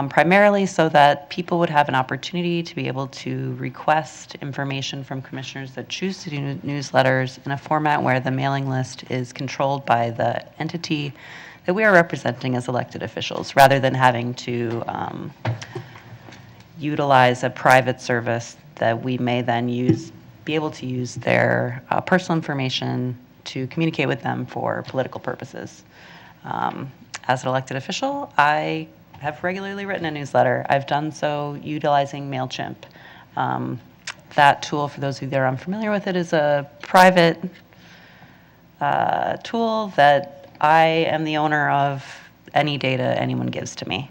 primarily so that people would have an opportunity to be able to request information from commissioners that choose to do newsletters in a format where the mailing list is controlled by the entity that we are representing as elected officials, rather than having to utilize a private service that we may then be able to use their personal information to communicate with them for political purposes. As an elected official, I have regularly written a newsletter. I've done so utilizing MailChimp. That tool, for those of you that are unfamiliar with it, is a private tool that I am the owner of any data anyone gives to me.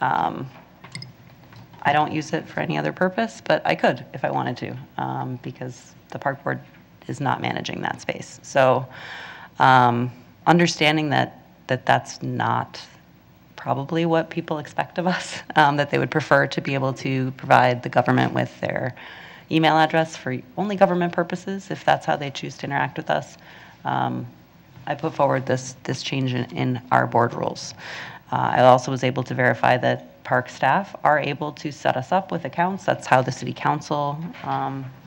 I don't use it for any other purpose, but I could if I wanted to, because the park board is not managing that space. So understanding that that's not probably what people expect of us, that they would prefer to be able to provide the government with their email address for only government purposes, if that's how they choose to interact with us. I put forward this change in our board rules. I also was able to verify that park staff are able to set us up with accounts. That's how the city council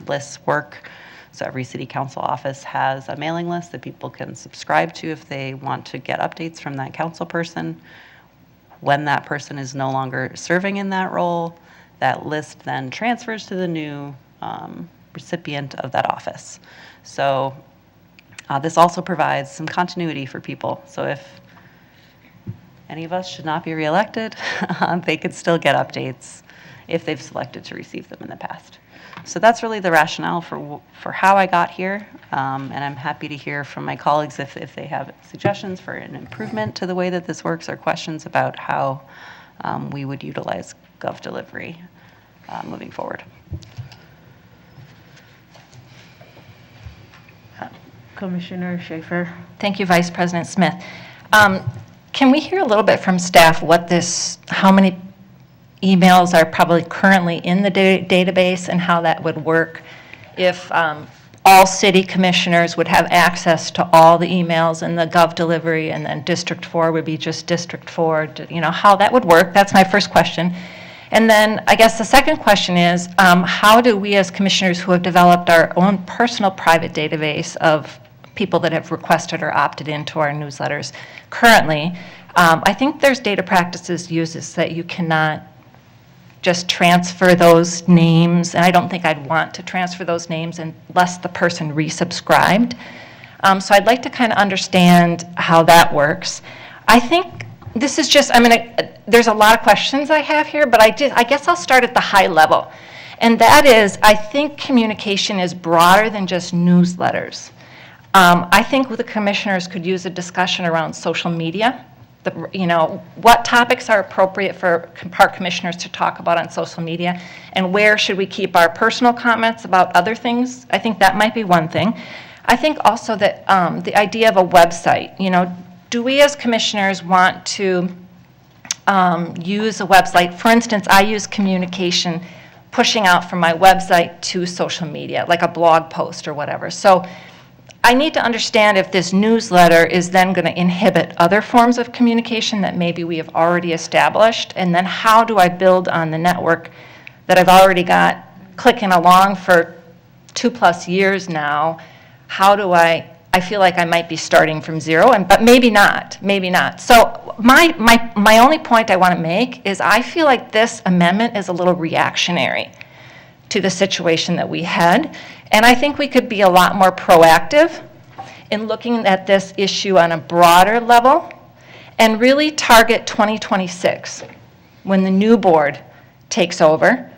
lists work. So every city council office has a mailing list that people can subscribe to if they want to get updates from that council person. When that person is no longer serving in that role, that list then transfers to the new recipient of that office. So this also provides some continuity for people. So if any of us should not be reelected, they could still get updates if they've selected to receive them in the past. So that's really the rationale for how I got here, and I'm happy to hear from my colleagues if they have suggestions for an improvement to the way that this works or questions about how we would utilize Gov Delivery moving forward. Commissioner Schaefer. Thank you, Vice President Smith. Can we hear a little bit from staff how many emails are probably currently in the database and how that would work if all city commissioners would have access to all the emails in the Gov Delivery, and then District 4 would be just District 4, how that would work? That's my first question. And then I guess the second question is, how do we as commissioners who have developed our own personal private database of people that have requested or opted into our newsletters currently, I think there's data practices uses that you cannot just transfer those names, and I don't think I'd want to transfer those names unless the person resubscribed. So I'd like to kind of understand how that works. I think this is just, there's a lot of questions I have here, but I guess I'll start at the high level. And that is, I think communication is broader than just newsletters. I think the commissioners could use a discussion around social media. What topics are appropriate for park commissioners to talk about on social media, and where should we keep our personal comments about other things? I think that might be one thing. I think also that the idea of a website, do we as commissioners want to use a website? For instance, I use communication pushing out from my website to social media, like a blog post or whatever. So I need to understand if this newsletter is then going to inhibit other forms of communication that maybe we have already established, and then how do I build on the network that I've already got clicking along for 2+ years now? How do I feel like I might be starting from zero, but maybe not. So my only point I want to make is I feel like this amendment is a little reactionary to the situation that we had. And I think we could be a lot more proactive in looking at this issue on a broader level and really target 2026, when the new board takes over,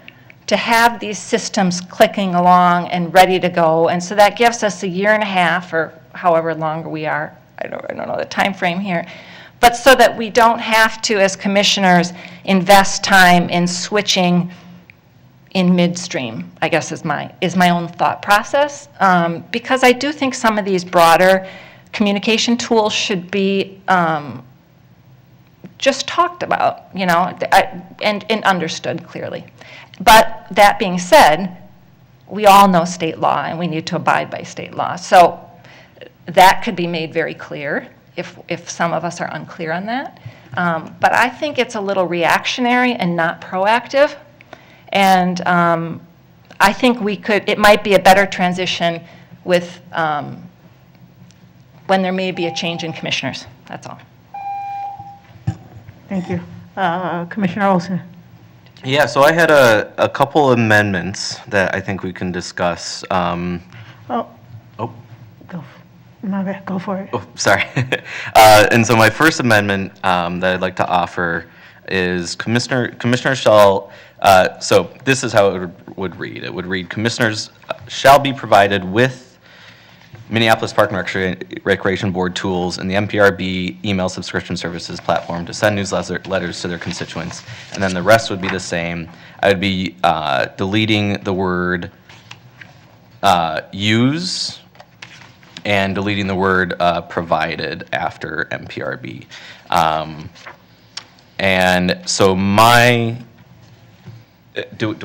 to have these systems clicking along and ready to go. And so that gives us a year and a half, or however long we are, I don't know the time frame here, but so that we don't have to, as commissioners, invest time in switching in midstream, I guess is my own thought process, because I do think some of these broader communication tools should be just talked about, and understood clearly. But that being said, we all know state law and we need to abide by state law. So that could be made very clear if some of us are unclear on that. But I think it's a little reactionary and not proactive. And I think it might be a better transition with when there may be a change in commissioners. That's all. Thank you. Commissioner Olson. Yeah, so I had a couple amendments that I think we can discuss. My bad, go for it. Oh, sorry. And so my first amendment that I'd like to offer is Commissioner shall, so this is how it would read. It would read, Commissioners shall be provided with Minneapolis Park and Recreation Board tools and the MPRB email subscription services platform to send newsletters to their constituents. And then the rest would be the same. I would be deleting the word use and deleting the word provided after MPRB. And so do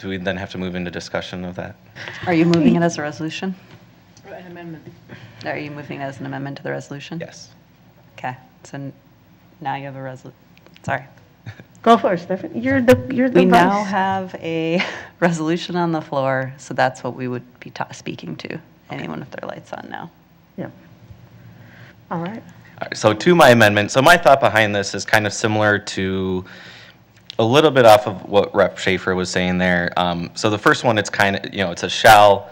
we then have to move into discussion of that? Are you moving it as a resolution? An amendment. Are you moving it as an amendment to the resolution? Yes. Okay, so now you have a resolution. Sorry. Go for it, Stephanie. You're the We now vice. have a resolution on the floor, so that's what we would be speaking to. Anyone with their lights on now. Yeah. All right. All right, so to my amendment, so my thought behind this is kind of similar to a little bit off of what Rep. Schaefer was saying there. So the first one, it's kind of, it's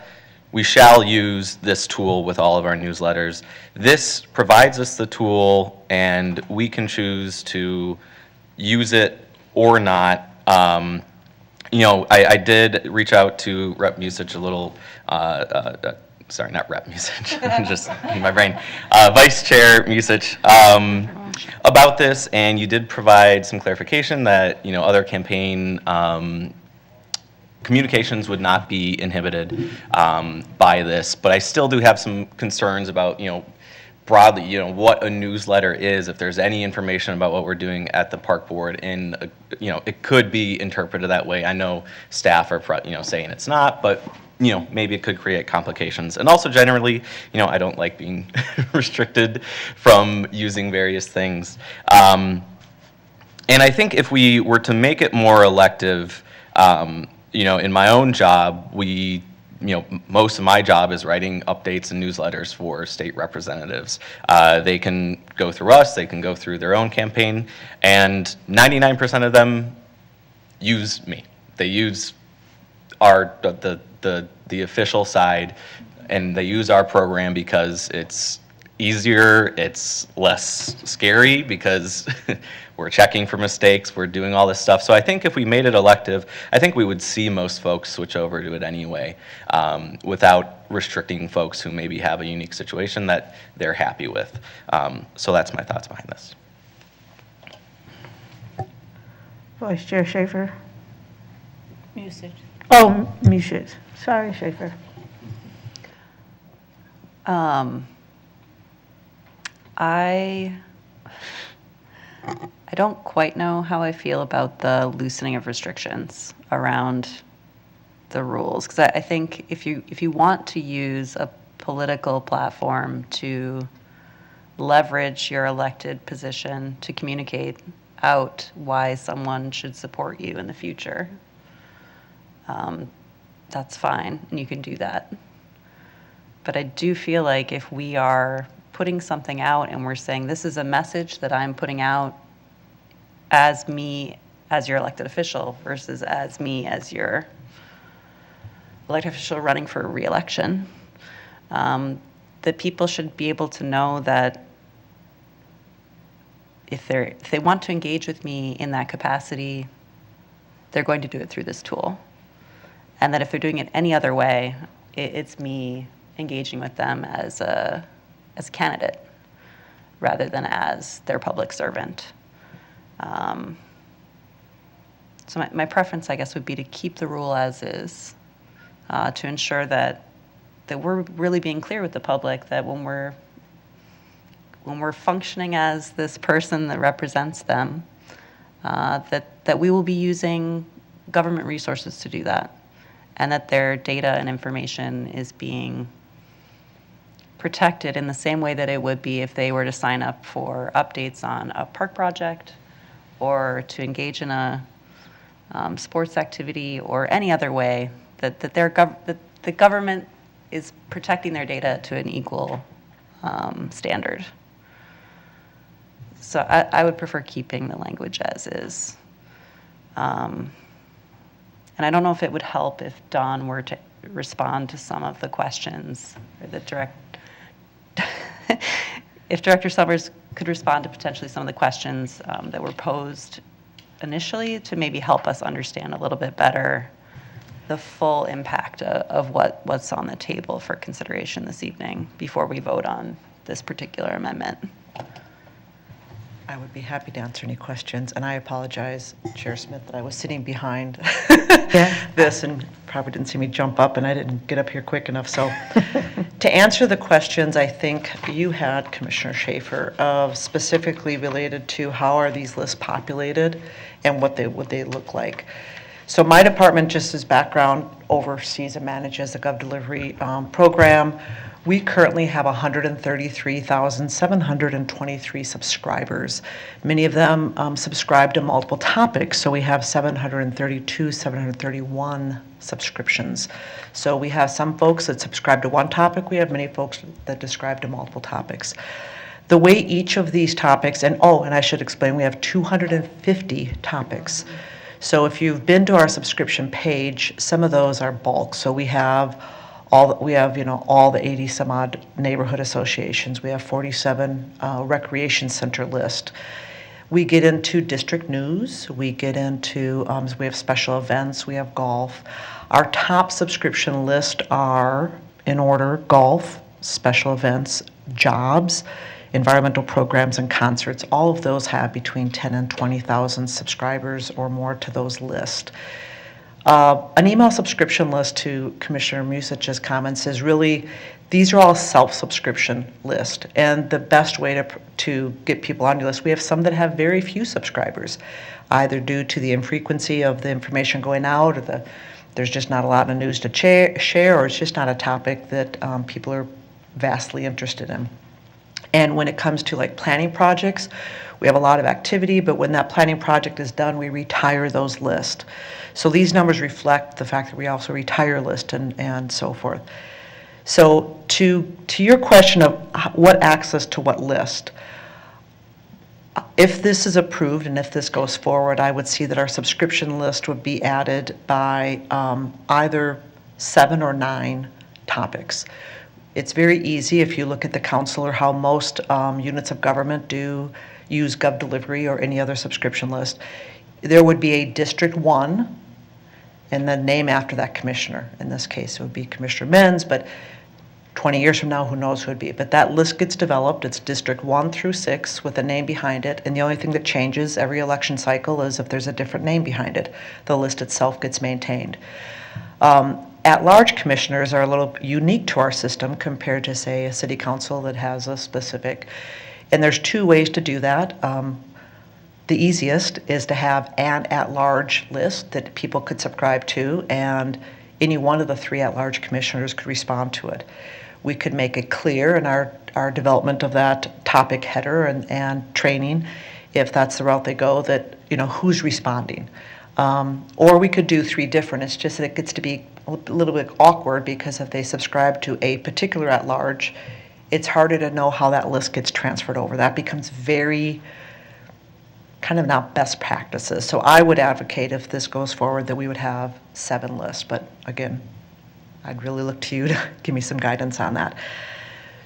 we shall use this tool with all of our newsletters. This provides us the tool, and we can choose to use it or not. I did reach out to Rep. Musich a little, sorry, not Rep. Musich, just in my brain, Vice Chair Musich, about this, and you did provide some clarification that, other campaign communications would not be inhibited by this, but I still do have some concerns about, broadly, what a newsletter is, if there's any information about what we're doing at the park board, and, it could be interpreted that way. I know staff are, saying it's not, but, maybe it could create complications. And also generally, I don't like being restricted from using various things. And I think if we were to make it more elective, in my own job, most of my job is writing updates and newsletters for state representatives. They can go through us, they can go through their own campaign, and 99% of them use me. They use the official side, and they use our program because it's easier, it's less scary because we're checking for mistakes, we're doing all this stuff. So I think if we made it elective, I think we would see most folks switch over to it anyway, without restricting folks who maybe have a unique situation that they're happy with. So that's my thoughts behind this. Vice Chair Schaefer. Musich. Oh, Musich. Sorry, Schaefer. I don't quite know how I feel about the loosening of restrictions around the rules, because I think if you want to use a political platform to leverage your elected position to communicate out why someone should support you in the future, that's fine, and you can do that. But I do feel like if we are putting something out and we're saying this is a message that I'm putting out as me as your elected official versus as me as your elected official running for re-election, that people should be able to know that if they want to engage with me in that capacity, they're going to do it through this tool. And that if they're doing it any other way, it's me engaging with them as a candidate rather than as their public servant. So my preference, I guess, would be to keep the rule as is, to ensure that we're really being clear with the public that when we're functioning as this person that represents them, that we will be using government resources to do that, and that their data and information is being protected in the same way that it would be if they were to sign up for updates on a park project or to engage in a sports activity or any other way, that the government is protecting their data to an equal standard. So I would prefer keeping the language as is. And I don't know if it would help if Dawn were to respond to some of the questions, or if Director Summers could respond to potentially some of the questions that were posed initially, to maybe help us understand a little bit better the full impact of what's on the table for consideration this evening before we vote on this particular amendment. I would be happy to answer any questions, and I apologize, Chair Smith, that I was sitting behind this and probably didn't see me jump up, and I didn't get up here quick enough. So to answer the questions I think you had, Commissioner Schaefer, specifically related to how are these lists populated and what they look like. So my department, just as background, oversees and manages the GovDelivery program. We currently have 133,723 subscribers. Many of them subscribe to multiple topics, so we have 731 subscriptions. So we have some folks that subscribe to one topic. We have many folks that subscribe to multiple topics. The way each of these topics, and I should explain, we have 250 topics. So if you've been to our subscription page, some of those are bulk. So we have all the 80 some odd neighborhood associations. We have 47 recreation center list. We get into district news. We get into, we have special events. We have golf. Our top subscription list are, in order, golf, special events, jobs, environmental programs, and concerts. All of those have between 10 and 20,000 subscribers or more to those lists. An email subscription list, to Commissioner Musich's comments, is really, these are all self-subscription lists. And the best way to get people on your list, we have some that have very few subscribers, either due to the infrequency of the information going out, or there's just not a lot of news to share, or it's just not a topic that people are vastly interested in. And when it comes to like planning projects, we have a lot of activity, but when that planning project is done, we retire those lists. So these numbers reflect the fact that we also retire lists and so forth. So to your question of what access to what list, if this is approved and if this goes forward, I would see that our subscription list would be added by either 7 or 9 topics. It's very easy if you look at the council or how most units of government do use GovDelivery or any other subscription list. There would be a District 1 and the name after that commissioner. In this case, it would be Commissioner Menz, but 20 years from now, who knows who it would be. But that list gets developed. It's District 1 through 6 with a name behind it. And the only thing that changes every election cycle is if there's a different name behind it. The list itself gets maintained. At-large commissioners are a little unique to our system compared to, say, a city council that has a specific, and there's 2 ways to do that. The easiest is to have an at-large list that people could subscribe to, and any one of the 3 at-large commissioners could respond to it. We could make it clear in our development of that topic header and training, if that's the route they go, that, who's responding. Or we could do 3 different. It's just that it gets to be a little bit awkward because if they subscribe to a particular at-large, it's harder to know how that list gets transferred over. That becomes very kind of not best practices. So I would advocate, if this goes forward, that we would have 7 lists. But again, I'd really look to you to give me some guidance on that.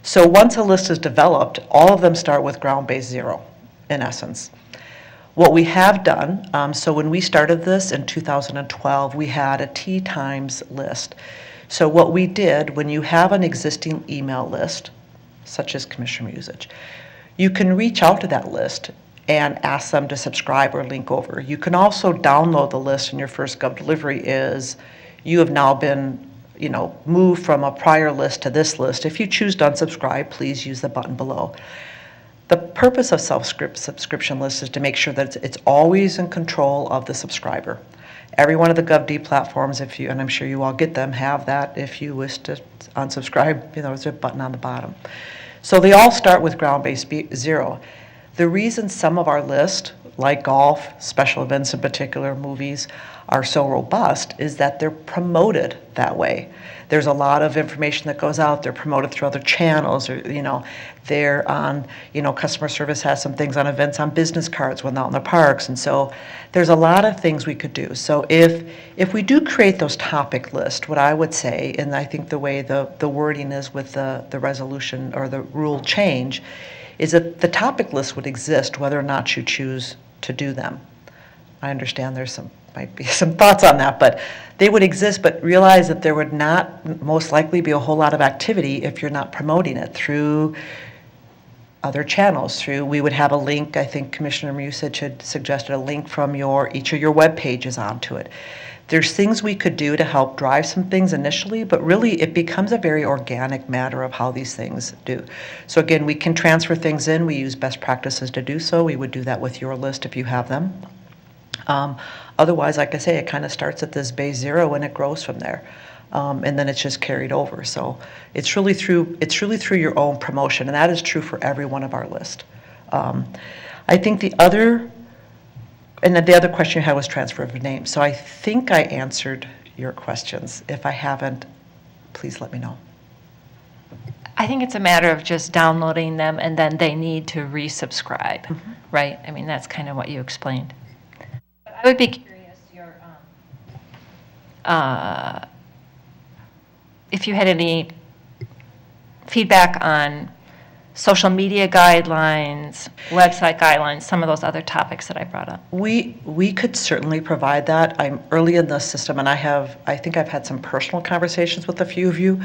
So once a list is developed, all of them start with ground-based 0, in essence. What we have done, so when we started this in 2012, we had a T times list. So what we did, when you have an existing email list, such as Commissioner Musich, you can reach out to that list and ask them to subscribe or link over. You can also download the list, and your first GovDelivery is, you have now been moved from a prior list to this list. If you choose to unsubscribe, please use the button below. The purpose of subscription lists is to make sure that it's always in control of the subscriber. Every one of the GovD platforms, and I'm sure you all get them, have that. If you wish to unsubscribe, there's a button on the bottom. So they all start with ground-based 0. The reason some of our lists, like golf, special events in particular, movies, are so robust is that they're promoted that way. There's a lot of information that goes out. They're promoted through other channels, or they're on, customer service has some things on events on business cards when out in the parks, and so there's a lot of things we could do. So if we do create those topic lists, what I would say, and I think the way the wording is with the resolution or the rule change, is that the topic list would exist whether or not you choose to do them. I understand might be some thoughts on that, but they would exist, but realize that there would not most likely be a whole lot of activity if you're not promoting it through other channels. We would have a link, I think Commissioner Musich had suggested a link from each of your web pages onto it. There's things we could do to help drive some things initially, but really it becomes a very organic matter of how these things do. So again, we can transfer things in. We use best practices to do so. We would do that with your list if you have them. Otherwise, like I say, it kind of starts at this base 0 and it grows from there. And then it's just carried over. So it's really through your own promotion, and that is true for every one of our list. I think the other question you had was transfer of names. So I think I answered your questions. If I haven't, please let me know. I think it's a matter of just downloading them and then they need to resubscribe, right? I mean, that's kind of what you explained. But I would be curious, if you had any feedback on social media guidelines, website guidelines, some of those other topics that I brought up. We could certainly provide that. I'm early in the system, and I think I've had some personal conversations with a few of you.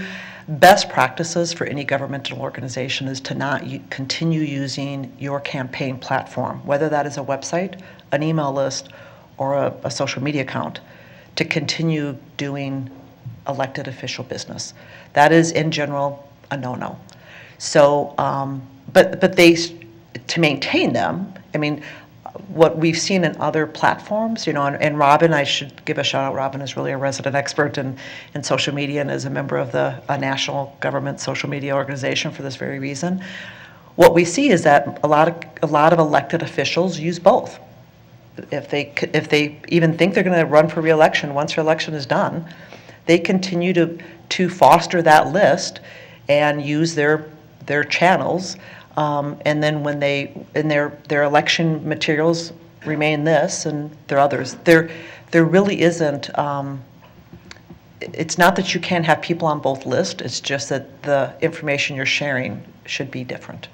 Best practices for any governmental organization is to not continue using your campaign platform, whether that is a website, an email list, or a social media account, to continue doing elected official business. That is, in general, a no-no. So, but to maintain them, I mean, what we've seen in other platforms, and Robin, I should give a shout out. Robin is really a resident expert in social media and is a member of a national government social media organization for this very reason. What we see is that a lot of elected officials use both. If they even think they're going to run for re-election, once their election is done, they continue to foster that list and use their channels, and then when their election materials remain this and their others, there really isn't. It's not that you can't have people on both lists. It's just that the information you're sharing should be different.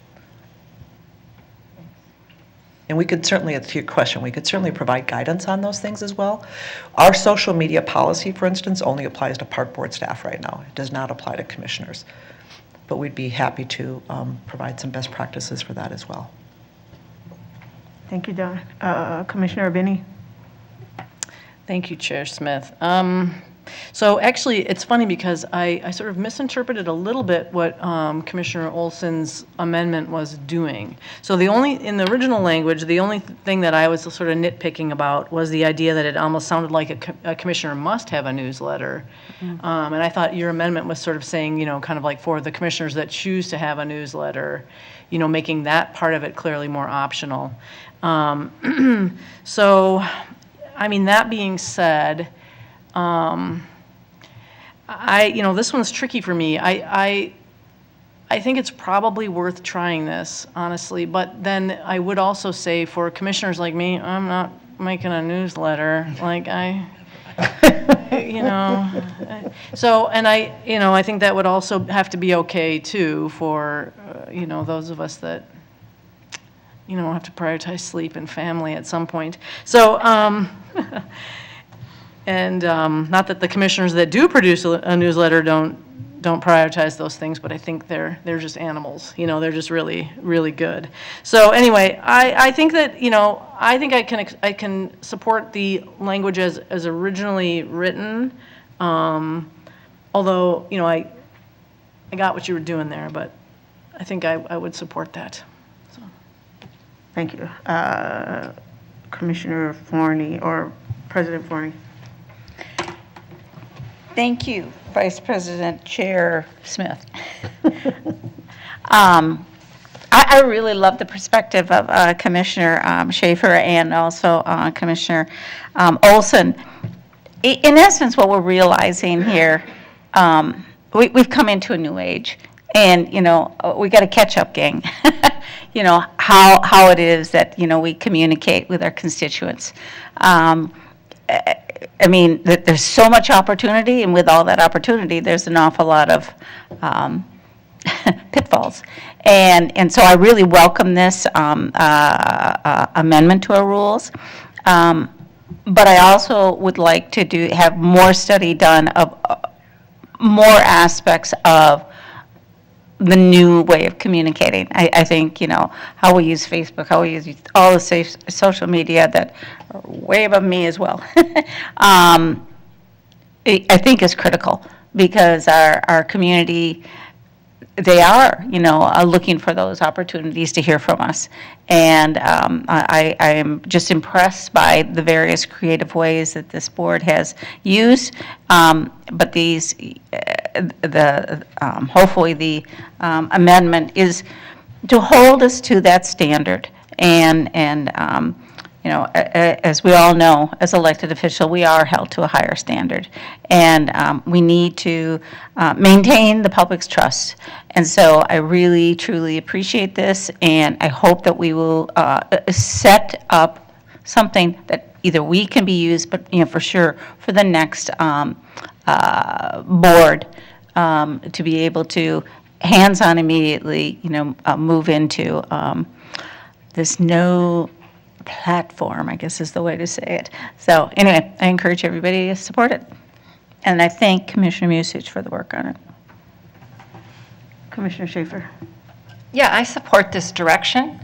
And we could certainly, to your question, we could certainly provide guidance on those things as well. Our social media policy, for instance, only applies to park board staff right now. It does not apply to commissioners. But we'd be happy to provide some best practices for that as well. Thank you, Dawn. Commissioner Benny? Thank you, Chair Smith. So actually, it's funny because I sort of misinterpreted a little bit what Commissioner Olson's amendment was doing. So in the original language, the only thing that I was sort of nitpicking about was the idea that it almost sounded like a commissioner must have a newsletter. And I thought your amendment was sort of saying, kind of like for the commissioners that choose to have a newsletter, making that part of it clearly more optional. So, I mean, that being said, this one's tricky for me. I think it's probably worth trying this, honestly, but then I would also say for commissioners like me, I'm not making a newsletter, so, and I think that would also have to be okay too for, those of us that, have to prioritize sleep and family at some point. So, and not that the commissioners that do produce a newsletter don't prioritize those things, but I think they're just animals. They're just really, really good. So anyway, I think that I think I can support the language as originally written. Although I got what you were doing there, but I think I would support that. So. Thank you, Commissioner Forney or President Forney. Thank you, Vice President Chair Smith. I really love the perspective of Commissioner Schaefer and also Commissioner Olson. In essence, what we're realizing here, we've come into a new age, and we got a catch-up gang. How it is that we communicate with our constituents. I mean, there's so much opportunity, and with all that opportunity, there's an awful lot of pitfalls. And so I really welcome this amendment to our rules. But I also would like to have more study done of more aspects of the new way of communicating. I think, how we use Facebook, how we use all the social media that are way above me as well, I think is critical because our community, they are, looking for those opportunities to hear from us. And I am just impressed by the various creative ways that this board has used. But these, hopefully the amendment is to hold us to that standard and as we all know, as elected official, we are held to a higher standard. And we need to maintain the public's trust. And so I really, truly appreciate this, and I hope that we will set up something that either we can be used, but, for sure, for the next board to be able to hands-on immediately, move into this no platform, I guess is the way to say it. So anyway, I encourage everybody to support it. And I thank Commissioner Musich for the work on it. Commissioner Schaefer. Yeah, I support this direction,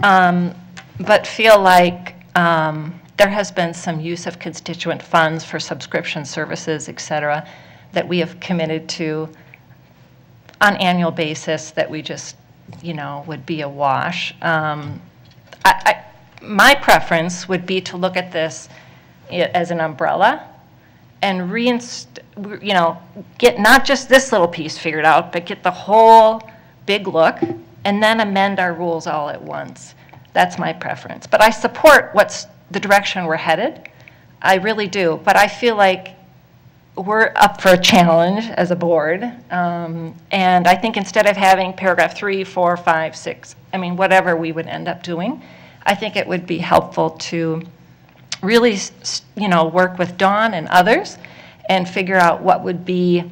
but feel like there has been some use of constituent funds for subscription services, et cetera, that we have committed to on annual basis that we just, would be a wash. My preference would be to look at this as an umbrella and get not just this little piece figured out, but get the whole big look and then amend our rules all at once. That's my preference. But I support what's the direction we're headed. I really do. But I feel like we're up for a challenge as a board. And I think instead of having paragraph 3, 4, 5, 6, whatever we would end up doing, I think it would be helpful to really, work with Dawn and others and figure out what would be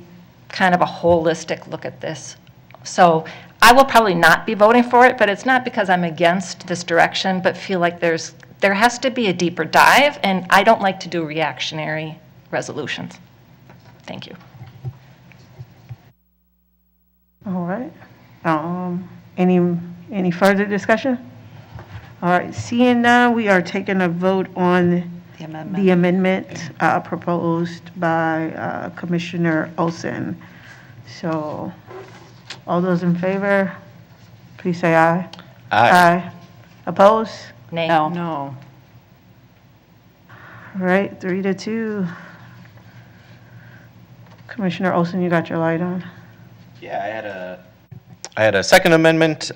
kind of a holistic look at this. So I will probably not be voting for it, but it's not because I'm against this direction, but feel like there has to be a deeper dive, and I don't like to do reactionary resolutions. Thank you. All right. Any further discussion? All right, seeing none, we are taking a vote on the amendment proposed by Commissioner Olson. So, all those in favor, please say aye. Aye. Opposed? Nay. No. All right, 3-2. Commissioner Olson, you got your light on. Yeah, I had a second amendment.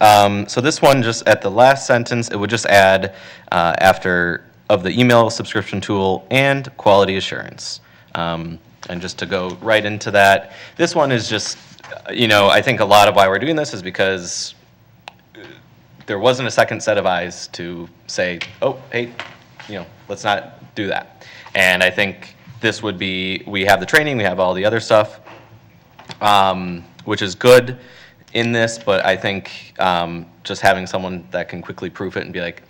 So this one, just at the last sentence, it would just add after of the email subscription tool and quality assurance. And just to go right into that, this one is just, I think a lot of why we're doing this is because there wasn't a second set of eyes to say, oh, hey, let's not do that. And I think this would be, we have the training, we have all the other stuff, which is good in this, but I think just having someone that can quickly proof it and be like,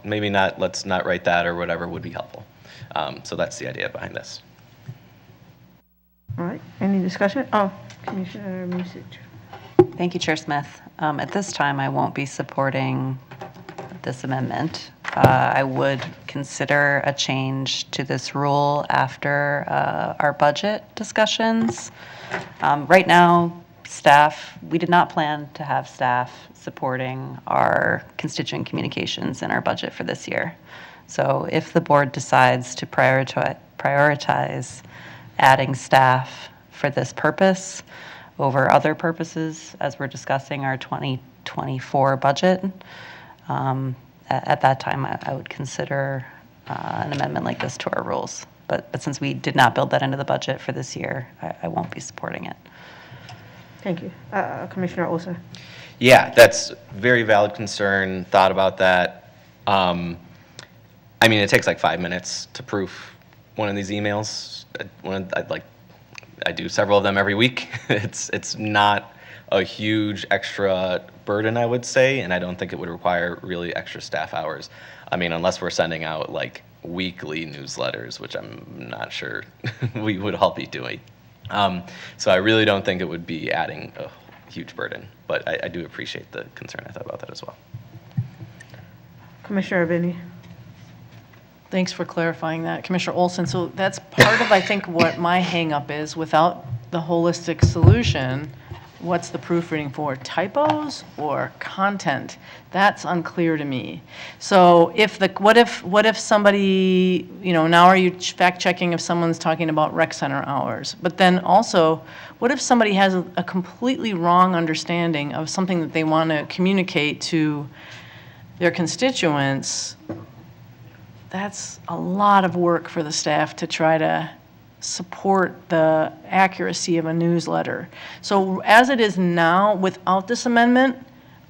maybe not, let's not write that or whatever would be helpful. So that's the idea behind this. All right, any discussion? Oh, Commissioner Musich. Thank you, Chair Smith. At this time, I won't be supporting this amendment. I would consider a change to this rule after our budget discussions. Right now, we did not plan to have staff supporting our constituent communications in our budget for this year. So if the board decides to prioritize adding staff for this purpose over other purposes, as we're discussing our 2024 budget, at that time, I would consider an amendment like this to our rules. But since we did not build that into the budget for this year, I won't be supporting it. Thank you. Commissioner Olson. Yeah, that's very valid concern. Thought about that. It takes like 5 minutes to proof one of these emails. I do several of them every week. It's not a huge extra burden, I would say, and I don't think it would require really extra staff hours. Unless we're sending out like weekly newsletters, which I'm not sure we would all be doing. So I really don't think it would be adding a huge burden, but I do appreciate the concern. I thought about that as well. Commissioner Benny. Thanks for clarifying that, Commissioner Olson. So that's part of, I think, what my hang-up is. Without the holistic solution, what's the proofreading for? Typos or content? That's unclear to me. So what if somebody, now are you fact-checking if someone's talking about rec center hours? But then also, what if somebody has a completely wrong understanding of something that they want to communicate to their constituents? that's a lot of work for the staff to try to support the accuracy of a newsletter. So as it is now, without this amendment,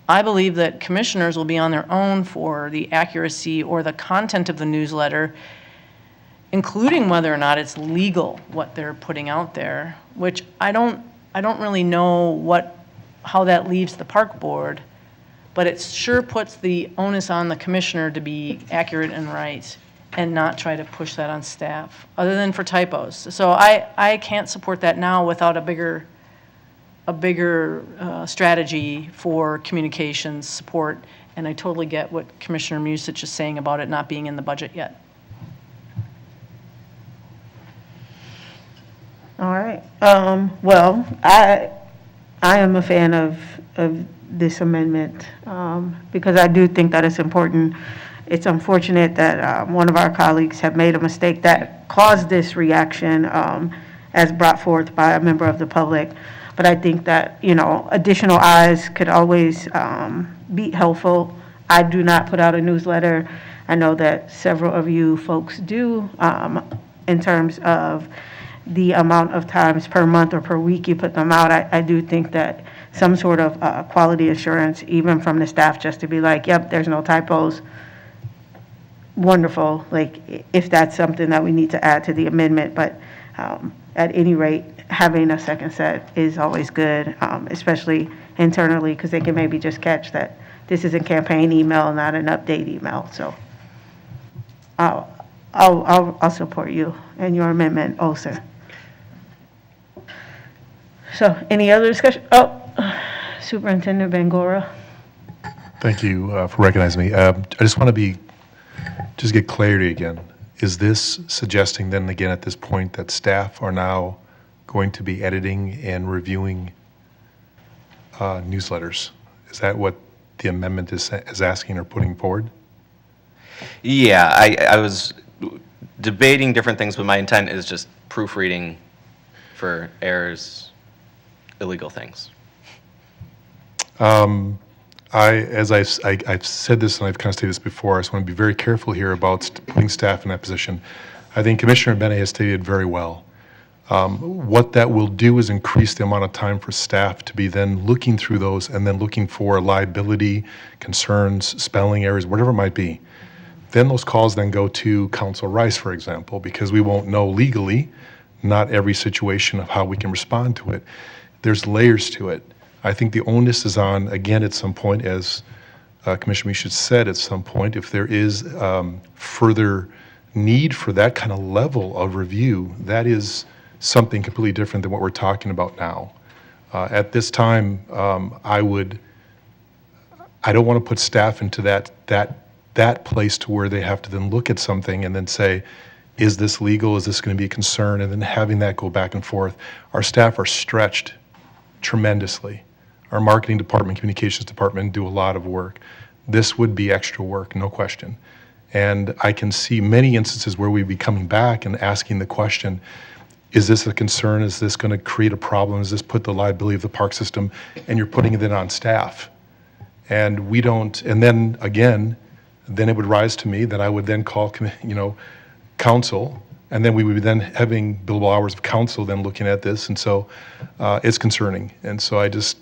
I believe that commissioners will be on their own for the accuracy or the content of the newsletter, including whether or not it's legal, what they're putting out there, which I don't really know how that leaves the park board, but it sure puts the onus on the commissioner to be accurate and right and not try to push that on staff, other than for typos. So I can't support that now without a bigger strategy for communications support, and I totally get what Commissioner Musich is saying about it not being in the budget yet. All right. Well, I am a fan of this amendment because I do think that it's important. It's unfortunate that one of our colleagues have made a mistake that caused this reaction as brought forth by a member of the public. But I think that, additional eyes could always be helpful. I do not put out a newsletter. I know that several of you folks do in terms of the amount of times per month or per week you put them out. I do think that some sort of quality assurance, even from the staff, just to be like, yep, there's no typos. Wonderful, like if that's something that we need to add to the amendment, but at any rate, having a second set is always good, especially internally, because they can maybe just catch that this is a campaign email, not an update email. So I'll support you and your amendment also. So any other discussion? Oh, Superintendent Bangora. Thank you for recognizing me. I just want to just get clarity again. Is this suggesting then again at this point that staff are now going to be editing and reviewing newsletters? Is that what the amendment is asking or putting forward? Yeah, I was debating different things, but my intent is just proofreading for errors, illegal things. I've said this and I've kind of stated this before, I just want to be very careful here about putting staff in that position. I think Commissioner Bennett has stated very well. What that will do is increase the amount of time for staff to be then looking through those and then looking for liability, concerns, spelling errors, whatever it might be. Then those calls then go to Council Rice, for example, because we won't know legally, not every situation of how we can respond to it. There's layers to it. I think the onus is on, again, at some point, as Commissioner Misch said, at some point, if there is further need for that kind of level of review, that is something completely different than what we're talking about now. At this time, I don't want to put staff into that place to where they have to then look at something and then say, is this legal? Is this going to be a concern? And then having that go back and forth. Our staff are stretched tremendously. Our marketing department, communications department do a lot of work. This would be extra work, no question. And I can see many instances where we'd be coming back and asking the question, is this a concern? Is this going to create a problem? Does this put the liability of the park system? And you're putting it then on staff. And we don't, and then again, then it would rise to me that I would then call, council, and then we would be then having billable hours of council then looking at this. And so it's concerning. And so I just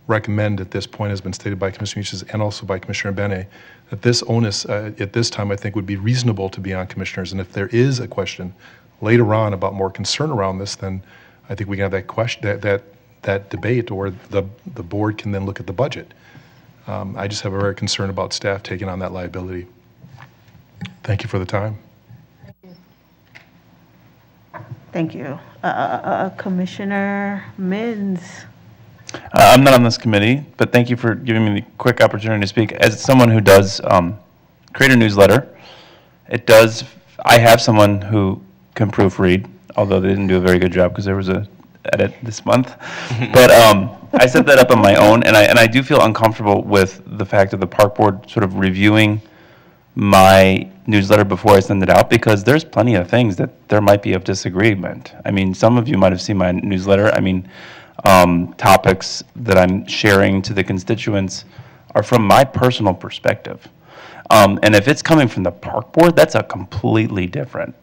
recommend at this point, has been stated by Commissioner Misch and also by Commissioner Bennett, that this onus at this time I think would be reasonable to be on commissioners. And if there is a question later on about more concern around this, then I think we can have that question, that debate, or the board can then look at the budget. I just have a very concern about staff taking on that liability. Thank you for the time. Thank you. Commissioner Mins. I'm not on this committee, but thank you for giving me the quick opportunity to speak. As someone who does create a newsletter, I have someone who can proofread, although they didn't do a very good job because there was a edit this month. But I set that up on my own, and I do feel uncomfortable with the fact of the park board sort of reviewing my newsletter before I send it out, because there's plenty of things that there might be of disagreement. I mean, some of you might have seen my newsletter. I mean, topics that I'm sharing to the constituents are from my personal perspective. And if it's coming from the park board, that's a completely different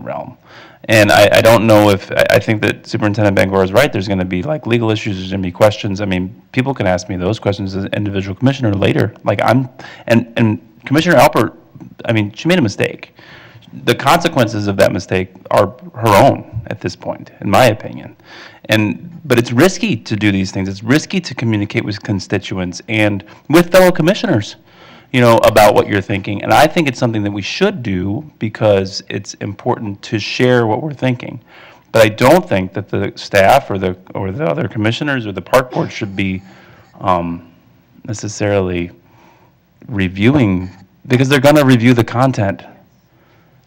realm. And I don't know if, I think that Superintendent Bangor is right, there's going to be like legal issues, there's going to be questions. I mean, people can ask me those questions as an individual commissioner later. Like and Commissioner Alpert, I mean, she made a mistake. The consequences of that mistake are her own at this point, in my opinion. But it's risky to do these things. It's risky to communicate with constituents and with fellow commissioners, about what you're thinking. And I think it's something that we should do because it's important to share what we're thinking. But I don't think that the staff or the other commissioners or the park board should be necessarily reviewing, because they're going to review the content.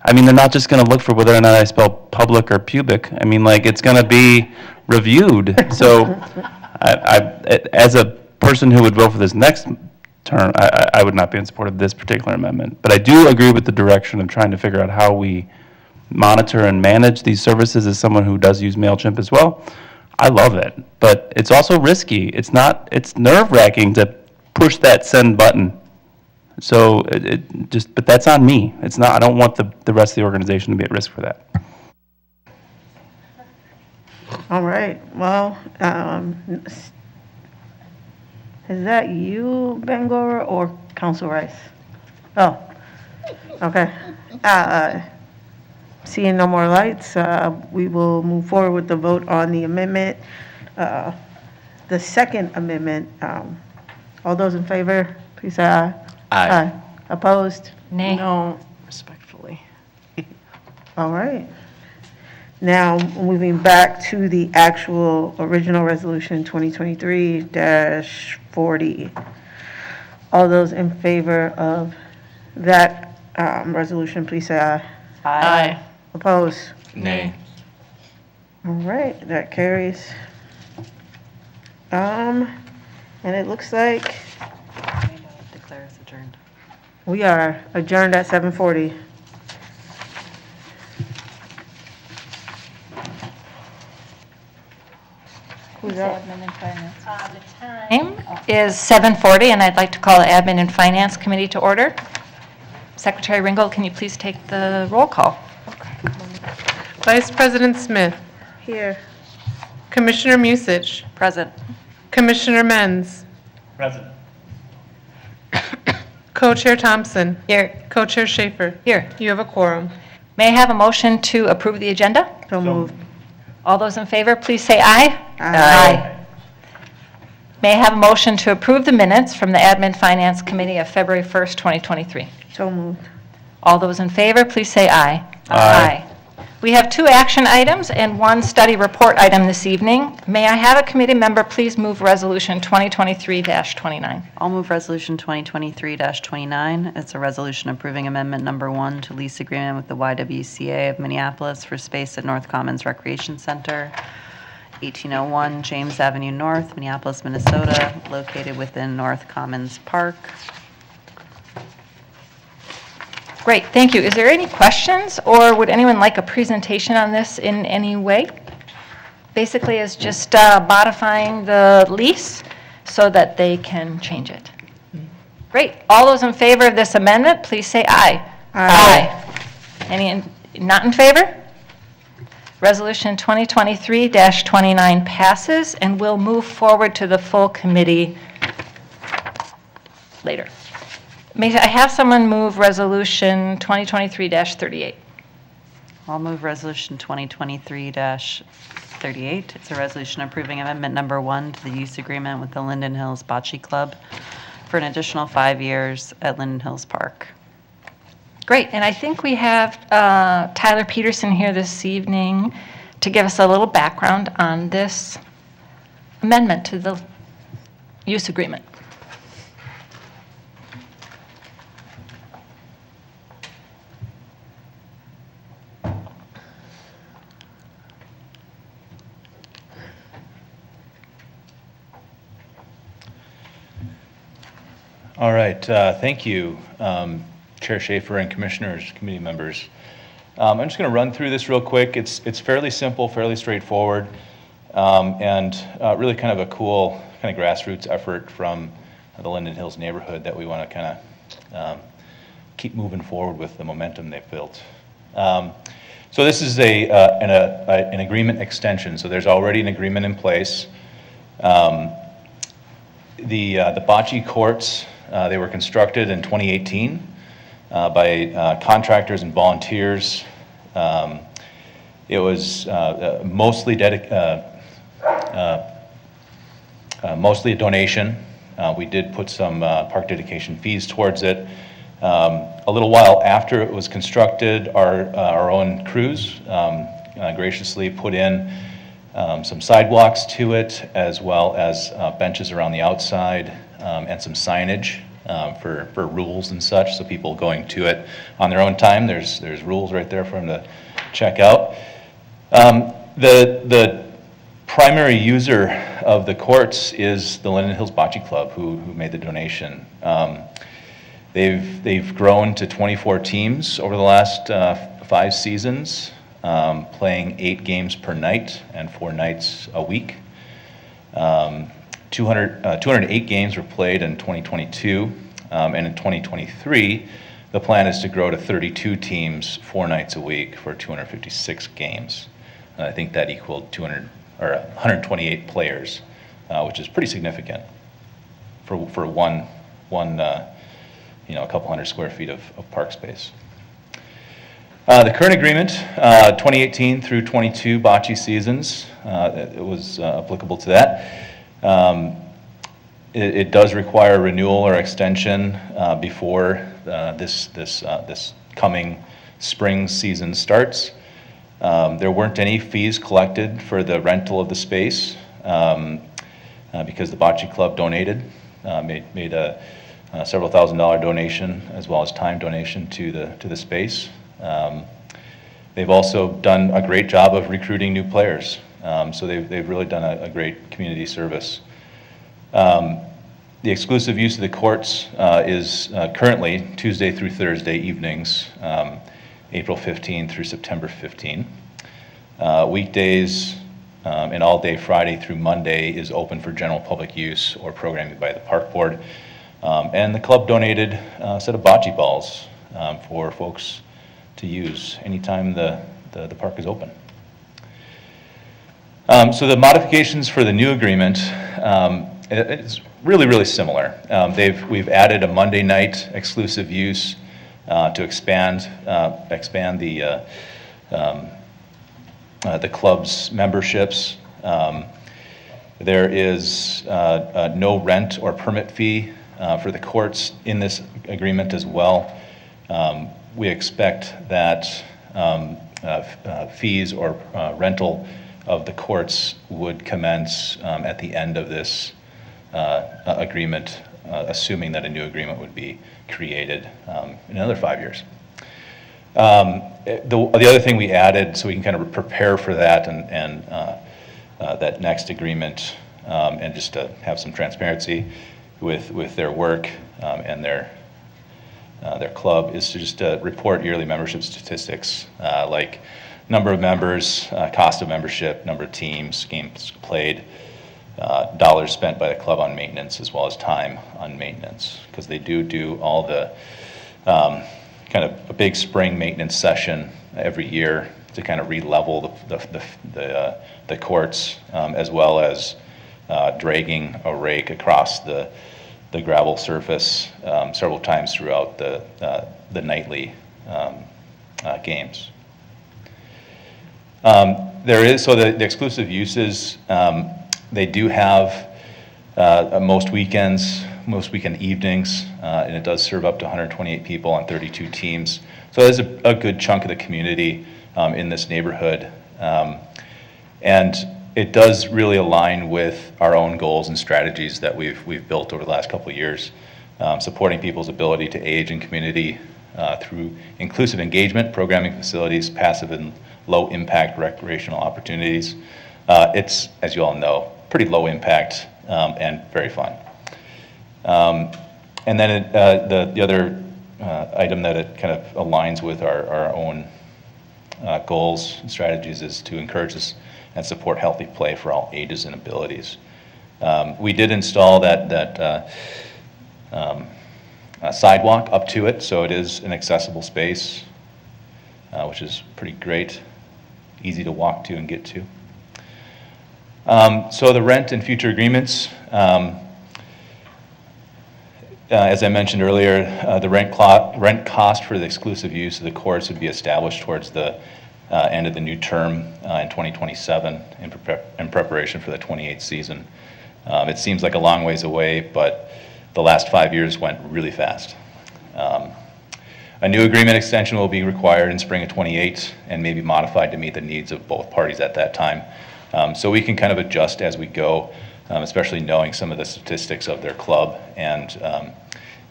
I mean, they're not just going to look for whether or not I spell public or pubic. I mean, like, it's going to be reviewed. So as a person who would vote for this next term, I would not be in support of this particular amendment. But I do agree with the direction of trying to figure out how we monitor and manage these services. As someone who does use MailChimp as well, I love it. But it's also risky. It's nerve-wracking to push that send button. So but that's on me. It's not, I don't want the rest of the organization to be at risk for that. All right, well, is that you, Bangor, or Council Rice? Oh, okay. Seeing no more lights, we will move forward with the vote on the amendment. The second amendment, all those in favor, please say aye. Aye. Opposed? Nay. No, respectfully. All right. Now, moving back to the actual original resolution 2023-40. All those in favor of that resolution, please say aye. Aye. Opposed? Nay. All right, that carries. And it looks like Declare us adjourned. we are adjourned at 7:40. Who's up? Admin and Finance. The time is 7:40, and I'd like to call the Admin and Finance Committee to order. Secretary Ringgold, can you please take the roll call? Vice President Smith. Here. Commissioner Musich. Present. Commissioner Menz. Present. Co-Chair Thompson. Here. Co-Chair Schaefer. Here. You have a quorum. May I have a motion to approve the agenda? So moved. All those in favor, please say aye. Aye. May I have a motion to approve the minutes from the Admin Finance Committee of February 1st, 2023? So moved. All those in favor, please say aye. Aye. We have 2 action items and 1 study report item this evening. May I have a committee member please move Resolution 2023-29? I'll move Resolution 2023-29. It's a resolution approving Amendment Number 1 to lease agreement with the YWCA of Minneapolis for space at North Commons Recreation Center, 1801 James Avenue North, Minneapolis, Minnesota, located within North Commons Park. Great, thank you. Is there any questions, or would anyone like a presentation on this in any way? Basically, it's just modifying the lease so that they can change it. Great. All those in favor of this amendment, please say aye. Aye. Any not in favor? Resolution 2023-29 passes, and we'll move forward to the full committee later. May I have someone move Resolution 2023-38? I'll move Resolution 2023-38. It's a resolution approving Amendment Number 1 to the use agreement with the Linden Hills Bocce Club for an additional 5 years at Linden Hills Park. Great, and I think we have Tyler Peterson here this evening to give us a little background on this amendment to the use agreement. All right, thank you, Chair Schaefer and Commissioners, committee members. I'm just going to run through this real quick. It's fairly simple, fairly straightforward, and really kind of a cool kind of grassroots effort from the Linden Hills neighborhood that we want to kind of keep moving forward with the momentum they've built. So this is an agreement extension. So there's already an agreement in place. The bocce courts, they were constructed in 2018 by contractors and volunteers. It was mostly a donation. We did put some park dedication fees towards it. A little while after it was constructed, our own crews graciously put in some sidewalks to it, as well as benches around the outside, and some signage for rules and such, so people going to it on their own time, there's rules right there for them to check out. The primary user of the courts is the Linden Hills Bocce Club, who made the donation. They've grown to 24 teams over the last 5 seasons, playing 8 games per night and 4 nights a week. 208 games were played in 2022, and in 2023, the plan is to grow to 32 teams 4 nights a week for 256 games. And I think that equaled 128 players, which is pretty significant for one a couple hundred square feet of park space. The current agreement, 2018 through 22 bocce seasons, it was applicable to that. It does require renewal or extension before this coming spring season starts. There weren't any fees collected for the rental of the space because the bocce club donated, made a several $1,000 donation as well as time donation to the space. They've also done a great job of recruiting new players, so they've really done a great community service. The exclusive use of the courts is currently Tuesday through Thursday evenings, April 15 through September 15. Weekdays and all day Friday through Monday is open for general public use or programming by the park board. And the club donated a set of bocce balls for folks to use anytime the park is open. So the modifications for the new agreement, it's really similar. We've added a Monday night exclusive use to expand the club's memberships. There is no rent or permit fee for the courts in this agreement as well. We expect that fees or rental of the courts would commence at the end of this agreement, assuming that a new agreement would be created in another 5 years. The other thing we added, so we can kind of prepare for that and that next agreement, and just to have some transparency with their work and their club, is to just report yearly membership statistics, like number of members, cost of membership, number of teams, games played, dollars spent by the club on maintenance, as well as time on maintenance, because they do all the kind of a big spring maintenance session every year to kind of re-level the courts, as well as dragging a rake across the gravel surface several times throughout the nightly games. The exclusive uses, they do have most weekends, most weekend evenings, and it does serve up to 128 people on 32 teams. So there's a good chunk of the community in this neighborhood. And it does really align with our own goals and strategies that we've built over the last couple of years, supporting people's ability to age in community through inclusive engagement, programming facilities, passive and low impact recreational opportunities. It's, as you all know, pretty low impact and very fun. And then the other item that it kind of aligns with our own goals and strategies is to encourage this and support healthy play for all ages and abilities. We did install that sidewalk up to it, so it is an accessible space, which is pretty great, easy to walk to and get to. So the rent and future agreements, as I mentioned earlier, the rent cost for the exclusive use of the courts would be established towards the end of the new term in 2027 in preparation for the 28th season. It seems like a long ways away, but the last 5 years went really fast. A new agreement extension will be required in spring of 28 and may be modified to meet the needs of both parties at that time. So we can kind of adjust as we go, especially knowing some of the statistics of their club. And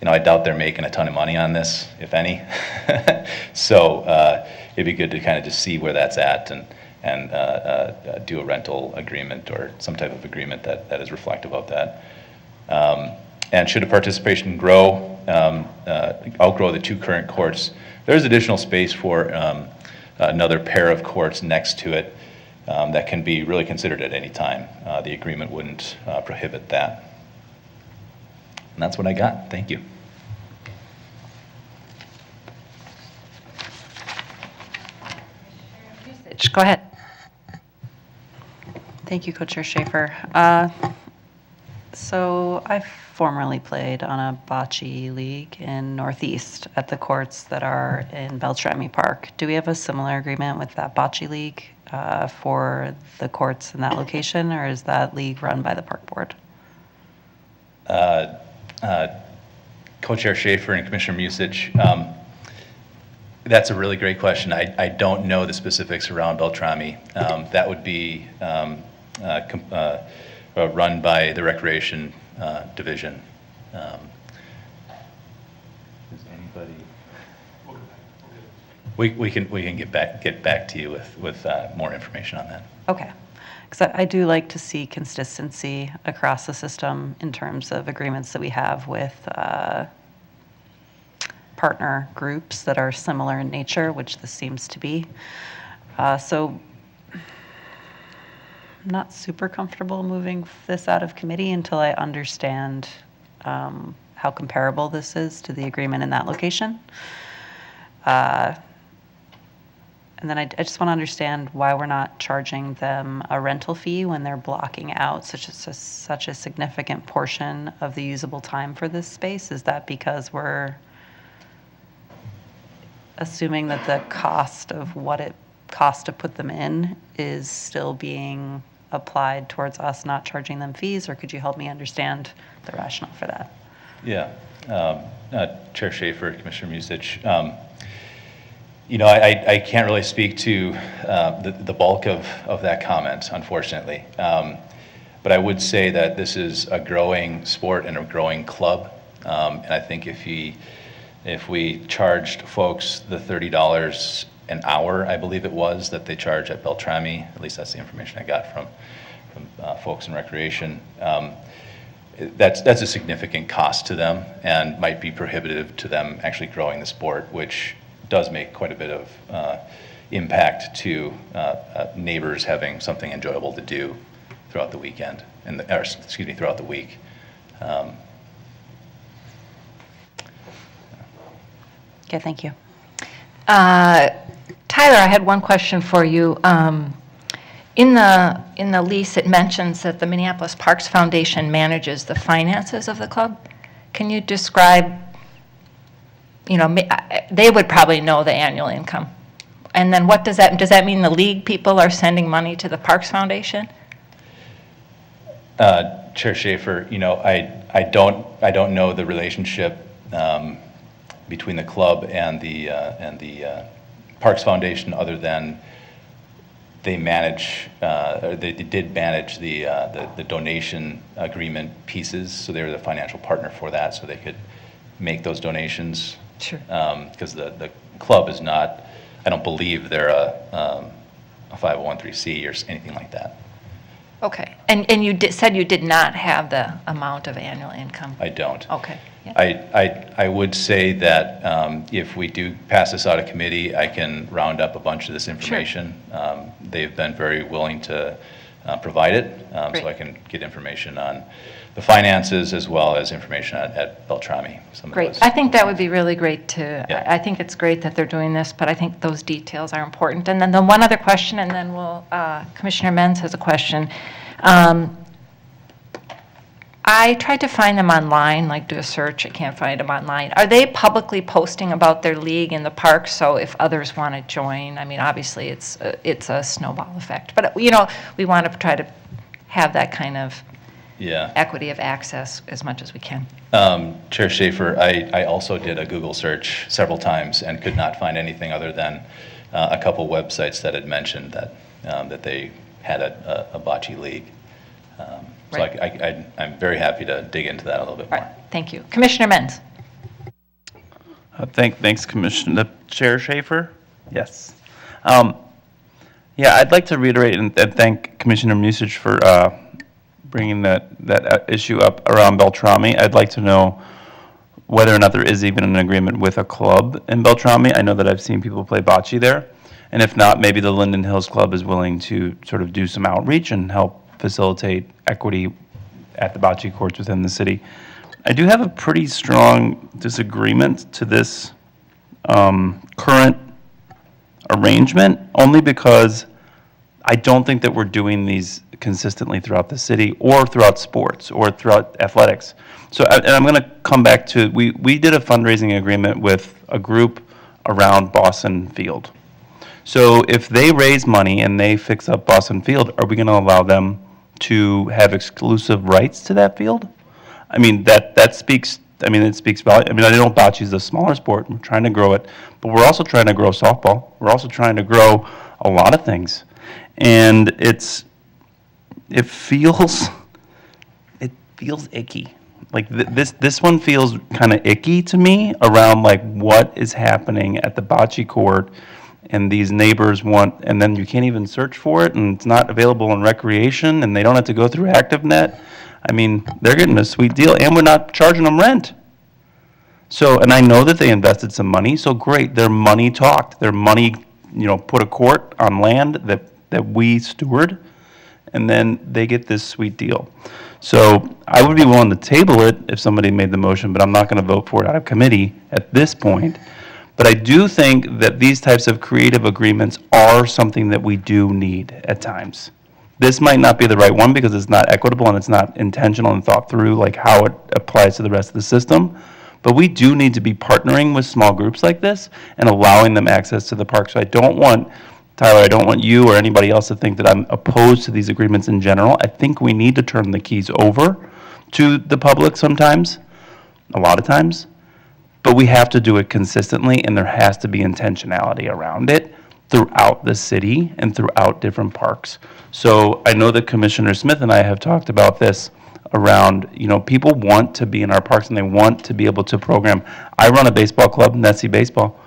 I doubt they're making a ton of money on this, if any. So it'd be good to kind of just see where that's at and do a rental agreement or some type of agreement that is reflective of that. And should a participation grow, outgrow the 2 current courts, there's additional space for another pair of courts next to it that can be really considered at any time. The agreement wouldn't prohibit that. And that's what I got. Thank you. Go ahead. Thank you, Co-Chair Schaefer. So I formerly played on a bocce league in Northeast at the courts that are in Beltrami Park. Do we have a similar agreement with that bocce league for the courts in that location, or is that league run by the park board? Co-Chair Schaefer and Commissioner Musich, that's a really great question. I don't know the specifics around Beltrami. That would be run by the Recreation Division. Does anybody? We can get back to you with more information on that. Okay. Because I do like to see consistency across the system in terms of agreements that we have with partner groups that are similar in nature, which this seems to be. So I'm not super comfortable moving this out of committee until I understand how comparable this is to the agreement in that location. And then I just want to understand why we're not charging them a rental fee when they're blocking out such a significant portion of the usable time for this space. Is that because we're assuming that the cost of what it costs to put them in is still being applied towards us not charging them fees, or could you help me understand the rationale for that? Yeah. Chair Schaefer, Commissioner Musich, I can't really speak to the bulk of that comment, unfortunately. But I would say that this is a growing sport and a growing club. And I think if we charged folks the $30 an hour, I believe it was, that they charge at Beltrami, at least that's the information I got from folks in Recreation, that's a significant cost to them and might be prohibitive to them actually growing the sport, which does make quite a bit of impact to neighbors having something enjoyable to do throughout the weekend, throughout the week. Okay, thank you. Tyler, I had one question for you. In the lease, it mentions that the Minneapolis Parks Foundation manages the finances of the club. Can you describe, they would probably know the annual income. And then does that mean the league people are sending money to the Parks Foundation? Chair Schaefer, I don't know the relationship between the club and the Parks Foundation, other than they manage, or they did manage the donation agreement pieces, so they were the financial partner for that, so they could make those donations. Sure. Because the club is not, I don't believe they're a 501(c)(3) or anything like that. Okay. And you said you did not have the amount of annual income? I don't. Okay. Yeah. I would say that if we do pass this out of committee, I can round up a bunch of this information. Sure. They've been very willing to provide it, so I can get information on the finances as well as information at Beltrami. Some of Great. those. I think that would be really great to, Yeah. I think it's great that they're doing this, but I think those details are important. And then the one other question, and then we'll, Commissioner Menz has a question. I tried to find them online, like do a search, I can't find them online. Are they publicly posting about their league in the park, so if others want to join? I mean, obviously, it's a snowball effect, but, you know, we want to try to have that kind of equity of access as much as we can. Chair Schaefer, I also did a Google search several times and could not find anything other than a couple websites that had mentioned that, that they had a bocce league. So I'm very happy to dig into that a little bit more. Thank you. Commissioner Menz. Thanks, Commissioner. Chair Schaefer? Yes. Yeah, I'd like to reiterate and thank Commissioner Musich for bringing that issue up around Beltrami. I'd like to know whether or not there is even an agreement with a club in Beltrami. I know that I've seen people play bocce there. And if not, maybe the Linden Hills Club is willing to sort of do some outreach and help facilitate equity at the bocce courts within the city. I do have a pretty strong disagreement to this current arrangement, only because I don't think that we're doing these consistently throughout the city or throughout sports or throughout athletics. So, and I'm going to come back to, we did a fundraising agreement with a group around Boston Field. So if they raise money and they fix up Boston Field, are we going to allow them to have exclusive rights to that field? I mean, that speaks, I mean, it speaks value. I mean, I know bocce is a smaller sport. We're trying to grow it, but we're also trying to grow softball. We're also trying to grow a lot of things. And it feels icky. Like this one feels kind of icky to me around like what is happening at the bocce court, and these neighbors want, and then you can't even search for it, and it's not available in recreation, and they don't have to go through ActiveNet. I mean, they're getting a sweet deal, and we're not charging them rent. So, and I know that they invested some money, so great, their money talked. Their money, you know, put a court on land that we steward, and then they get this sweet deal. So I would be willing to table it if somebody made the motion, but I'm not going to vote for it out of committee at this point. But I do think that these types of creative agreements are something that we do need at times. This might not be the right one because it's not equitable and it's not intentional and thought through like how it applies to the rest of the system. But we do need to be partnering with small groups like this and allowing them access to the park. So I don't want, Tyler, I don't want you or anybody else to think that I'm opposed to these agreements in general. I think we need to turn the keys over to the public sometimes, a lot of times. But we have to do it consistently, and there has to be intentionality around it throughout the city and throughout different parks. So I know that Commissioner Smith and I have talked about this around, you know, people want to be in our parks and they want to be able to program. I run a baseball club, Nessie Baseball.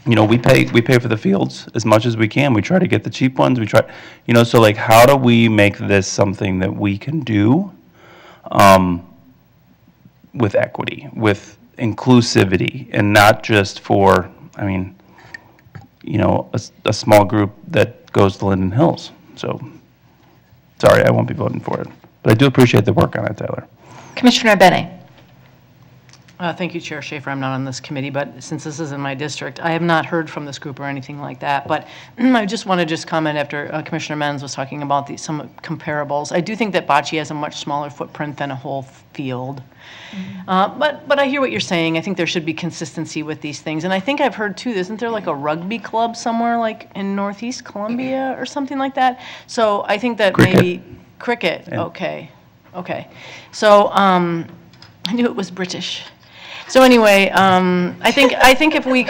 You know, we pay for the fields as much as we can. We try to get the cheap ones. We try, you know, so like how do we make this something that we can do with equity, with inclusivity, and not just for, I mean, you know, a small group that goes to Linden Hills. So, sorry, I won't be voting for it. But I do appreciate the work on it, Tyler. Commissioner Bene. Thank you, Chair Schaefer. I'm not on this committee, but since this is in my district, I have not heard from this group or anything like that. But I just want to comment after Commissioner Menz was talking about some comparables. I do think that bocce has a much smaller footprint than a whole field. But I hear what you're saying. I think there should be consistency with these things. And I think I've heard, too, isn't there like a rugby club somewhere like in Northeast Columbia or something like that? So I think that maybe cricket. Yeah. Okay. So I knew it was British. So anyway, I think if we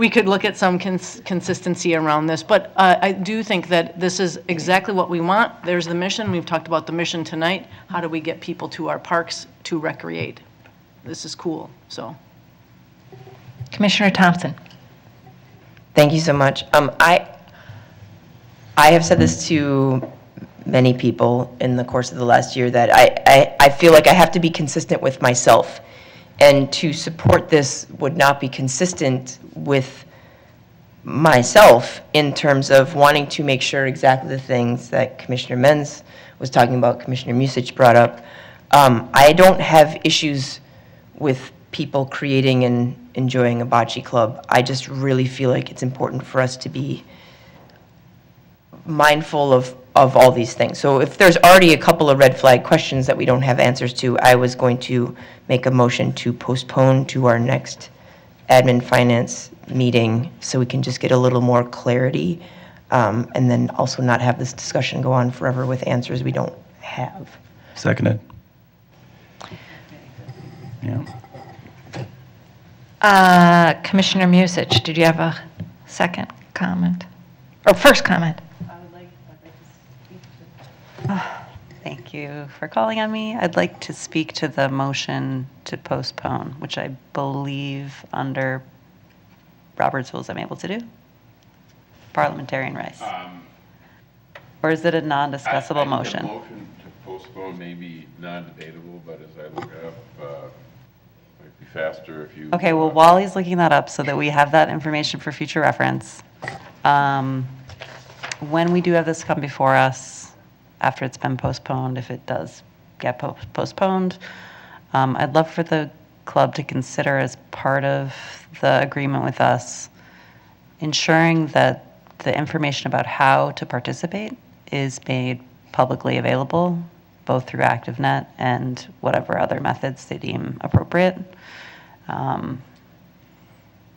could look at some consistency around this. But I do think that this is exactly what we want. There's the mission. We've talked about the mission tonight. How do we get people to our parks to recreate? This is cool. So, Commissioner Thompson. Thank you so much. I have said this to many people in the course of the last year that I feel like I have to be consistent with myself. And to support this would not be consistent with myself in terms of wanting to make sure exactly the things that Commissioner Menz was talking about, Commissioner Musich brought up. I don't have issues with people creating and enjoying a bocce club. I just really feel like it's important for us to be mindful of all these things. So if there's already a couple of red flag questions that we don't have answers to, I was going to make a motion to postpone to our next admin finance meeting so we can just get a little more clarity, and then also not have this discussion go on forever with answers we don't have. Seconded. Yeah. Commissioner Musich, did you have a second comment? Or first comment? Thank you for calling on me. I'd like to speak to the motion to postpone, which I believe under Robert's rules I'm able to do. Parliamentarian rights. Or is it a non-discussable motion? The motion to postpone may be non-debatable, but as I look it up, it might be faster if you... Okay, well, while he's looking that up so that we have that information for future reference, when we do have this come before us, after it's been postponed, if it does get postponed, I'd love for the club to consider as part of the agreement with us, ensuring that the information about how to participate is made publicly available, both through ActiveNet and whatever other methods they deem appropriate.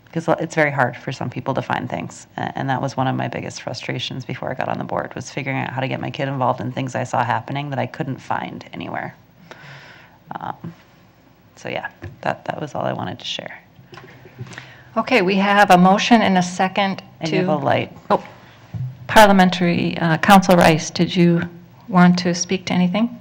Because it's very hard for some people to find things. And that was one of my biggest frustrations before I got on the board, was figuring out how to get my kid involved in things I saw happening that I couldn't find anywhere. So yeah, that was all I wanted to share. Okay, we have a motion and a second And to... you have a light. Oh, Parliamentary, Council Rice, did you want to speak to anything?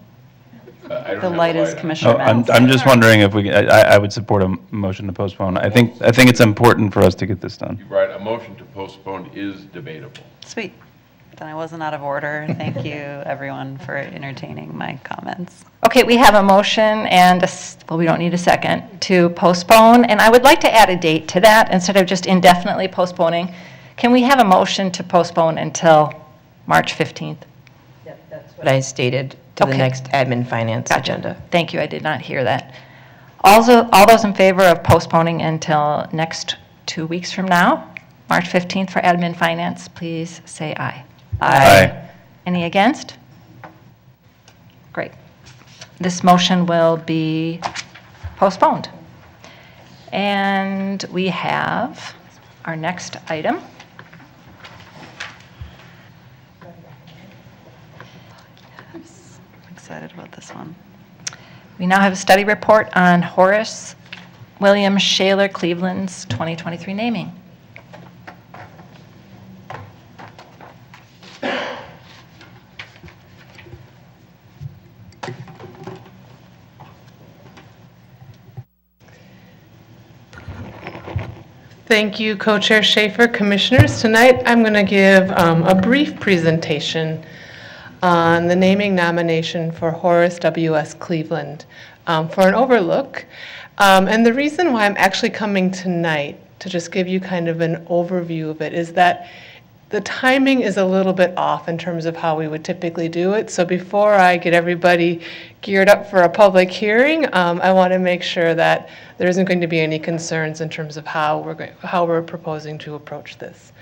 The light is Commissioner Menz. I'm just wondering if I would support a motion to postpone. I think it's important for us to get this done. You're right, a motion to postpone is debatable. Sweet. Then I wasn't out of order. Thank you, everyone, for entertaining my comments. Okay, we have a motion and, well, we don't need a second, to postpone. And I would like to add a date to that instead of just indefinitely postponing. Can we have a motion to postpone until March 15th? That's what I stated to the Okay. next admin finance Gotcha. agenda. Thank you, I did not hear that. Also, all those in favor of postponing until next 2 weeks from now, March 15th for admin finance, please say aye. Aye. Any against? Great. This motion will be postponed. And we have our next item. I'm excited about this one. We now have a study report on Horace William Shaler Cleveland's 2023 naming. Thank you, Co-Chair Schaefer. Commissioners, tonight I'm going to give a brief presentation on the naming nomination for Horace W.S. Cleveland for an overlook. And the reason why I'm actually coming tonight to just give you kind of an overview of it is that the timing is a little bit off in terms of how we would typically do it. So before I get everybody geared up for a public hearing, I want to make sure that there isn't going to be any concerns in terms of how we're proposing to approach this.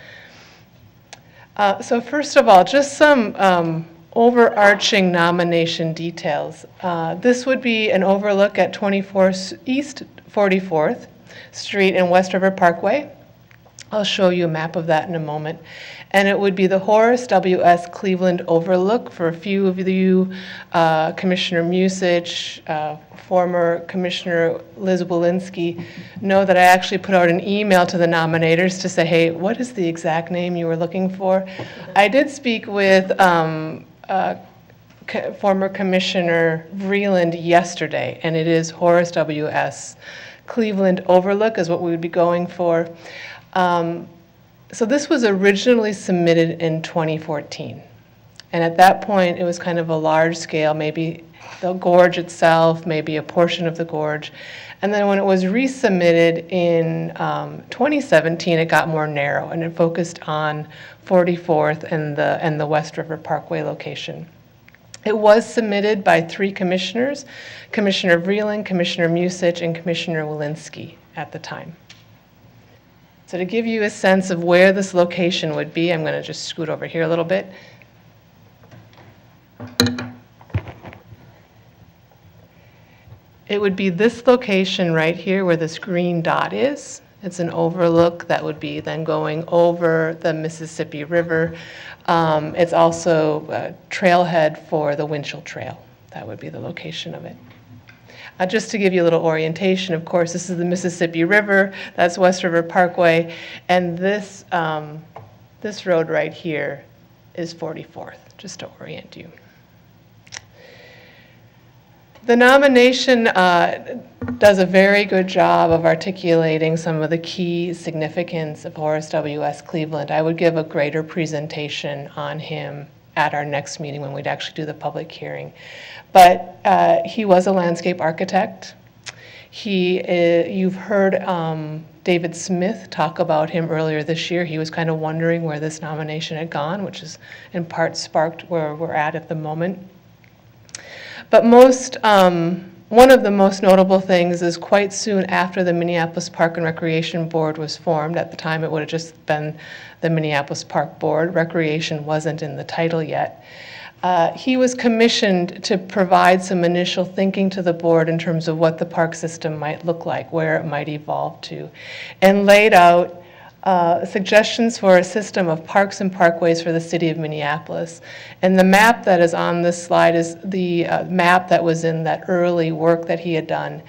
So first of all, just some overarching nomination details. This would be an overlook at 24 East 44th Street and West River Parkway. I'll show you a map of that in a moment. And it would be the Horace W.S. Cleveland Overlook. For a few of you, Commissioner Musich, former Commissioner Liz Walensky, know that I actually put out an email to the nominators to say, hey, what is the exact name you were looking for? I did speak with former Commissioner Vreeland yesterday, and it is Horace W.S. Cleveland Overlook is what we would be going for. So this was originally submitted in 2014. And at that point, it was kind of a large scale, maybe the gorge itself, maybe a portion of the gorge. And then when it was resubmitted in 2017, it got more narrow, and it focused on 44th and the West River Parkway location. It was submitted by 3 commissioners, Commissioner Vreeland, Commissioner Musich, and Commissioner Walensky at the time. So to give you a sense of where this location would be, I'm going to just scoot over here a little bit. It would be this location right here where this green dot is. It's an overlook that would be then going over the Mississippi River. It's also a trailhead for the Winchell Trail. That would be the location of it. Just to give you a little orientation, of course, this is the Mississippi River, that's West River Parkway, and this road right here is 44th, just to orient you. The nomination does a very good job of articulating some of the key significance of Horace W.S. Cleveland. I would give a greater presentation on him at our next meeting when we'd actually do the public hearing. But he was a landscape architect. You've heard David Smith talk about him earlier this year. He was kind of wondering where this nomination had gone, which is in part sparked where we're at the moment. But one of the most notable things is quite soon after the Minneapolis Park and Recreation Board was formed. At the time, it would have just been the Minneapolis Park Board. Recreation wasn't in the title yet. He was commissioned to provide some initial thinking to the board in terms of what the park system might look like, where it might evolve to, and laid out suggestions for a system of parks and parkways for the city of Minneapolis. And the map that is on this slide is the map that was in that early work that he had done.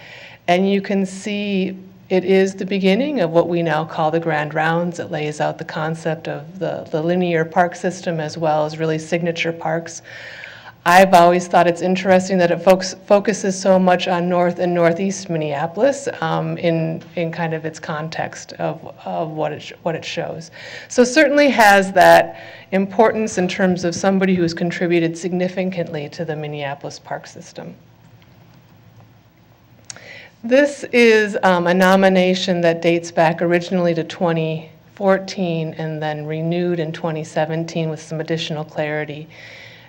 And you can see it is the beginning of what we now call the Grand Rounds. It lays out the concept of the linear park system as well as really signature parks. I've always thought it's interesting that it focuses so much on North and Northeast Minneapolis in kind of its context of what it shows. So certainly has that importance in terms of somebody who has contributed significantly to the Minneapolis park system. This is a nomination that dates back originally to 2014 and then renewed in 2017 with some additional clarity.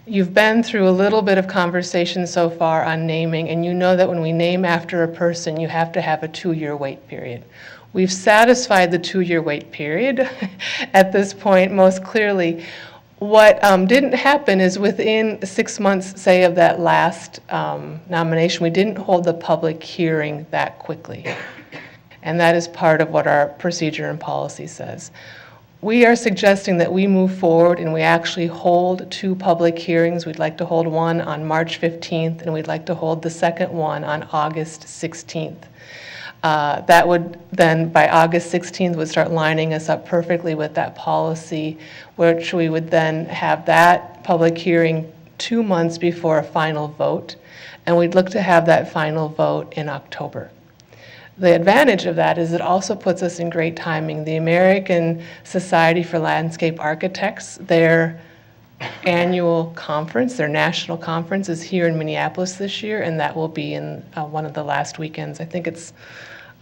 You've been through a little bit of conversation so far on naming, and you know that when we name after a person, you have to have a 2-year wait period. We've satisfied the 2-year wait period at this point most clearly. What didn't happen is within 6 months, say, of that last nomination, we didn't hold the public hearing that quickly. And that is part of what our procedure and policy says. We are suggesting that we move forward and we actually hold 2 public hearings. We'd like to hold one on March 15th, and we'd like to hold the second one on August 16th. That would then, by August 16th, would start lining us up perfectly with that policy, which we would then have that public hearing 2 months before a final vote, and we'd look to have that final vote in October. The advantage of that is it also puts us in great timing. The American Society for Landscape Architects, their annual conference, their national conference, is here in Minneapolis this year, and that will be in one of the last weekends. I think it's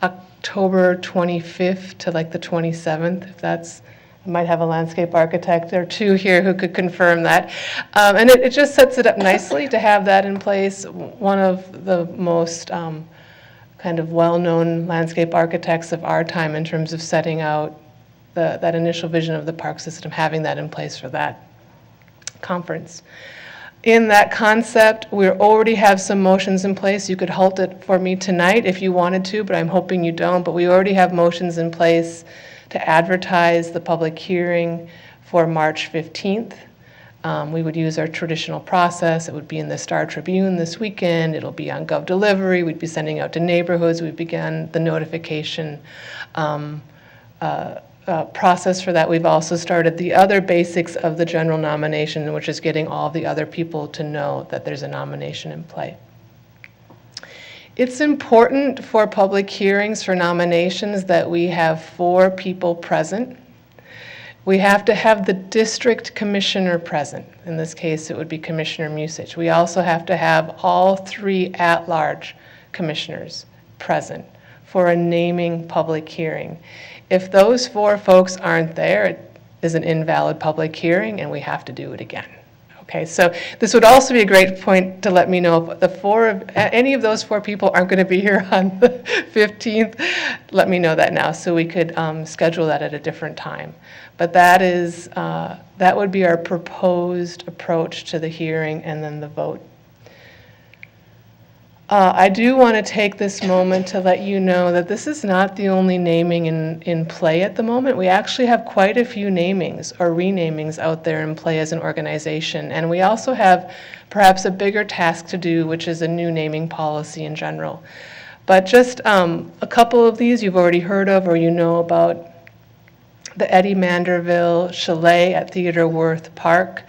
October 25th to like the 27th, if that's, I might have a landscape architect or 2 here who could confirm that. And it just sets it up nicely to have that in place. One of the most kind of well-known landscape architects of our time in terms of setting out that initial vision of the park system, having that in place for that conference. In that concept, we already have some motions in place. You could halt it for me tonight if you wanted to, but I'm hoping you don't. But we already have motions in place to advertise the public hearing for March 15th. We would use our traditional process. It would be in the Star Tribune this weekend. It'll be on Gov Delivery. We'd be sending out to neighborhoods. We began the notification process for that. We've also started the other basics of the general nomination, which is getting all the other people to know that there's a nomination in play. It's important for public hearings for nominations that we have 4 people present. We have to have the district commissioner present. In this case, it would be Commissioner Musich. We also have to have all 3 at-large commissioners present for a naming public hearing. If those 4 folks aren't there, it is an invalid public hearing, and we have to do it again. Okay, so this would also be a great point to let me know if any of those 4 people aren't going to be here on the 15th. Let me know that now so we could schedule that at a different time. But that would be our proposed approach to the hearing and then the vote. I do want to take this moment to let you know that this is not the only naming in play at the moment. We actually have quite a few namings or renamings out there in play as an organization. And we also have perhaps a bigger task to do, which is a new naming policy in general. But just a couple of these you've already heard of or you know about. The Eddie Manderville Chalet at Theodore Worth Park.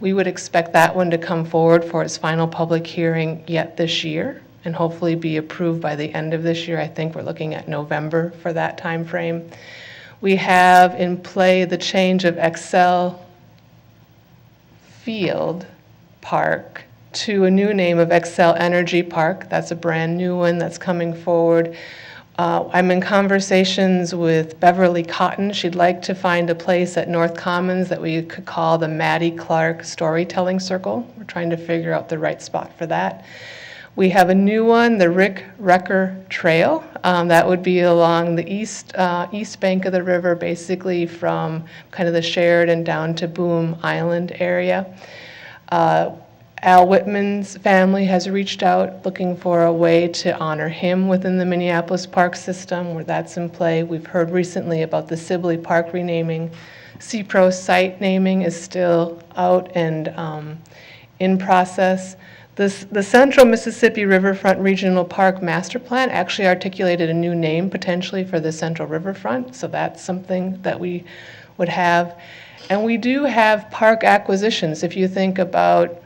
We would expect that one to come forward for its final public hearing yet this year and hopefully be approved by the end of this year. I think we're looking at November for that time frame. We have in play the change of Excel Field Park to a new name of Excel Energy Park. That's a brand new one that's coming forward. I'm in conversations with Beverly Cotton. She'd like to find a place at North Commons that we could call the Maddie Clark Storytelling Circle. We're trying to figure out the right spot for that. We have a new one, the Rick Recker Trail. That would be along the east bank of the river, basically from kind of the Sheridan down to Boom Island area. Al Whitman's family has reached out looking for a way to honor him within the Minneapolis park system, where that's in play. We've heard recently about the Sibley Park renaming. CPRO site naming is still out and in process. The Central Mississippi Riverfront Regional Park Master Plan actually articulated a new name potentially for the Central Riverfront, so that's something that we would have. And we do have park acquisitions. If you think about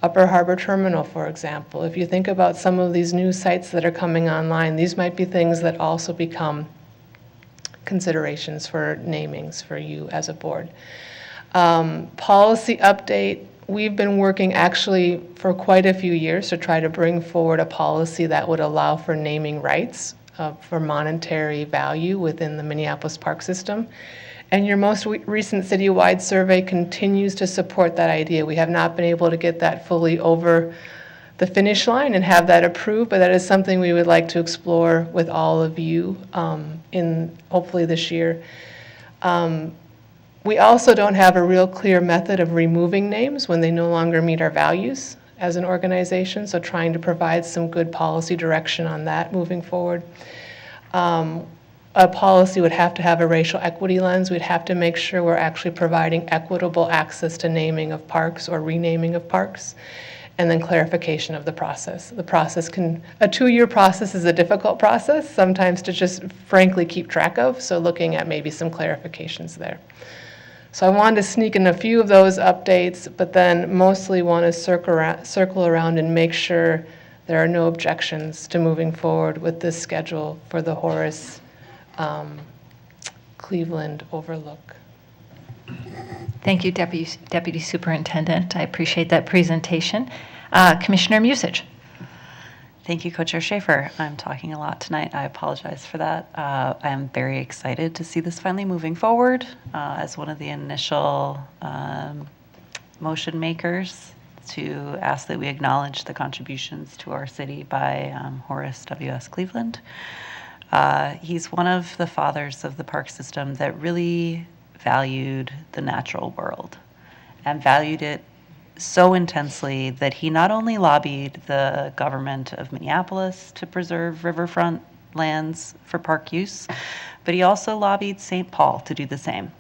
Upper Harbor Terminal, for example. If you think about some of these new sites that are coming online, these might be things that also become considerations for namings for you as a board. Policy update, we've been working actually for quite a few years to try to bring forward a policy that would allow for naming rights for monetary value within the Minneapolis park system. And your most recent citywide survey continues to support that idea. We have not been able to get that fully over the finish line and have that approved, but that is something we would like to explore with all of you in hopefully this year. We also don't have a real clear method of removing names when they no longer meet our values as an organization, so trying to provide some good policy direction on that moving forward. A policy would have to have a racial equity lens. We'd have to make sure we're actually providing equitable access to naming of parks or renaming of parks, and then clarification of the process. The process a 2-year process is a difficult process, sometimes to just frankly keep track of, so looking at maybe some clarifications there. So I wanted to sneak in a few of those updates, but then mostly want to circle around and make sure there are no objections to moving forward with this schedule for the Horace Cleveland Overlook. Thank you, Deputy Superintendent. I appreciate that presentation. Commissioner Musich. Thank you, Co-Chair Schaefer. I'm talking a lot tonight. I apologize for that. I am very excited to see this finally moving forward as one of the initial motion makers to ask that we acknowledge the contributions to our city by Horace W.S. Cleveland. He's one of the fathers of the park system that really valued the natural world and valued it so intensely that he not only lobbied the government of Minneapolis to preserve riverfront lands for park use, but he also lobbied St. Paul to do the same.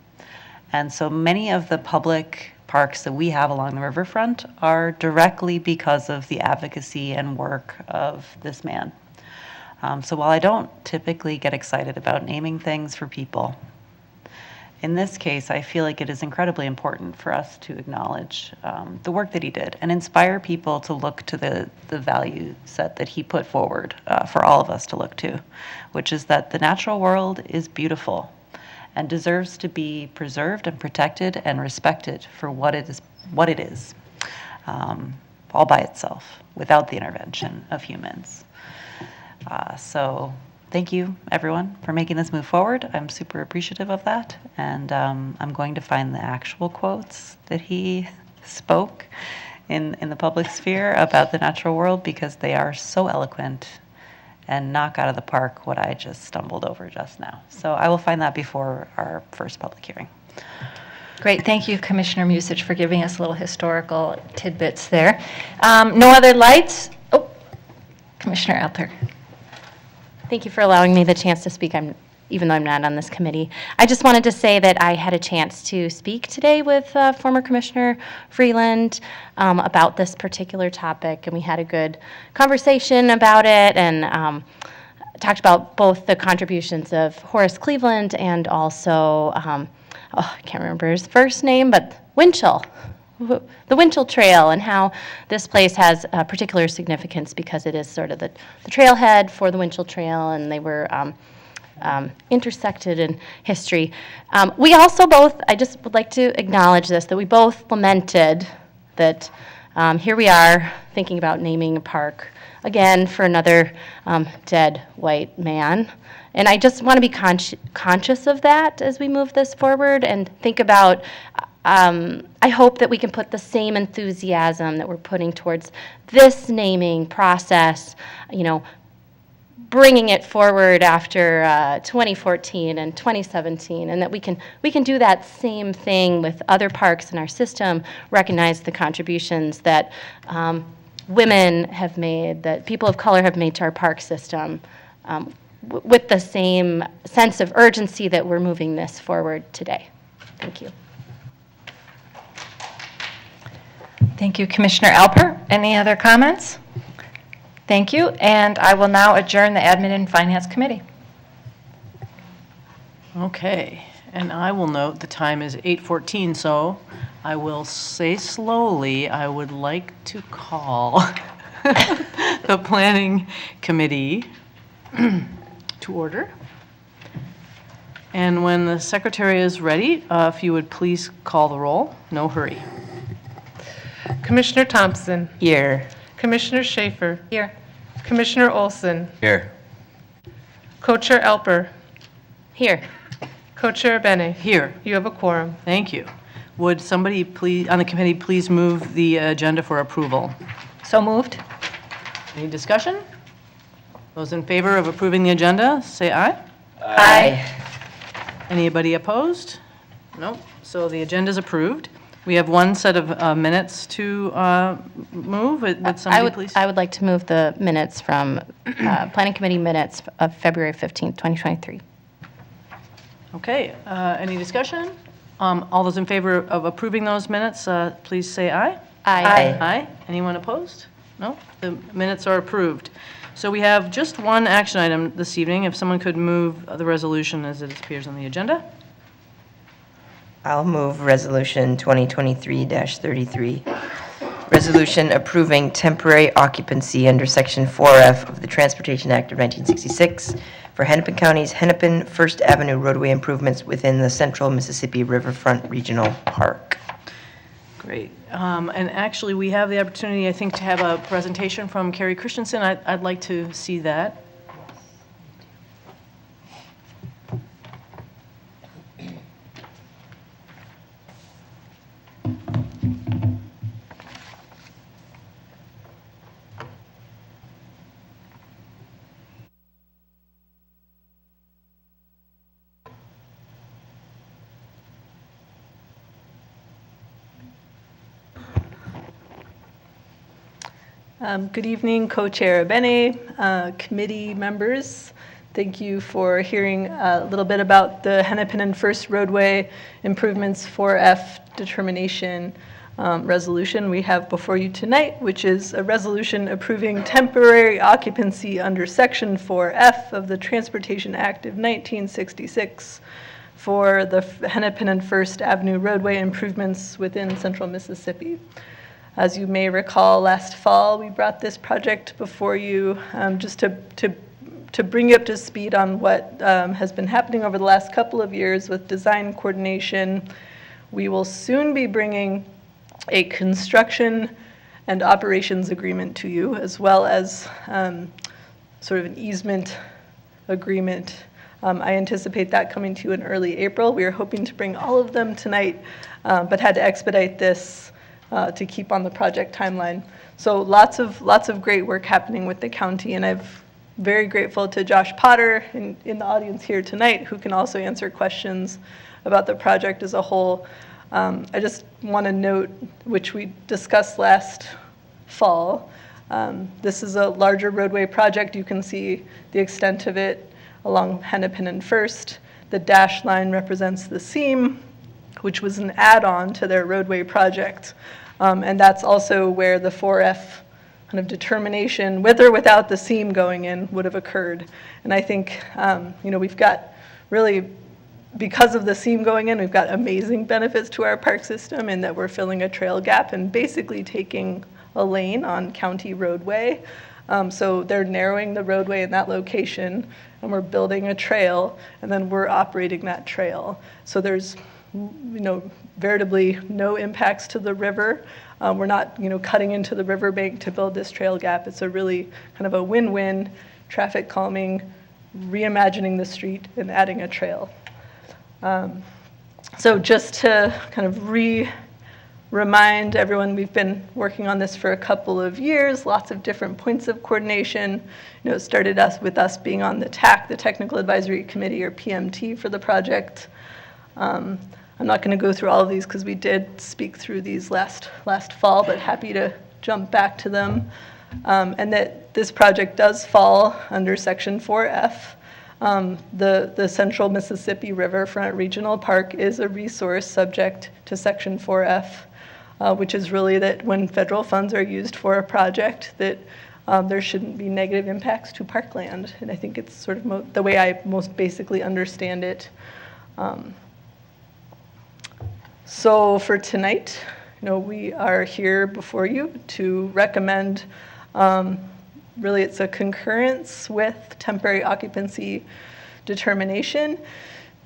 And so many of the public parks that we have along the riverfront are directly because of the advocacy and work of this man. So while I don't typically get excited about naming things for people, in this case, I feel like it is incredibly important for us to acknowledge the work that he did and inspire people to look to the value set that he put forward for all of us to look to, which is that the natural world is beautiful and deserves to be preserved and protected and respected for what it is, all by itself, without the intervention of humans. So thank you, everyone, for making this move forward. I'm super appreciative of that, and I'm going to find the actual quotes that he spoke in the public sphere about the natural world, because they are so eloquent and knock out of the park what I just stumbled over just now. So I will find that before our first public hearing. Great, thank you, Commissioner Musich, for giving us little historical tidbits there. No other lights? Oh, Commissioner Alper. Thank you for allowing me the chance to speak, even though I'm not on this committee. I just wanted to say that I had a chance to speak today with former Commissioner Freeland about this particular topic, and we had a good conversation about it, and talked about both the contributions of Horace Cleveland and also, I can't remember his first name, but Winchell. The Winchell Trail, and how this place has particular significance because it is sort of the trailhead for the Winchell Trail, and they were intersected in history. We also both, I just would like to acknowledge this, that we both lamented that here we are thinking about naming a park again for another dead white man. And I just want to be conscious of that as we move this forward and think about I hope that we can put the same enthusiasm that we're putting towards this naming process, bringing it forward after 2014 and 2017, and that we can do that same thing with other parks in our system, recognize the contributions that women have made, that people of color have made to our park system, with the same sense of urgency that we're moving this forward today. Thank you. Thank you, Commissioner Alper. Any other comments? Thank you, and I will now adjourn the Admin and Finance Committee. Okay, and I will note the time is 8:14, so I will say slowly, I would like to call the Planning Committee to order. And when the secretary is ready, if you would please call the roll. No hurry. Commissioner Thompson. Here. Commissioner Schaefer. Here. Commissioner Olson. Here. Co-Chair Alper. Here. Co-Chair Bene. Here. You have a quorum. Thank you. Would somebody please, on the committee, please move the agenda for approval? So moved. Any discussion? Those in favor of approving the agenda, say aye. Aye. Anybody opposed? No. So the agenda is approved. We have one set of minutes to move. Would somebody please? I would like to move the minutes from Planning Committee minutes of February 15th, 2023. Okay. Any discussion? All those in favor of approving those minutes, please say aye. Aye. Aye. Anyone opposed? No. The minutes are approved. So we have just one action item this evening. If someone could move the resolution as it appears on the agenda. I'll move Resolution 2023-33. Resolution approving temporary occupancy under Section 4F of the Transportation Act of 1966 for Hennepin County's Hennepin First Avenue roadway improvements within the Central Mississippi Riverfront Regional Park. Great. And actually, we have the opportunity, I think, to have a presentation from Carrie Christensen. I'd like to see that. Good evening, Co-Chair Bene, committee members. Thank you for hearing a little bit about the Hennepin and First Roadway Improvements 4F determination resolution we have before you tonight, which is a resolution approving temporary occupancy under Section 4F of the Transportation Act of 1966 for the Hennepin and First Avenue roadway improvements within Central Mississippi. As you may recall, last fall, we brought this project before you just to to bring you up to speed on what has been happening over the last couple of years with design coordination, we will soon be bringing a construction and operations agreement to you, as well as sort of an easement agreement. I anticipate that coming to you in early April. We are hoping to bring all of them tonight, but had to expedite this to keep on the project timeline. So lots of great work happening with the county, and I'm very grateful to Josh Potter in the audience here tonight, who can also answer questions about the project as a whole. I just want to note, which we discussed last fall, this is a larger roadway project. You can see the extent of it along Hennepin and First. The dashed line represents the seam, which was an add-on to their roadway project. And that's also where the 4F kind of determination, with or without the seam going in, would have occurred. And I think, we've got really, because of the seam going in, we've got amazing benefits to our park system in that we're filling a trail gap and basically taking a lane on county roadway. So they're narrowing the roadway in that location, and we're building a trail, and then we're operating that trail. So there's, veritably no impacts to the river. We're not, cutting into the riverbank to build this trail gap. It's a really kind of a win-win, traffic calming, reimagining the street and adding a trail. So just to kind of remind everyone, we've been working on this for a couple of years, lots of different points of coordination. It started with us being on the TAC, the Technical Advisory Committee, or PMT, for the project. I'm not going to go through all of these because we did speak through these last fall, but happy to jump back to them. And that this project does fall under Section 4F. The Central Mississippi Riverfront Regional Park is a resource subject to Section 4F, which is really that when federal funds are used for a project, that there shouldn't be negative impacts to parkland. And I think it's sort of the way I most basically understand it. So for tonight, we are here before you to recommend, really it's a concurrence with temporary occupancy determination.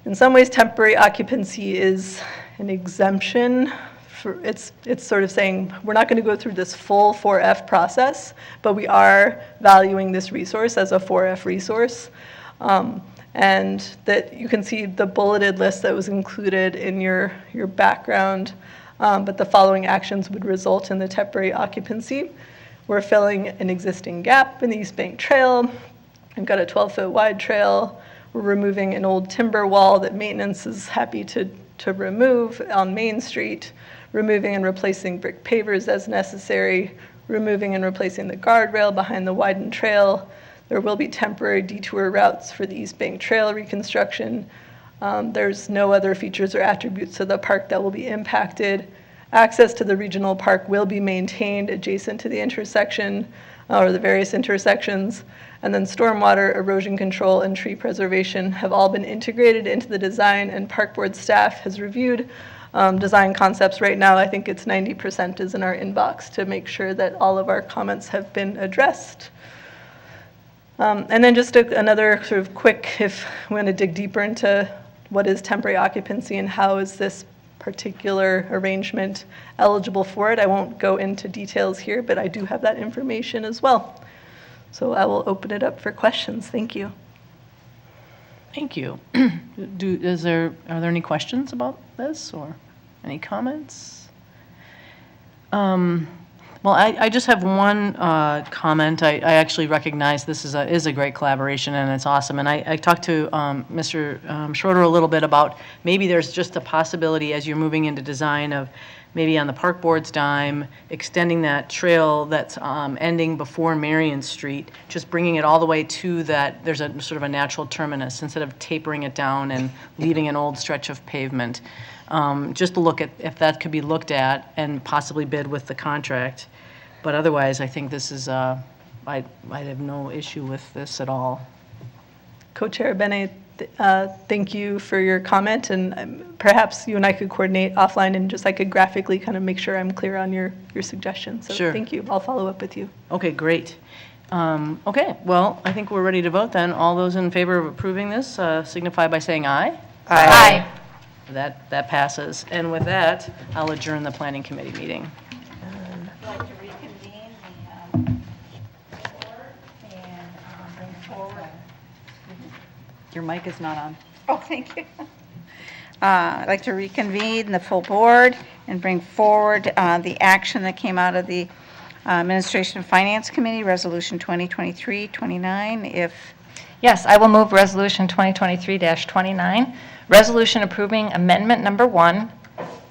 In some ways, temporary occupancy is an exemption. It's sort of saying we're not going to go through this full 4F process, but we are valuing this resource as a 4F resource. And that you can see the bulleted list that was included in your background, but the following actions would result in the temporary occupancy. We're filling an existing gap in the East Bank Trail. We've got a 12-foot wide trail. We're removing an old timber wall that maintenance is happy to remove on Main Street, removing and replacing brick pavers as necessary, removing and replacing the guardrail behind the widened trail. There will be temporary detour routes for the East Bank Trail reconstruction. There's no other features or attributes of the park that will be impacted. Access to the regional park will be maintained adjacent to the intersection or the various intersections. And then stormwater, erosion control, and tree preservation have all been integrated into the design, and Park Board staff has reviewed design concepts right now. I think it's 90% is in our inbox to make sure that all of our comments have been addressed. And then just another sort of quick, if we want to dig deeper into what is temporary occupancy and how is this particular arrangement eligible for it, I won't go into details here, but I do have that information as well. So I will open it up for questions. Thank you. Thank you. Are there any questions about this or any comments? Well, I just have one comment. I actually recognize this is a great collaboration, and it's awesome. And I talked to Mr. Schroeder a little bit about maybe there's just a possibility as you're moving into design of maybe on the Park Board's dime, extending that trail that's ending before Marion Street, just bringing it all the way to that, there's a sort of a natural terminus instead of tapering it down and leaving an old stretch of pavement. Just to look at if that could be looked at and possibly bid with the contract. But otherwise, I think this is, I have no issue with this at all. Co-Chair Bene, thank you for your comment, and perhaps you and I could coordinate offline and just I could graphically kind of make sure I'm clear on your suggestions. So Sure. Thank you. I'll follow up with you. Okay, great. Okay, well, I think we're ready to vote then. All those in favor of approving this signify by saying aye. Aye. That passes. And with that, I'll adjourn the planning committee meeting. I'd like to reconvene the board and bring forward. Your mic is not on. Oh, thank you. I'd like to reconvene the full board and bring forward the action that came out of the Administration and Finance Committee, Resolution 2023-29. If Yes, I will move Resolution 2023-29, resolution approving Amendment Number 1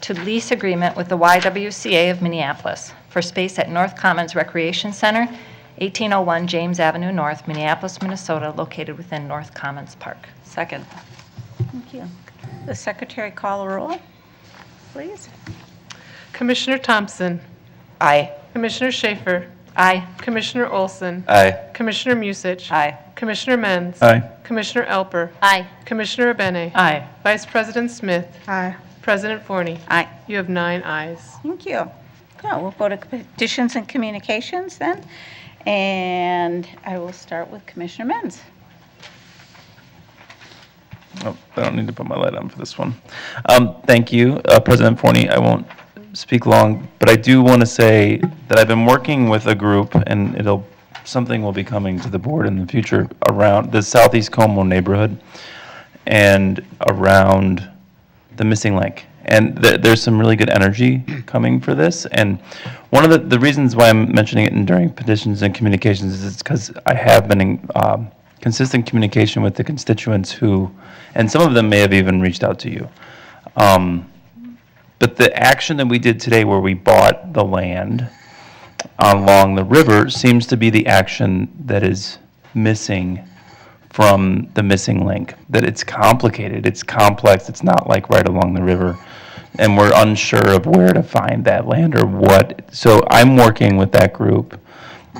to lease agreement with the YWCA of Minneapolis for space at North Commons Recreation Center, 1801 James Avenue North, Minneapolis, Minnesota, located within North Commons Park. Second. Thank you. The secretary call a roll, please. Commissioner Thompson. Aye. Commissioner Schaefer. Aye. Commissioner Olson. Aye. Commissioner Musich. Aye. Commissioner Menz. Aye. Commissioner Elper. Aye. Commissioner Abene. Aye. Vice President Smith. Aye. President Forney. Aye. You have 9 ayes. Thank you. Yeah, we'll go to petitions and communications then. And I will start with Commissioner Menz. Oh, I don't need to put my light on for this one. Thank you, President Forney. I won't speak long, but I do want to say that I've been working with a group, and something will be coming to the board in the future around the Southeast Como neighborhood and around the missing link. And there's some really good energy coming for this. And one of the reasons why I'm mentioning it during petitions and communications is because I have been in consistent communication with the constituents who, and some of them may have even reached out to you. But the action that we did today where we bought the land along the river seems to be the action that is missing from the missing link. That it's complicated, it's complex, it's not like right along the river. And we're unsure of where to find that land or what. So I'm working with that group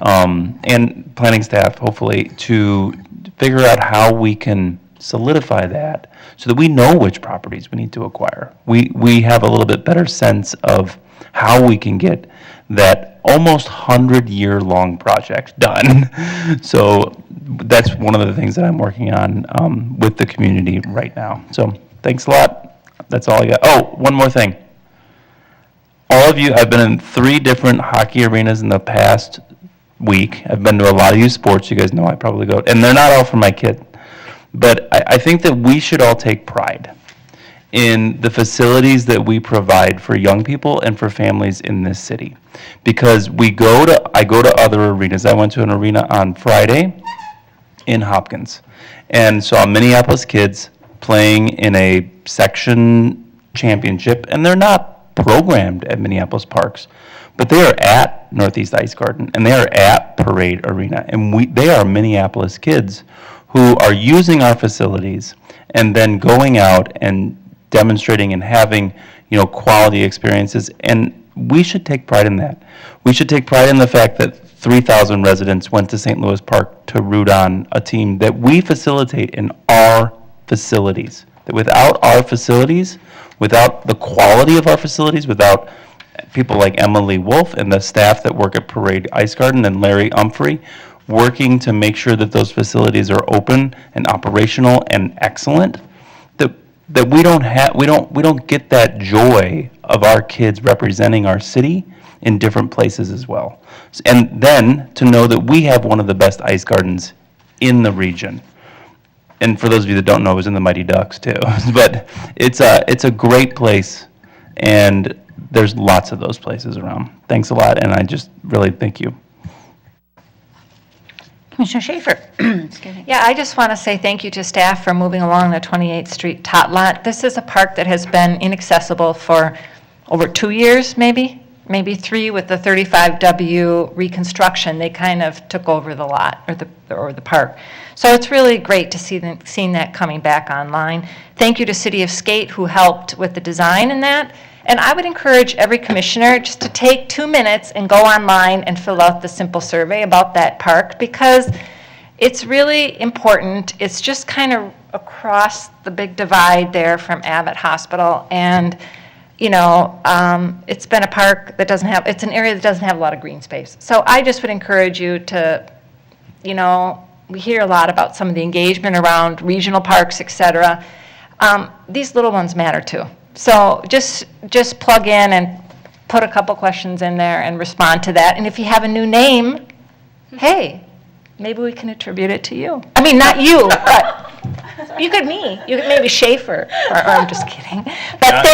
and planning staff, hopefully, to figure out how we can solidify that so that we know which properties we need to acquire. We have a little bit better sense of how we can get that almost 100-year-long project done. So that's one of the things that I'm working on with the community right now. So thanks a lot. That's all I got. Oh, one more thing. All of you, I've been in 3 different hockey arenas in the past week. I've been to a lot of youth sports. You guys know I probably go. And they're not all for my kid. But I think that we should all take pride in the facilities that we provide for young people and for families in this city. Because I go to other arenas. I went to an arena on Friday in Hopkins and saw Minneapolis kids playing in a section championship, and they're not programmed at Minneapolis Parks, but they are at Northeast Ice Garden, and they are at Parade Arena, and they are Minneapolis kids who are using our facilities and then going out and demonstrating and having, quality experiences, and we should take pride in that. We should take pride in the fact that 3,000 residents went to St. Louis Park to root on a team that we facilitate in our facilities. That without our facilities, without the quality of our facilities, without people like Emily Wolf and the staff that work at Parade Ice Garden and Larry Umphrey working to make sure that those facilities are open and operational and excellent, that we don't get that joy of our kids representing our city in different places as well. And then to know that we have one of the best ice gardens in the region. And for those of you that don't know, it was in the Mighty Ducks too. But it's a great place, and there's lots of those places around. Thanks a lot, and I just really thank you. Commissioner Schaefer. Excuse me. Yeah, I just want to say thank you to staff for moving along the 28th Street tot lot. This is a park that has been inaccessible for over 2 years, maybe 3 with the 35W reconstruction. They kind of took over the lot or the park. So it's really great to seeing that coming back online. Thank you to City of Skate who helped with the design in that. And I would encourage every commissioner just to take 2 minutes and go online and fill out the simple survey about that park, because it's really important. It's just kind of across the big divide there from Abbott Hospital. And, it's been a park that it's an area that doesn't have a lot of green space. So I just would encourage you to, we hear a lot about some of the engagement around regional parks, et cetera. These little ones matter too. So just plug in and put a couple questions in there and respond to that. And if you have a new name, hey, maybe we can attribute it to you. I mean, not you, but you could maybe Schaefer, or I'm just kidding. But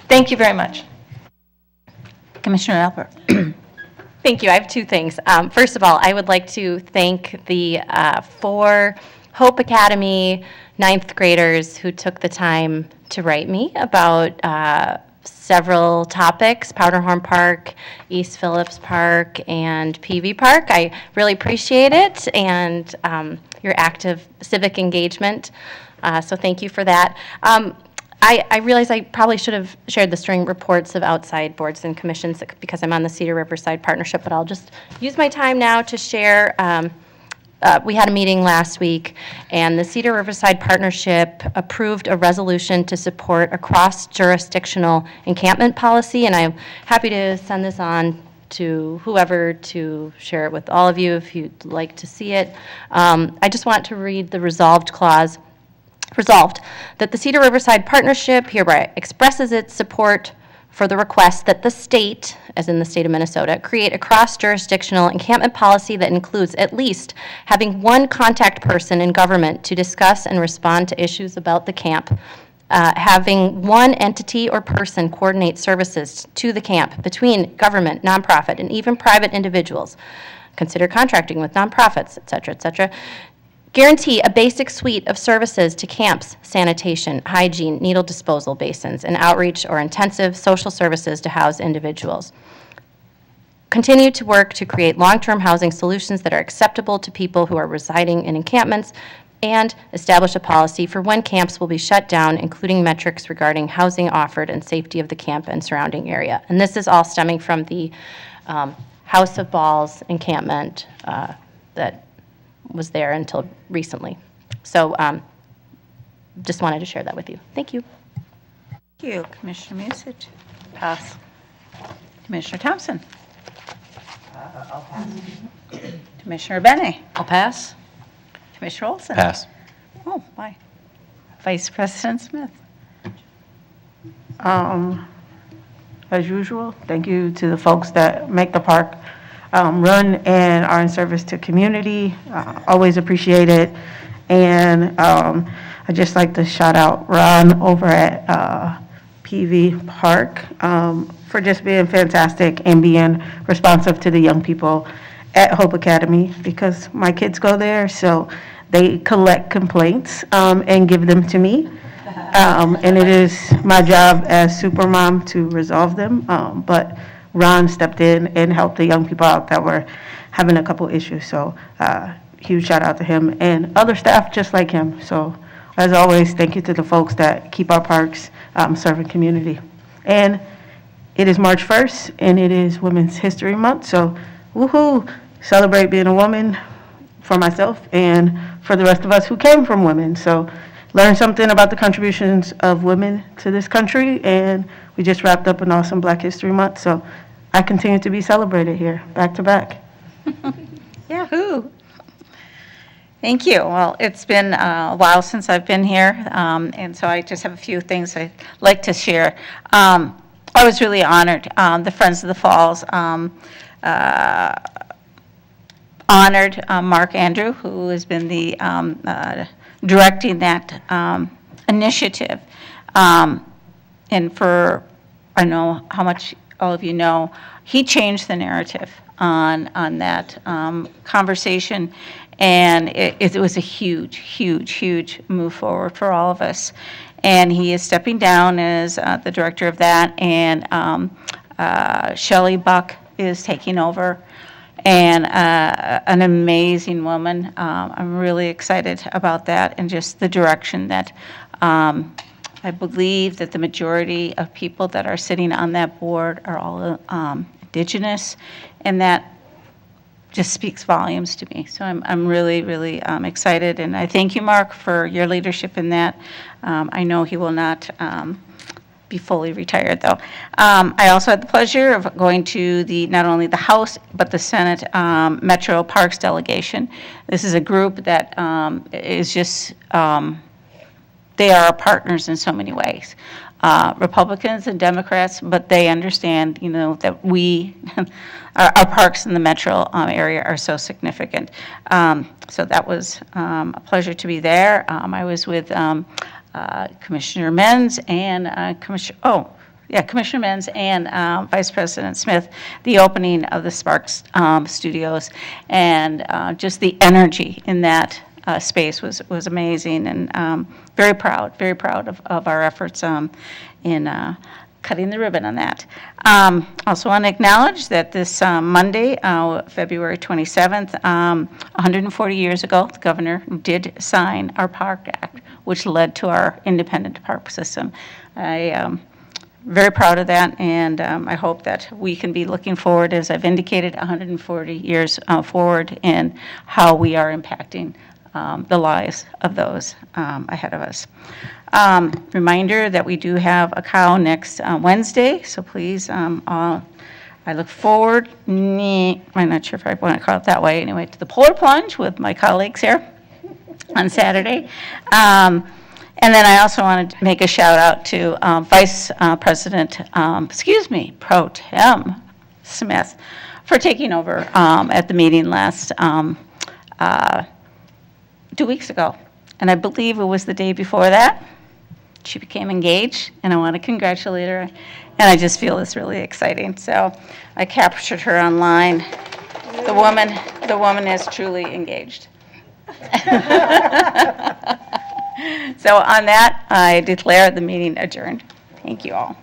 thank you very much. Commissioner Albert. Thank you. I have two things. First of all, I would like to thank the 4 Hope Academy 9th graders who took the time to write me about several topics: Powderhorn Park, East Phillips Park, and PV Park. I really appreciate it, and your active civic engagement. So thank you for that. I realize I probably should have shared the string reports of outside boards and commissions because I'm on the Cedar Riverside Partnership, but I'll just use my time now to share. We had a meeting last week, and the Cedar Riverside Partnership approved a resolution to support a cross-jurisdictional encampment policy, and I'm happy to send this on to whoever to share it with all of you if you'd like to see it. I just want to read the resolved clause. Resolved that the Cedar Riverside Partnership hereby expresses its support for the request that the state, as in the state of Minnesota, create a cross-jurisdictional encampment policy that includes at least having one contact person in government to discuss and respond to issues about the camp, having one entity or person coordinate services to the camp between government, nonprofit, and even private individuals, consider contracting with nonprofits, et cetera, guarantee a basic suite of services to camps, sanitation, hygiene, needle disposal basins, and outreach or intensive social services to house individuals. Continue to work to create long-term housing solutions that are acceptable to people who are residing in encampments, and establish a policy for when camps will be shut down, including metrics regarding housing offered and safety of the camp and surrounding area. And this is all stemming from the House of Balls encampment that was there until recently. So just wanted to share that with you. Thank you. Thank you, Commissioner Musich. Pass. Commissioner Thompson. I'll pass. Commissioner Bennett. I'll pass. Commissioner Olson. Pass. Oh, my. Vice President Smith. As usual, thank you to the folks that make the park run and are in service to community. Always appreciate it. And I'd just like to shout out Ron over at PV Park for just being fantastic and being responsive to the young people at Hope Academy, because my kids go there, so they collect complaints and give them to me. And it is my job as supermom to resolve them. But Ron stepped in and helped the young people out that were having a couple issues. So huge shout out to him and other staff just like him. So as always, thank you to the folks that keep our parks serving community. And it is March 1st, and it is Women's History Month. So woohoo, celebrate being a woman for myself and for the rest of us who came from women. So learn something about the contributions of women to this country, and we just wrapped up an awesome Black History Month. So I continue to be celebrated here, back to back. Yahoo! Thank you. Well, it's been a while since I've been here, and so I just have a few things I'd like to share. I was really honored. The Friends of the Falls honored Mark Andrew, who has been the directing that initiative. And for, I know how much all of you know, he changed the narrative on that conversation, and it was a huge move forward for all of us. And he is stepping down as the director of that, and Shelley Buck is taking over, and an amazing woman. I'm really excited about that, and just the direction that I believe that the majority of people that are sitting on that board are all Indigenous, and that just speaks volumes to me. So I'm really excited, and I thank you, Mark, for your leadership in that. I know he will not be fully retired, though. I also had the pleasure of going to not only the House, but the Senate Metro Parks delegation. This is a group that is just, they are our partners in so many ways. Republicans and Democrats, but they understand, that our parks in the metro area are so significant. So that was a pleasure to be there. I was with Commissioner Menz and Commissioner Menz and Vice President Smith, the opening of the Sparks Studios, and just the energy in that space was amazing, and very proud of our efforts in cutting the ribbon on that. Also want to acknowledge that this Monday, February 27th, 140 years ago, the governor did sign our Park Act, which led to our independent park system. I am very proud of that, and I hope that we can be looking forward, as I've indicated, 140 years forward in how we are impacting the lives of those ahead of us. Reminder that we do have a cow next Wednesday, so please, I look forward, I'm not sure if I want to call it that way, anyway, to the polar plunge with my colleagues here on Saturday. And then I also wanted to make a shout out to Vice President, Pro Tem Smith, for taking over at the meeting last 2 weeks ago. And I believe it was the day before that, she became engaged, and I want to congratulate her. And I just feel it's really exciting. So I captured her online. The woman is truly engaged. So on that, I declare the meeting adjourned. Thank you all.